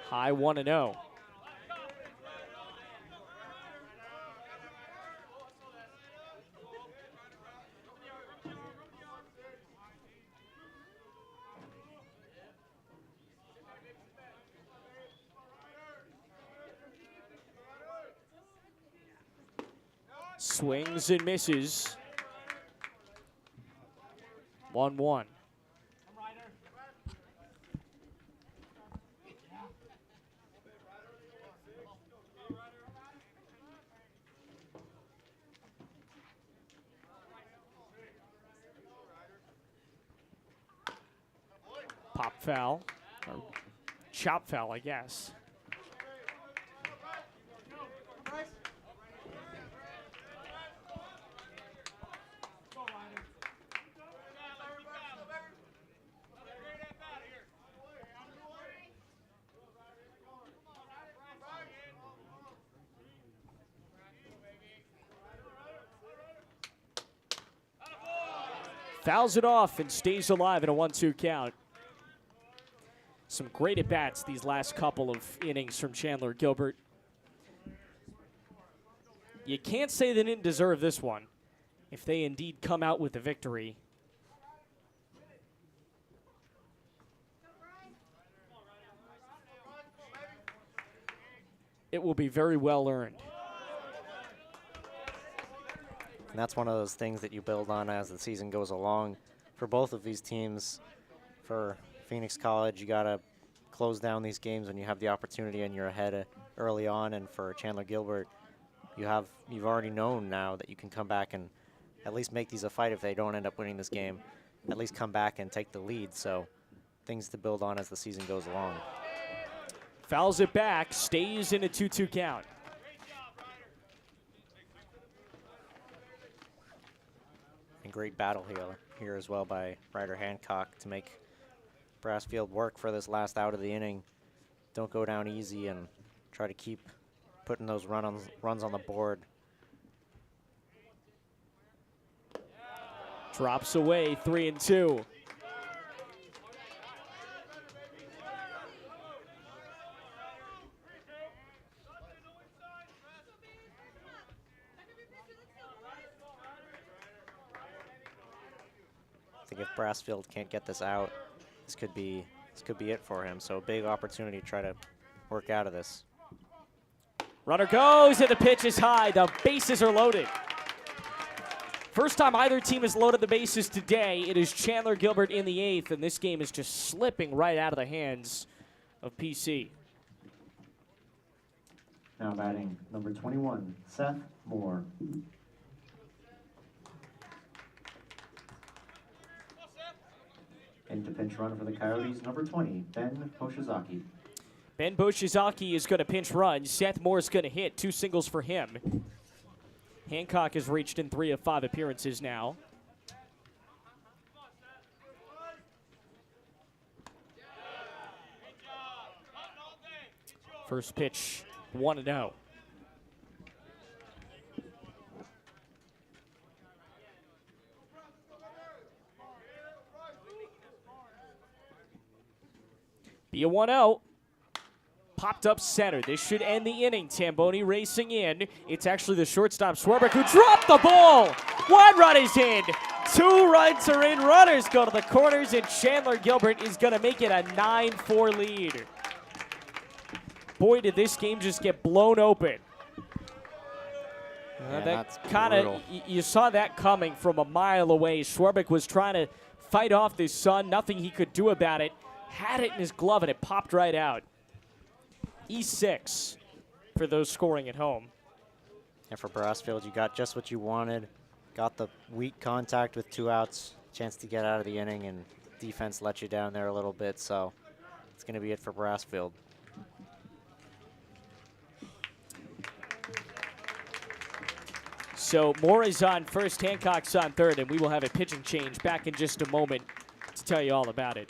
High 1-0. Swings and misses. 1-1. Pop foul, or chop foul, I guess. Fouls it off and stays alive in a 1-2 count. Some great at-bats these last couple of innings from Chandler-Gilbert. You can't say they didn't deserve this one if they indeed come out with the victory. It will be very well earned. And that's one of those things that you build on as the season goes along. For both of these teams, for Phoenix College, you got to close down these games when you have the opportunity and you're ahead early on. And for Chandler-Gilbert, you've already known now that you can come back and at least make these a fight if they don't end up winning this game. At least come back and take the lead. So things to build on as the season goes along. Fouls it back, stays in a 2-2 count. And great battle here as well by Ryder Hancock to make Marich Field work for this last out of the inning. Don't go down easy and try to keep putting those runs on the board. Drops away, 3-2. I think if Marich Field can't get this out, this could be it for him. So a big opportunity to try to work out of this. Runner goes, and the pitch is high. The bases are loaded. First time either team has loaded the bases today. It is Chandler-Gilbert in the 8th, and this game is just slipping right out of the hands of PC. Now batting number 21, Seth Moore. Into pinch runner for the Coyotes, number 20, Ben Hoshizaki. Ben Boshizaki is going to pinch run. Seth Moore is going to hit. 2 singles for him. Hancock has reached in 3 of 5 appearances now. First pitch, 1-0. Be a 1-0. Popped up center. This should end the inning. Tamboni racing in. It's actually the shortstop, Swerberg, who dropped the ball. 1 run is in. 2 runs are in. Runners go to the corners, and Chandler-Gilbert is going to make it a 9-4 lead. Boy, did this game just get blown open. Yeah, that that's kind of, brutal. you saw that coming from a mile away. Swerberg was trying to fight off this sun. Nothing he could do about it. Had it in his glove, and it popped right out. E6 for those scoring at home. And for Brassfield, you got just what you wanted. Got the weak contact with 2 outs, chance to get out of the inning, and defense let you down there a little bit. So it's going to be it for Brassfield. So Moore is on first, Hancock's on third, and we will have a pitching change back in just a moment to tell you all about it.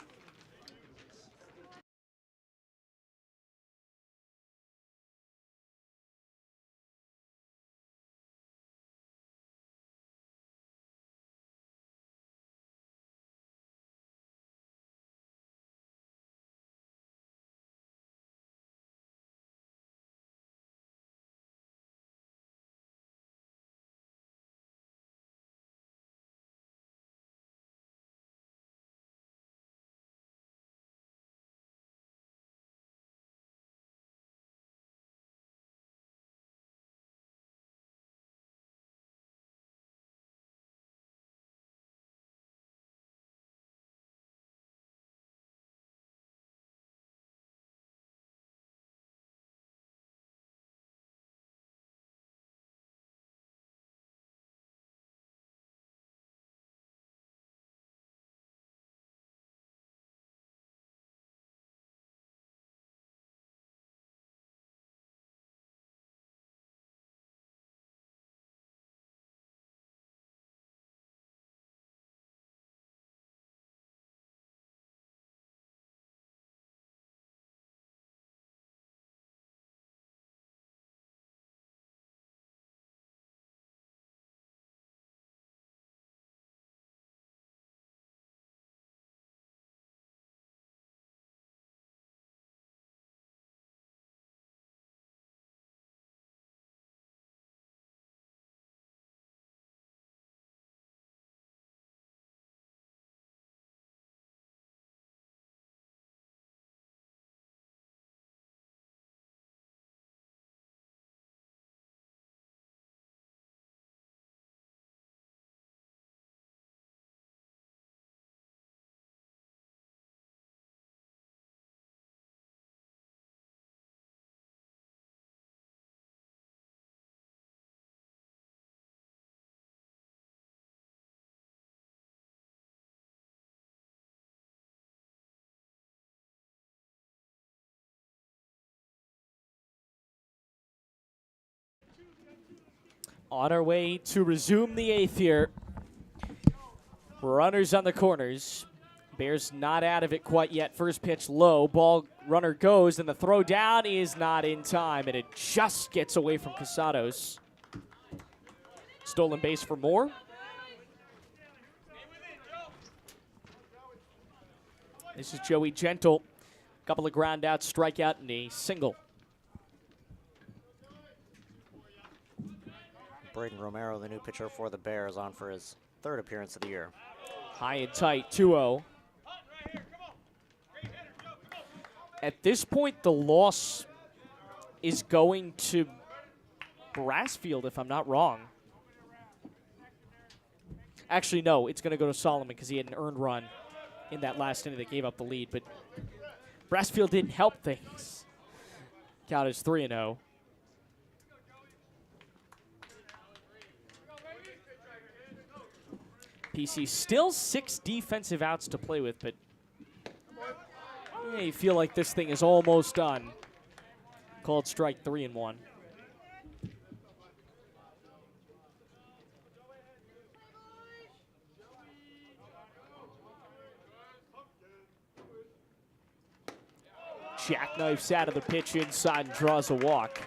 On our way to resume the 8th here. Runners on the corners. Bears not out of it quite yet. First pitch low. Ball runner goes, and the throw down is not in time, and it just gets away from Casados. Stolen base for Moore. This is Joey Gentle. Couple of ground outs, strikeout, and a single. Braden Romero, the new pitcher for the Bears, on for his 3rd appearance of the year. High and tight, 2-0. At this point, the loss is going to Brassfield, if I'm not wrong. Actually, no, it's going to go to Solomon because he had an earned run in that last inning that gave up the lead. But Brassfield didn't help things. Count is 3-0. PC still 6 defensive outs to play with, but you feel like this thing is almost done. Called strike 3 and 1. Jackknifes out of the pitch inside and draws a walk.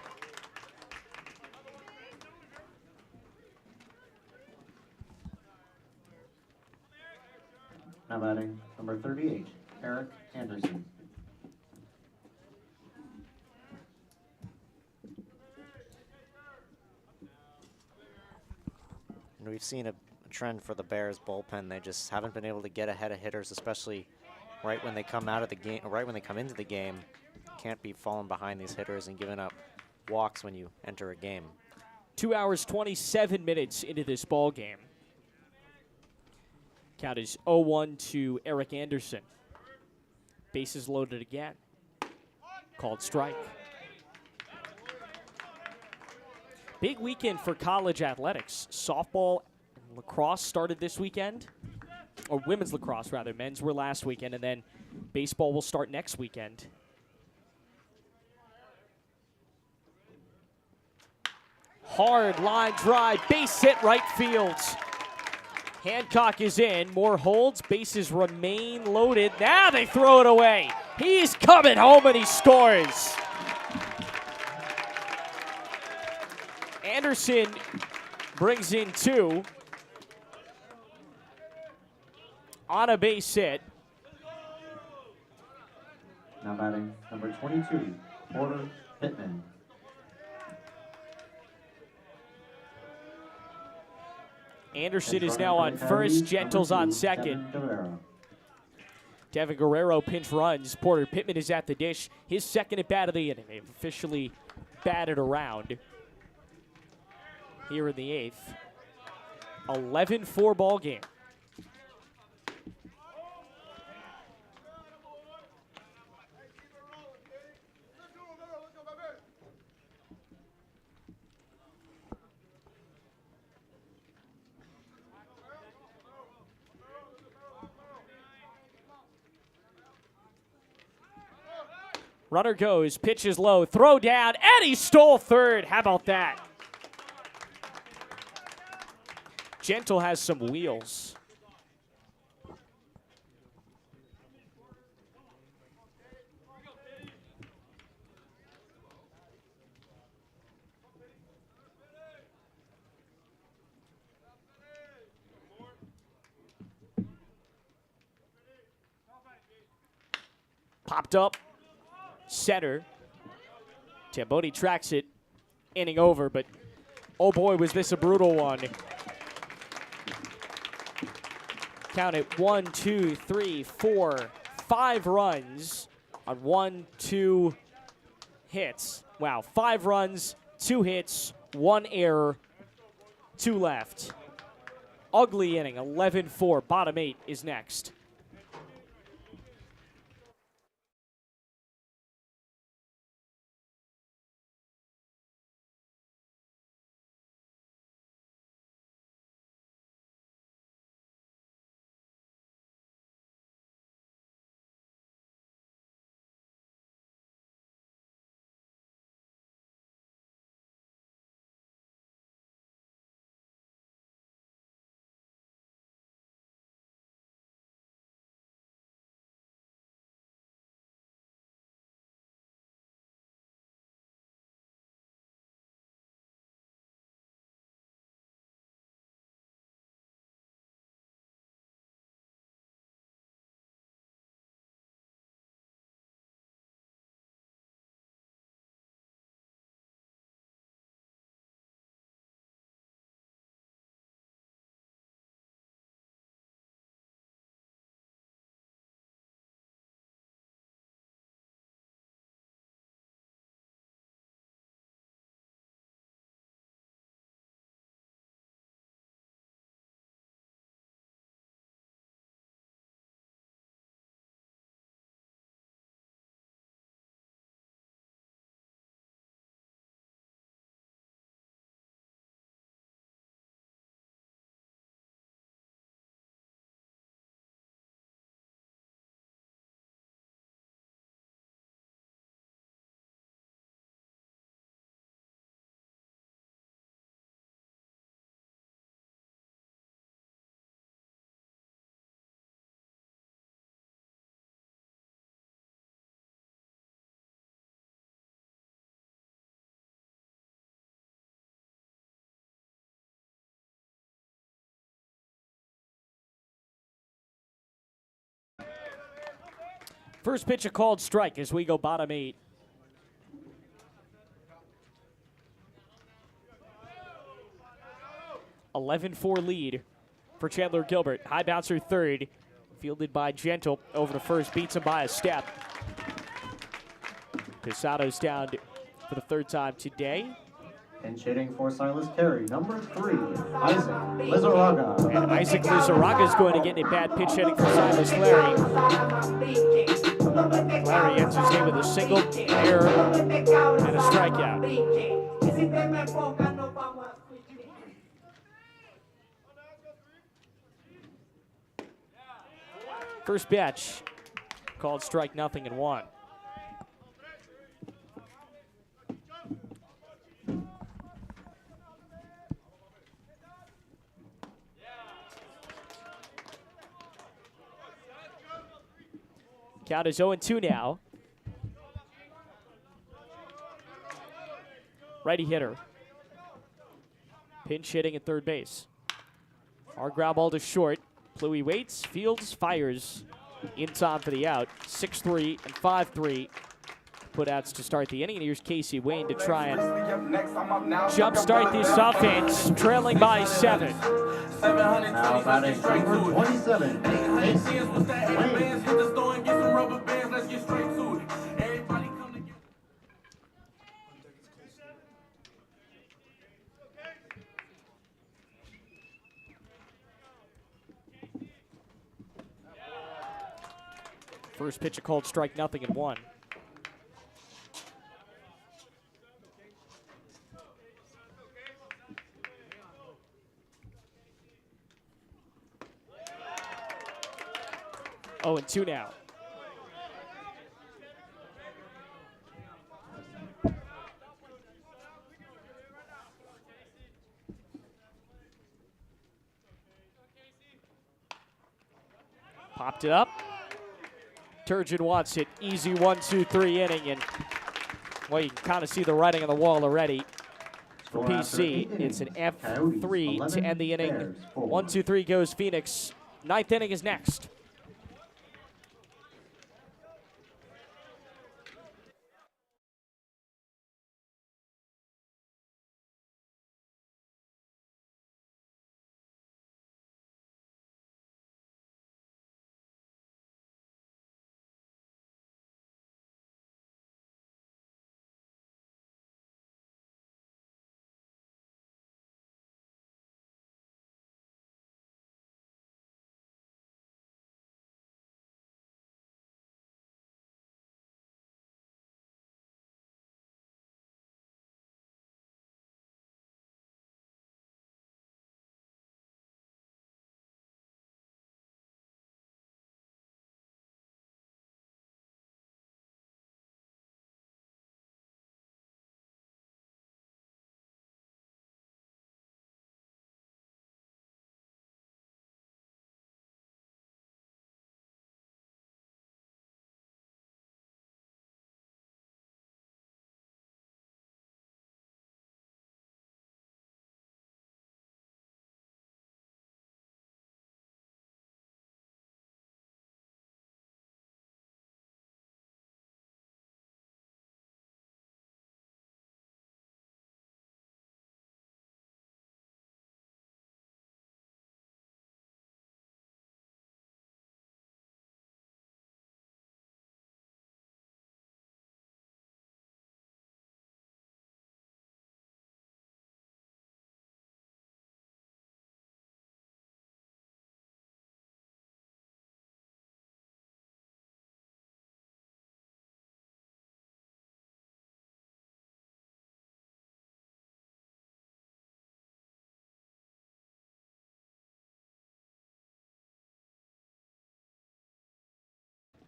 Now batting, number 38, Eric Anderson. we've seen a trend for the Bears bullpen. They just haven't been able to get ahead of hitters, especially right when they come out of the game, or right when they come into the game. Can't be falling behind these hitters and giving up walks when you enter a game. 2 hours, 27 minutes into this ball game. Count is 0-1 to Eric Anderson. Bases loaded again. Called strike. Big weekend for college athletics. Softball and lacrosse started this weekend. Or women's lacrosse, rather. Men's were last weekend, and then baseball will start next weekend. Hard line drive, base hit right field. Hancock is in, Moore holds, bases remain loaded. Now they throw it away. He's coming home and he scores. Anderson brings in 2 on a base hit. Now batting number 22, Porter Pittman. Anderson is now on first, Gentle's on second. Devin Guerrero pinch runs. Porter Pittman is at the dish. His second at bat of the inning. They've officially batted around here in the 8th. 11-4 ball game. Runner goes, pitch is low, throw down, and he stole third. How about that? Gentle has some wheels. Popped up. Center. Tamboni tracks it. Inning over, but oh boy, was this a brutal one. Count it 1, 2, 3, 4, 5 runs on 1, 2 hits. Wow, 5 runs, 2 hits, 1 error, 2 left. Ugly inning, 11-4. Bottom 8 is next. First pitch a called strike as we go bottom 8. 11-4 lead for Chandler-Gilbert. High bouncer third, fielded by Gentle. Over to first, beats him by a step. Pisato's down for the third time today. Pinch hitting for Silas Carey, number 3, Isaac Lizarraga. And Isaac Lizarraga is going to get a bad pitch hitting for Silas Larry. Larry ends his game with a single, error, and a strikeout. First pitch called strike nothing and 1. Count is 0-2 now. Righty hitter. Pinch hitting at third base. Our ground ball to short. Pluie waits, fields, fires in time for the out. 6-3 and 5-3 putouts to start the inning. And here's Casey Wayne to try and jumpstart this offense, trailing by 7. Now batting number 27, Casey Wayne. First pitch, a called strike nothing and 1. Oh, and 2 now. Popped it up. Turgeon wants it. Easy 1-2-3 inning, and well, you can kind of see the writing on the wall already. For PC, it's an F3 to end the inning. 1-2-3 goes Phoenix. 9th inning is next.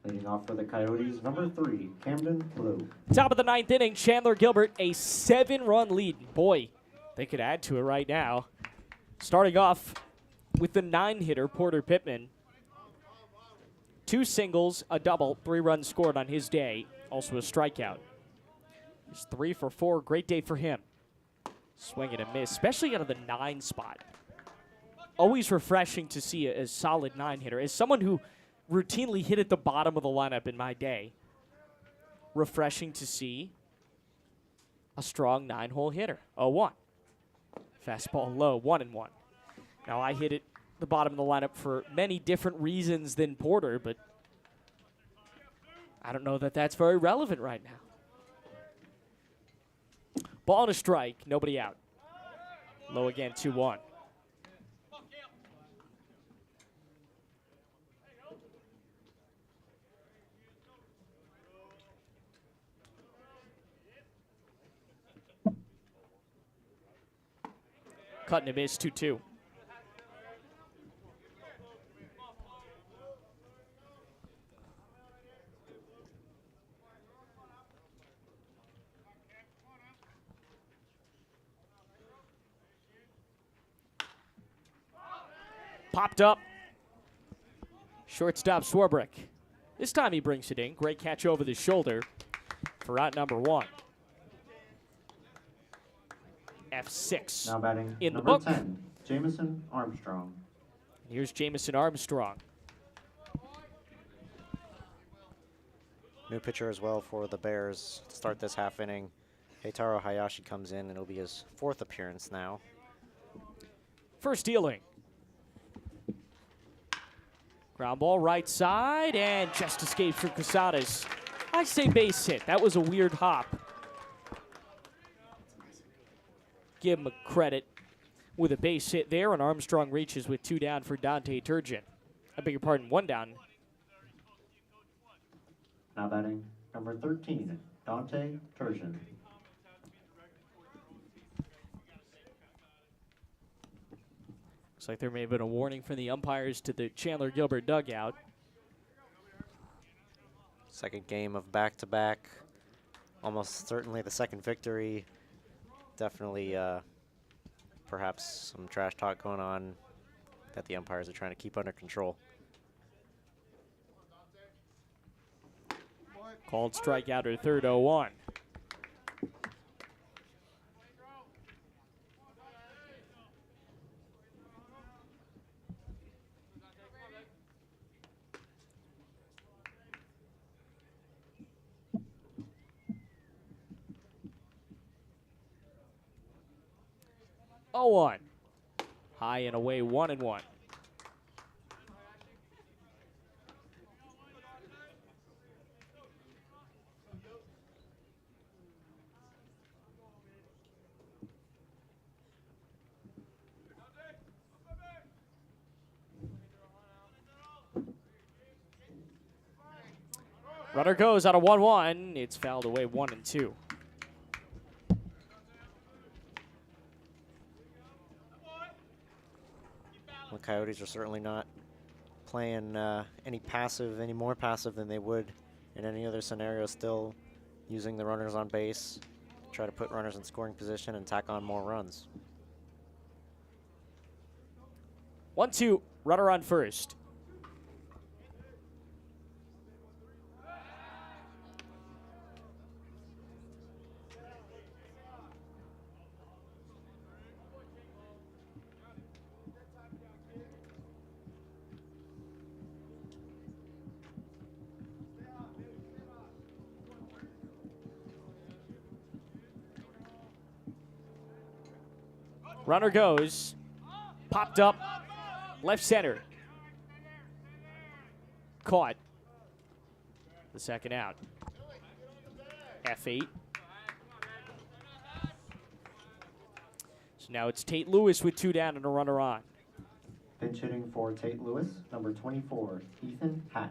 Leading off for the Coyotes, number 3, Camden Blue. Top of the 9th inning, Chandler-Gilbert, a 7-run lead. Boy, they could add to it right now. Starting off with the 9-hitter, Porter Pittman. 2 singles, a double, 3 runs scored on his day. Also a strikeout. He's 3 for 4. Great day for him. Swing and a miss, especially out of the 9 spot. Always refreshing to see a solid 9-hitter. As someone who routinely hit at the bottom of the lineup in my day, refreshing to see a strong 9-hole hitter. 0-1. Fastball low, 1-1. Now, I hit it the bottom of the lineup for many different reasons than Porter, but I don't know that that's very relevant right now. Ball and a strike, nobody out. Low again, 2-1. Cut and a miss, 2-2. Popped up. Shortstop Swarbrick. This time he brings it in. Great catch over the shoulder for out number 1. F6. Now batting in the number book. 10, Jamison Armstrong. Here's Jamison Armstrong. New pitcher as well for the Bears to start this half inning. Heitaro Hayashi comes in, and it'll be his 4th appearance now. First dealing. Ground ball right side and just escapes from Casadas. I say base hit. That was a weird hop. Give him a credit with a base hit there, and Armstrong reaches with 2 down for Dante Turgeon. I beg your pardon, 1 down. Now batting number 13, Dante Turgeon. Looks like there may have been a warning from the umpires to the Chandler-Gilbert dugout. Second game of back-to-back. Almost certainly the second victory. Definitely perhaps some trash talk going on that the umpires are trying to keep under control. Called strikeout or third, 0-1. High and away, 1-1. Runner goes out of 1-1. It's fouled away, 1-2. The Coyotes are certainly not playing any more passive than they would in any other scenario, still using the runners on base, try to put runners in scoring position and tack on more runs. 1-2, runner on first. Runner goes, popped up, left center. Caught. The second out. F8. So now it's Tate Lewis with 2 down and a runner on. Pinch hitting for Tate Lewis, number 24, Ethan Hatch.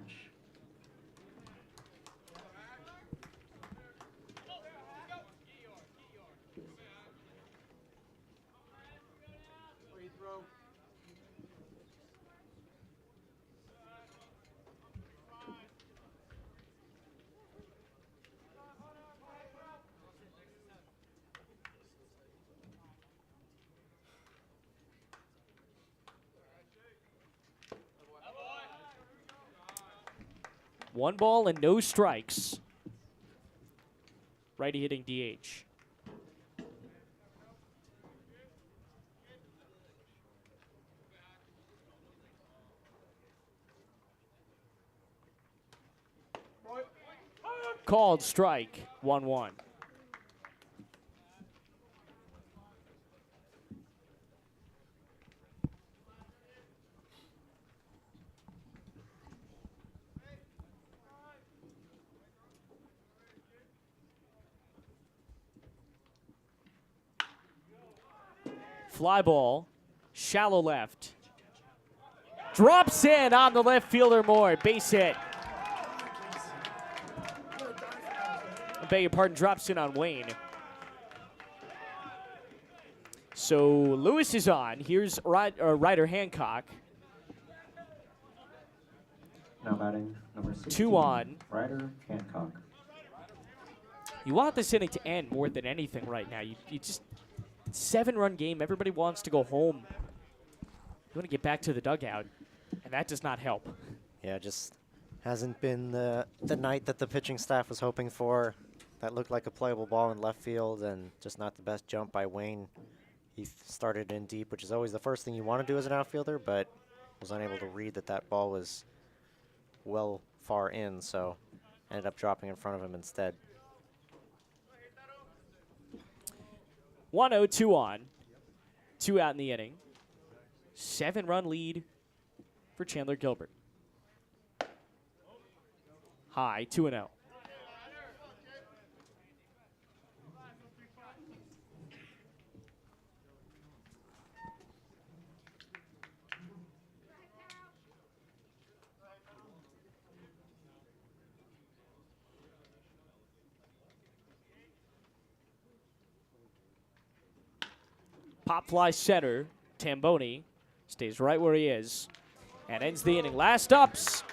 One ball and no strikes. Righty hitting DH. Called strike, 1-1. Fly ball, shallow left. Drops in on the left fielder Moore. Base hit. I beg your pardon, drops in on Wayne. So Lewis is on. Here's Ryder Hancock. Now batting number 16. 2 on. Ryder Hancock. You want this inning to end more than anything right now. You just 7-run game. Everybody wants to go home. You want to get back to the dugout, and that does not help. Yeah, just hasn't been the night that the pitching staff was hoping for. That looked like a playable ball in left field, and just not the best jump by Wayne. He started in deep, which is always the first thing you want to do as an outfielder, but was unable to read that ball was well far in, so ended up dropping in front of him instead. 1-0, 2 on. 2 out in the inning. 7-run lead for Chandler-Gilbert. High, 2-0. Pop fly center. Tamboni stays right where he is and ends the inning. Last ups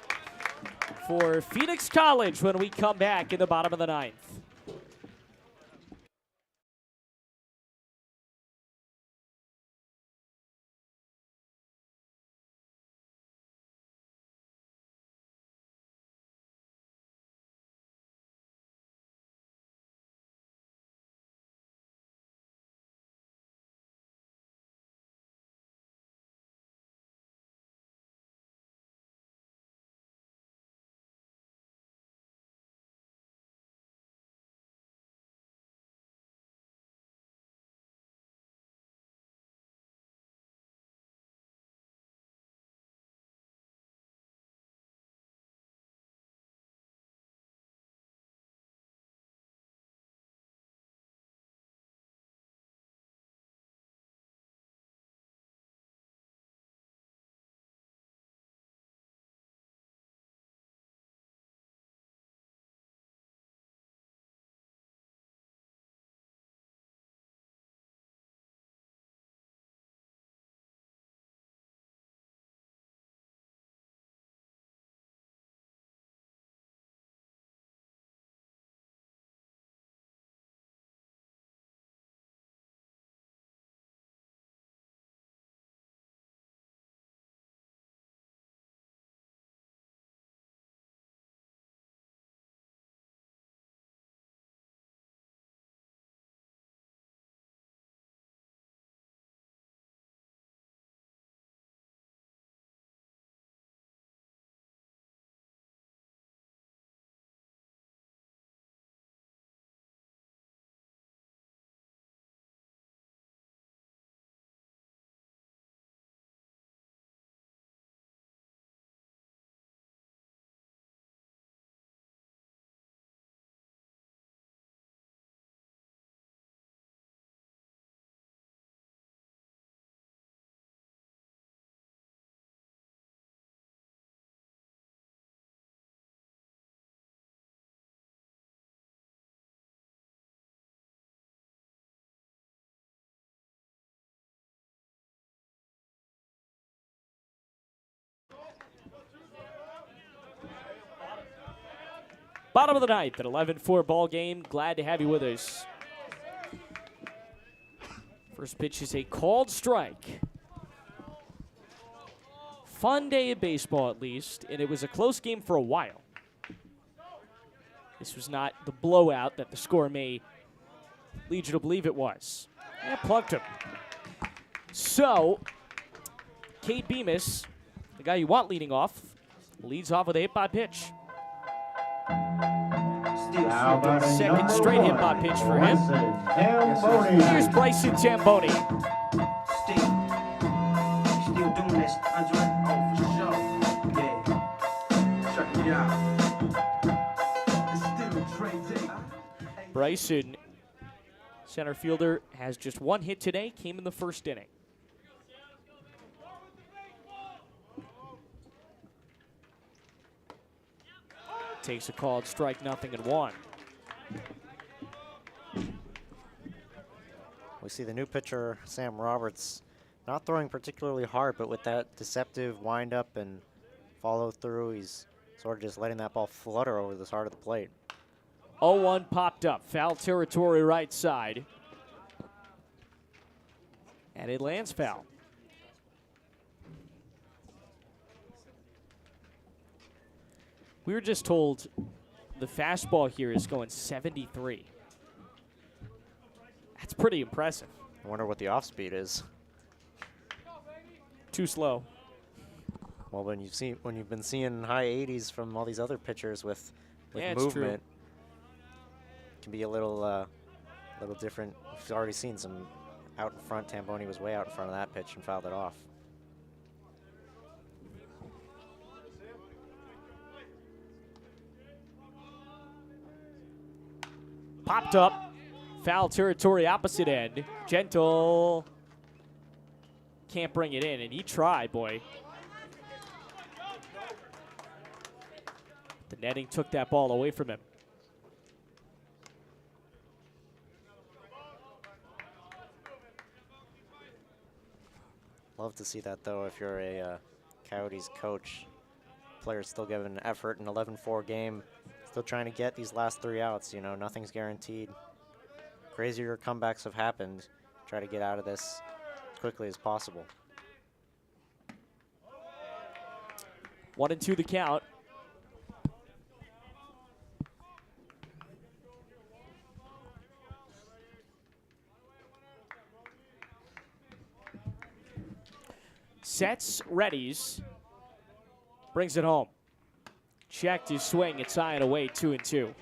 for Phoenix College when we come back in the bottom of the 9th. Bottom of the 9th, an 11-4 ball game. Glad to have you with us. First pitch is a called strike. Fun day of baseball, at least, and it was a close game for a while. This was not the blowout that the score may lead you to believe it was. And plucked him. So, Cade Bemis, the guy you want leading off, leads off with a hit by pitch. Now batting Second number straight 1, hit by pitch for him. Tamboni. Here's Bryson Tamboni. Still doing this, Andre? Oh, for sure. Yeah. Check me out. It's still Trey Day. Bryson, center fielder, has just 1 hit today, came in the first inning. takes a called strike, 0-1. We see the new pitcher, Sam Roberts, not throwing particularly hard, but with that deceptive windup and follow through, he's sort of just letting that ball flutter over the side of the plate. 0-1 popped up, foul territory right side. And it lands foul. We were just told the fastball here is going 73. That's pretty impressive. I wonder what the off speed is. Too slow. Well, when you've been seeing high 80s from all these other pitchers with Yeah, it's true. movement, it can be a little different. We've already seen some out in front. Tamboni was way out in front of that pitch and fouled it off. Popped up. Foul territory opposite end. Gentle. Can't bring it in, and he tried, boy. The netting took that ball away from him. Love to see that, though, if you're a Coyotes coach. Players still giving an effort, an 11-4 game. Still trying to get these last 3 outs. You know, nothing's guaranteed. Crazier comebacks have happened. Try to get out of this as quickly as possible. 1-2 the count. Sets, readies, brings it home. Checked his swing, it's high and away, 2-2.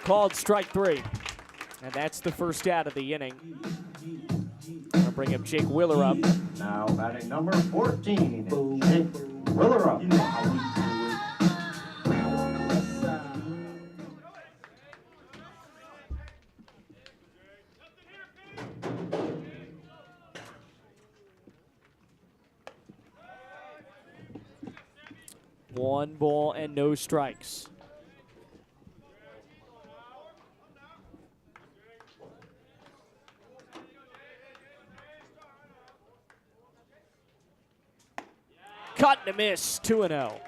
Called strike 3. And that's the first out of the inning. I'll bring up Jake Willer up. Now batting number 14, Jake Willer up. One ball and no strikes. Cut and a miss, 2-0. I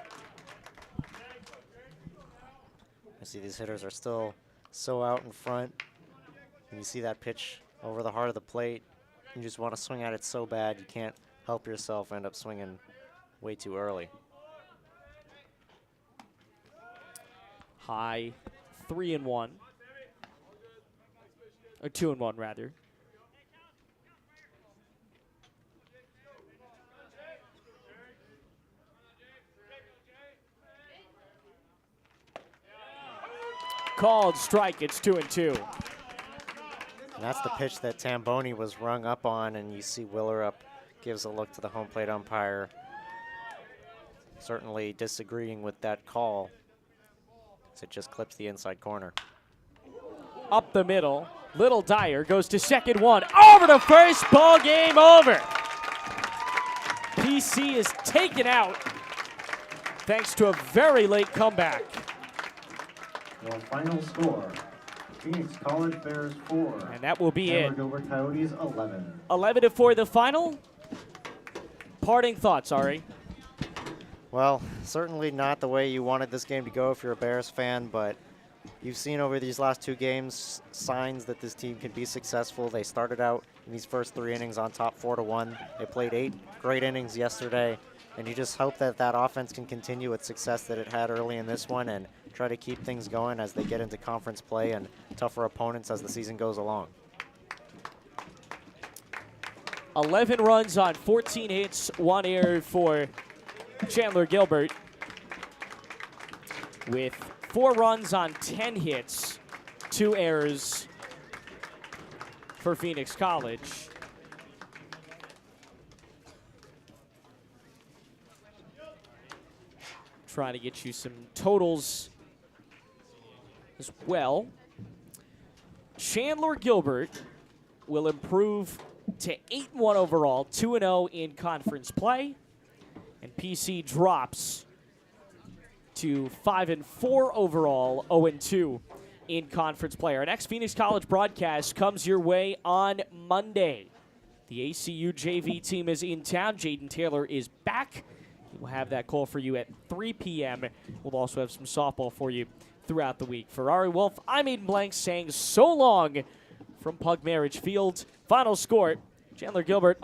see these hitters are still so out in front. When you see that pitch over the heart of the plate, you just want to swing at it so bad you can't help yourself, end up swinging way too early. High 3-1. Or 2-1 rather. Called strike, it's 2-2. And that's the pitch that Tamboni was rung up on, and you see Willerup gives a look to the home plate umpire, certainly disagreeing with that call, as it just clips the inside corner. Up the middle, Little Dyer goes to second, one, over to first, ball game over. PC is taken out thanks to a very late comeback. Your final score, Phoenix College Bears 4. And that will be it. Chandler-Gilbert Coyotes 11. 11-4 the final. Parting thoughts, Ari. Well, certainly not the way you wanted this game to go if you're a Bears fan, but you've seen over these last 2 games signs that this team can be successful. They started out in these first 3 innings on top 4-1. They played 8 great innings yesterday, and you just hope that that offense can continue its success that it had early in this one and try to keep things going as they get into conference play and tougher opponents as the season goes along. 11 runs on 14 hits, 1 error for Chandler-Gilbert, with 4 runs on 10 hits, 2 errors for Phoenix College. trying to get you some totals as well. Chandler-Gilbert will improve to 8-1 overall, 2-0 in conference play. And PC drops to 5-4 overall, 0-2 in conference play. Our next Phoenix College broadcast comes your way on Monday. The ACU JV team is in town. Jaden Taylor is back. We'll have that call for you at 3 p.m. We'll also have some softball for you throughout the week. For Ari Wolf, I'm Aiden Blanc saying so long from Marich Field. Final score, Chandler-Gilbert